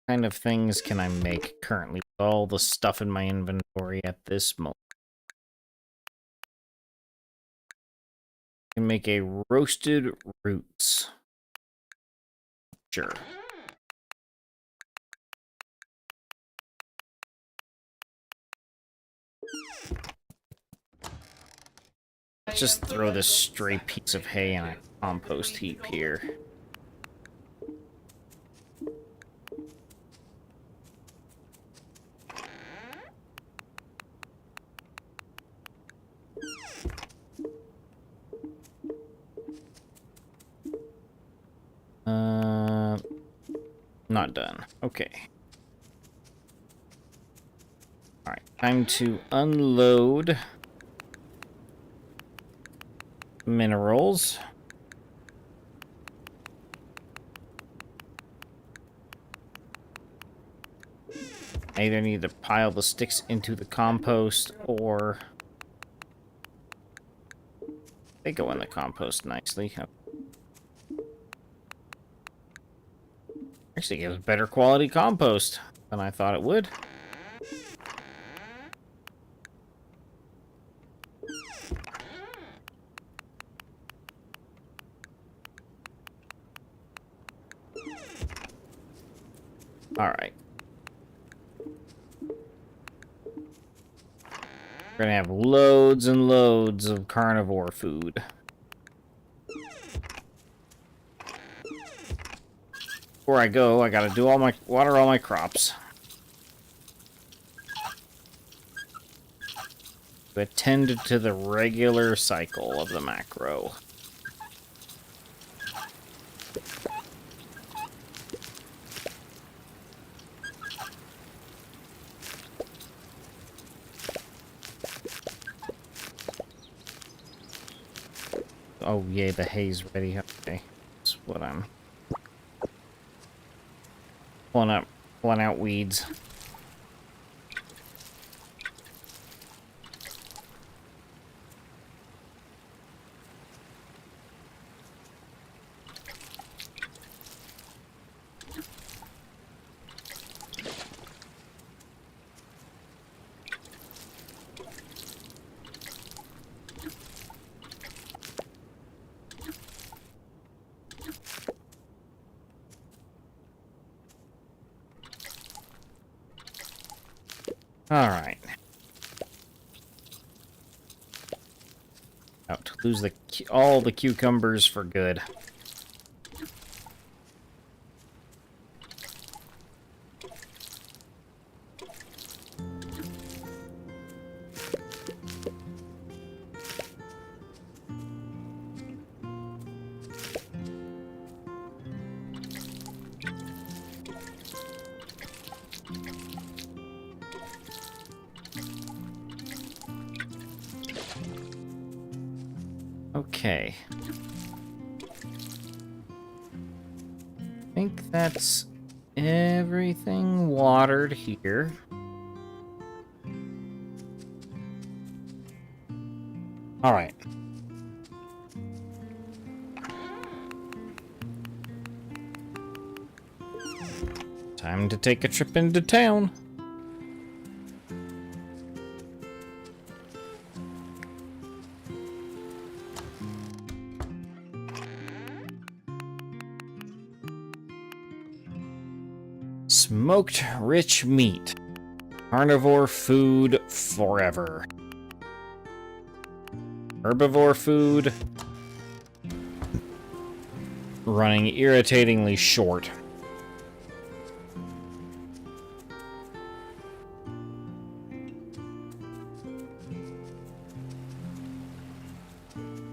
Kind of things can I make currently with all the stuff in my inventory at this moment? I can make a roasted roots. Sure. Let's just throw this stray piece of hay in a compost heap here. Not done. Okay. Alright, time to unload minerals. I either need to pile the sticks into the compost or they go in the compost nicely. Actually gives better quality compost than I thought it would. Alright. We're gonna have loads and loads of carnivore food. Before I go, I gotta do water all my crops. Attend to the regular cycle of the macro. Oh, yay, the hay's ready. Okay, that's what I'm pulling out weeds. Alright. Out to lose all the cucumbers for good. Okay. I think that's everything watered here. All right. Time to take a trip into town. Smoked rich meat. Carnivore food forever. Herbivore food. Running irritatingly short.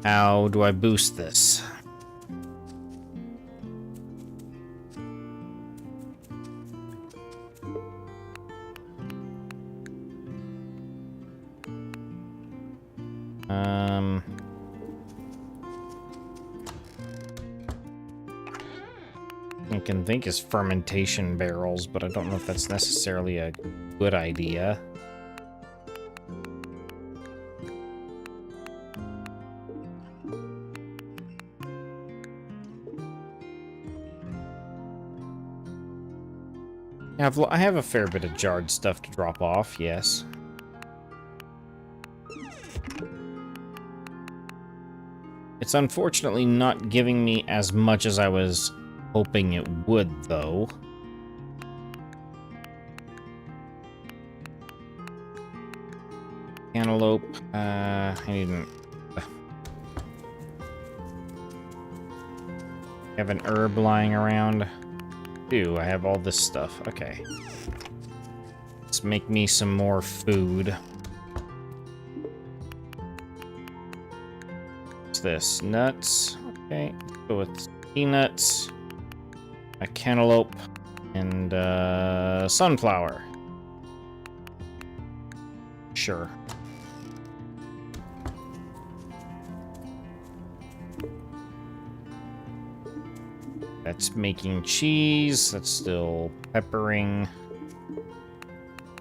How do I boost this? I can think is fermentation barrels, but I don't know if that's necessarily a good idea. I have a fair bit of jarred stuff to drop off, yes. It's unfortunately not giving me as much as I was hoping it would, though. Cantaloupe, I didn't... have an herb lying around. I have all this stuff. Okay. Let's make me some more food. What's this? Nuts. Okay. Let's go with peanuts, a cantaloupe, and sunflower. Sure. That's making cheese. That's still peppering.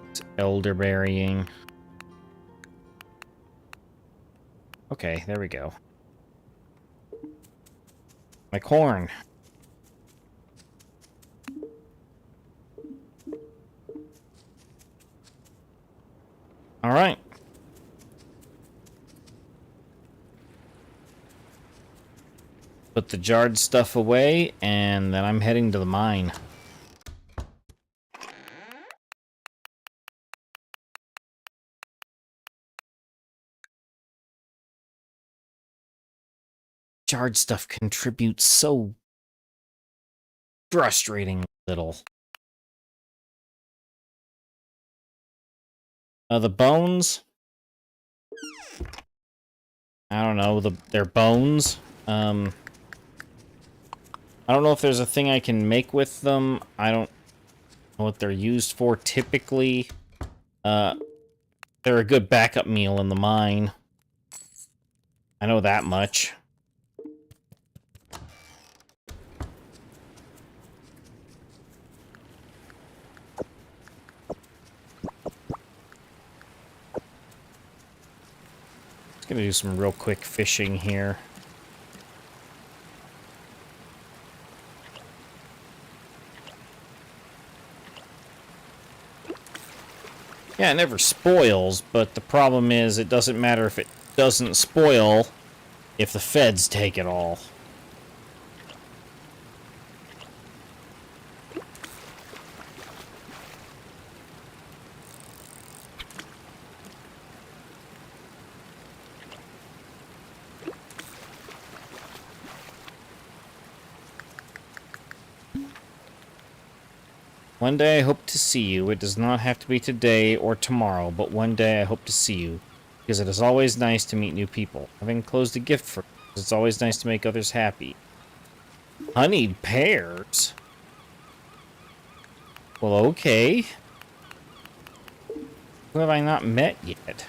It's elderberrying. Okay, there we go. My corn. All right. Put the jarred stuff away, and then I'm heading to the mine. Jarred stuff contributes so frustrating little. The bones. I don't know, they're bones. I don't know if there's a thing I can make with them. I don't know what they're used for typically. They're a good backup meal in the mine. I know that much. Just gonna do some real quick fishing here. Yeah, it never spoils, but the problem is it doesn't matter if it doesn't spoil if the feds take it all. One day I hope to see you. It does not have to be today or tomorrow, but one day I hope to see you. Because it is always nice to meet new people. I've enclosed a gift for you, because it's always nice to make others happy. Honeyed pears? Well, okay. Who have I not met yet?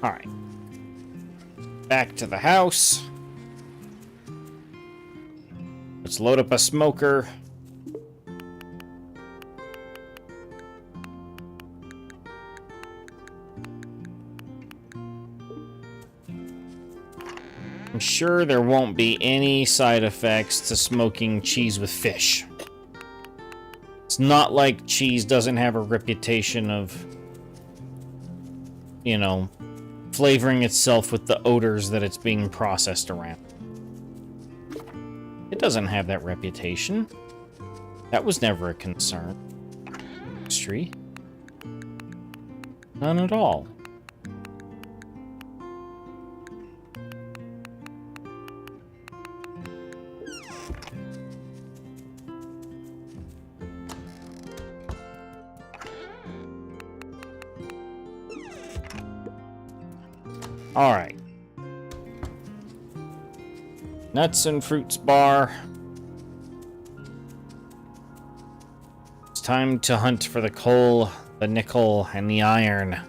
Alright. Back to the house. Let's load up a smoker. I'm sure there won't be any side effects to smoking cheese with fish. It's not like cheese doesn't have a reputation of, you know, flavoring itself with the odors that it's being processed around. It doesn't have that reputation. That was never a concern. Tree. None at all. Alright. Nuts and fruits bar. It's time to hunt for the coal, the nickel, and the iron.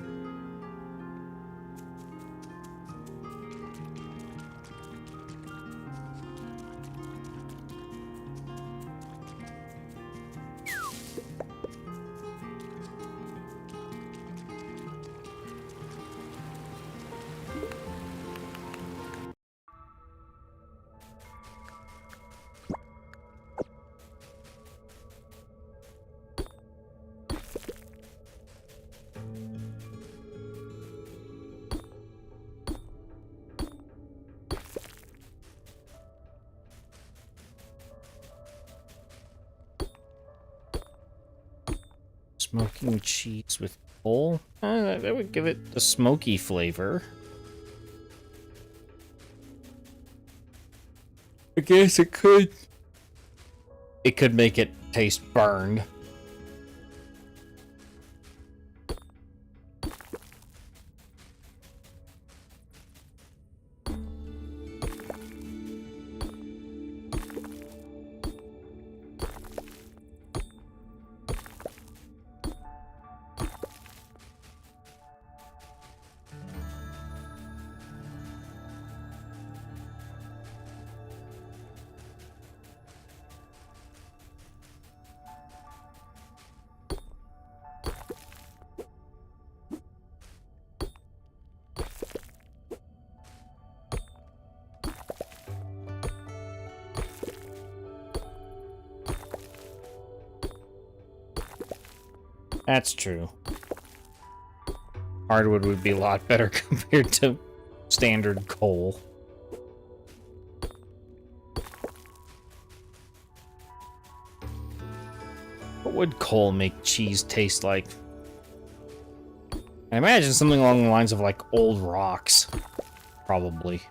Smoking cheese with coal? That would give it the smoky flavor. I guess it could. It could make it taste burned. That's true. Hardwood would be a lot better compared to standard coal. What would coal make cheese taste like? I imagine something along the lines of like old rocks. Probably.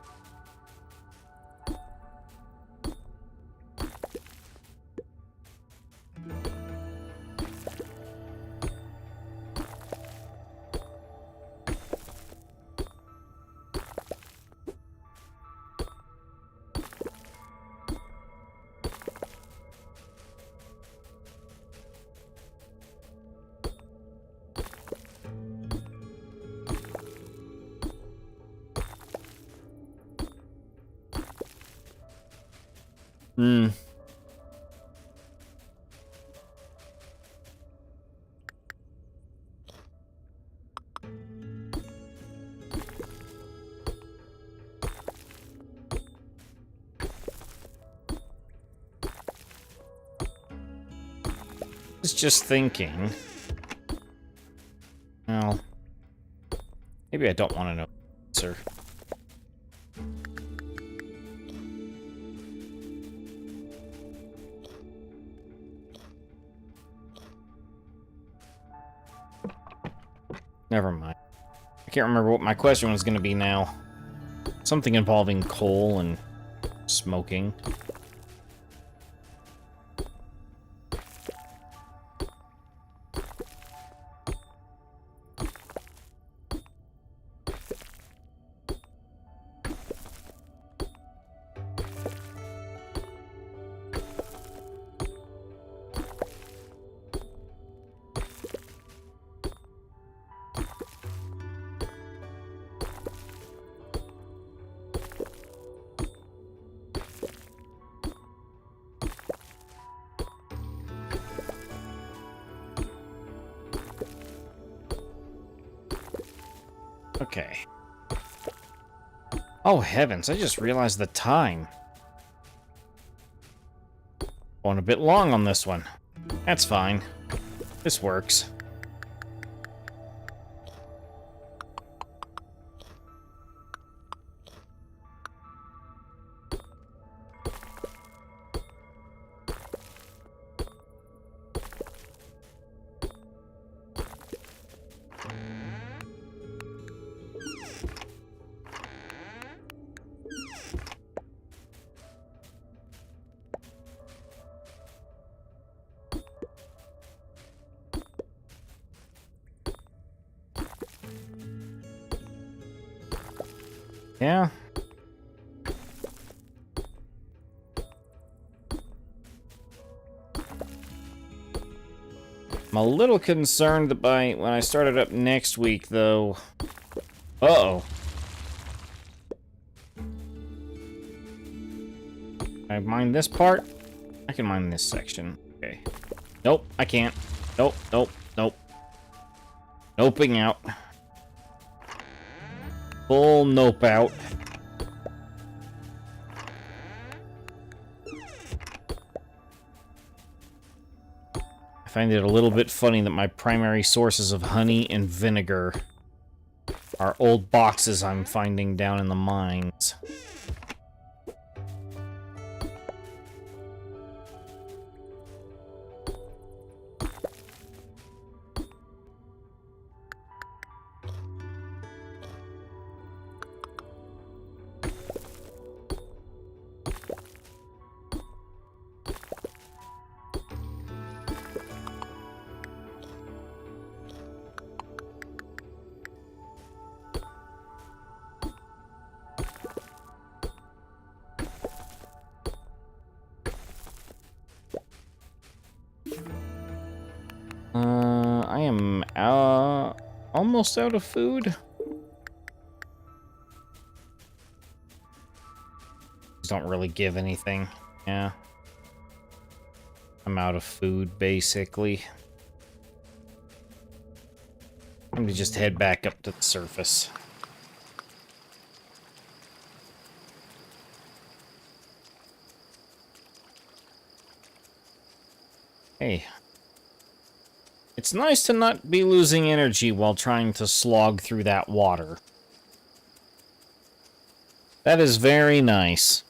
Hmm. Was just thinking. Well, maybe I don't want to know, sir. Never mind. I can't remember what my question was going to be now. Something involving coal and smoking. Okay. Oh, heavens, I just realized the time. Going a bit long on this one. That's fine. This works. Yeah. I'm a little concerned by when I started up next week, though. Uh-oh. Can I mine this part? I can mine this section. Okay. Nope, I can't. Nope, nope, nope. Noping out. Full nope out. I find it a little bit funny that my primary sources of honey and vinegar are old boxes I'm finding down in the mines. I am almost out of food. These don't really give anything. Yeah. I'm out of food, basically. I'm gonna just head back up to the surface. Hey. It's nice to not be losing energy while trying to slog through that water. That is very nice.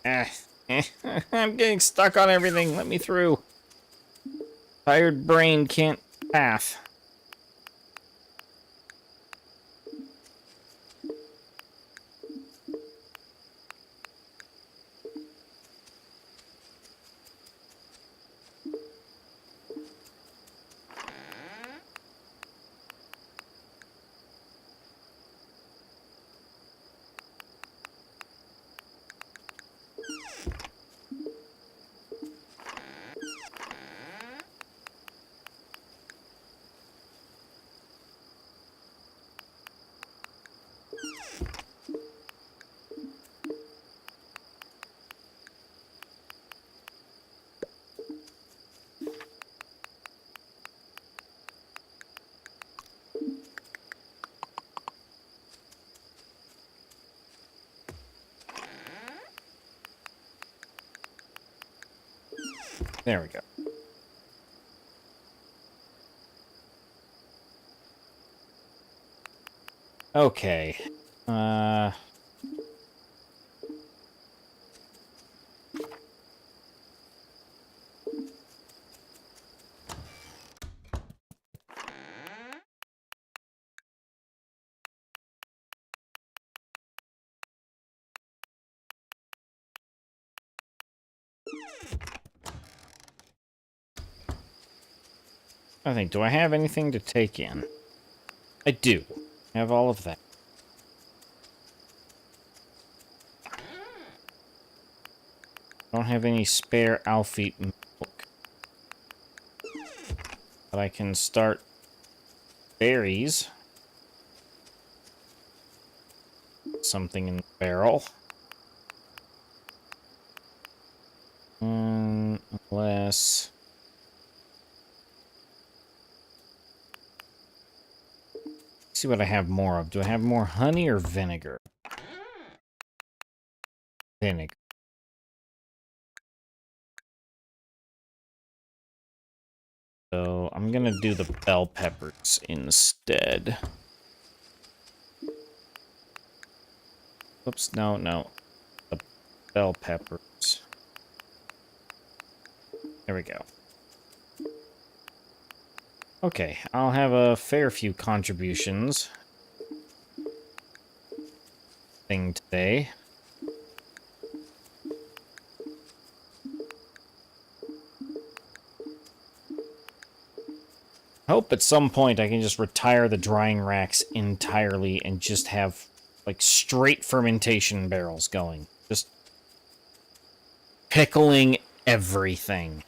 I'm getting stuck on everything. Let me through. Tired brain can't path. There we go. Okay. I think, do I have anything to take in? I do. I have all of that. Don't have any spare Alfeet milk. But I can start berries. Something in the barrel. Unless... Let's see what I have more of. Do I have more honey or vinegar? Vinegar. So I'm gonna do the bell peppers instead. Oops, no, no. The bell peppers. There we go. Okay, I'll have a fair few contributions thing today. I hope at some point I can just retire the drying racks entirely and just have, like, straight fermentation barrels going. Just pickling everything.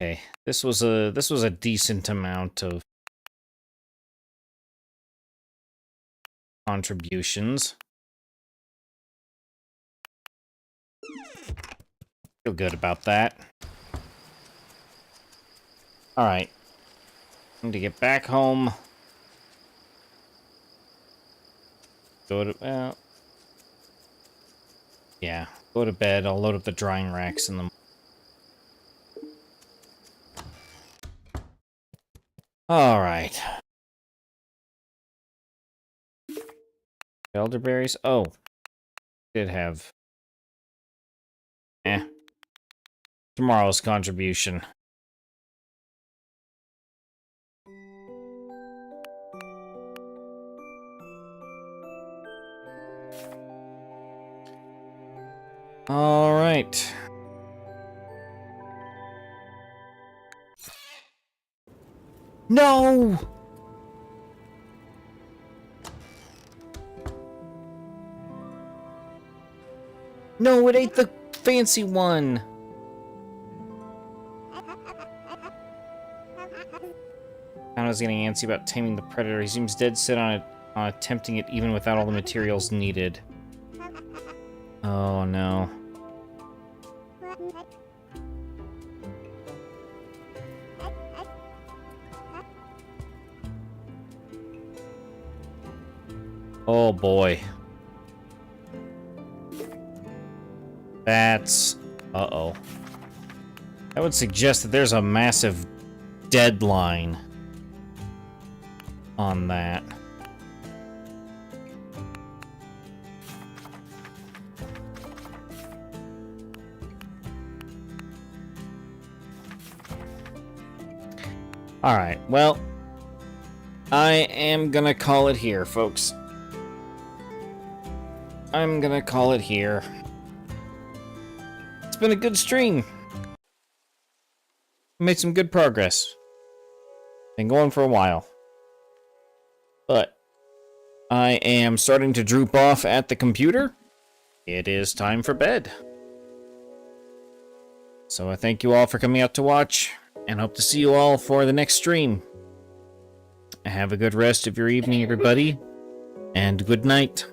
Okay, this was a decent amount of contributions. Feel good about that. Alright. Need to get back home. Go to, well... yeah, go to bed. I'll load up the drying racks in the... Alright. Elderberries? Oh. Did have... tomorrow's contribution. Alright. No! No, it ain't the fancy one! Anna's getting antsy about taming the predator. He seems dead set on attempting it even without all the materials needed. Oh no. Oh boy. That's... uh-oh. That would suggest that there's a massive deadline on that. Alright, well, I am gonna call it here, folks. I'm gonna call it here. It's been a good stream. Made some good progress. Been going for a while. But I am starting to droop off at the computer. It is time for bed. So I thank you all for coming out to watch, and hope to see you all for the next stream. Have a good rest of your evening, everybody, and good night.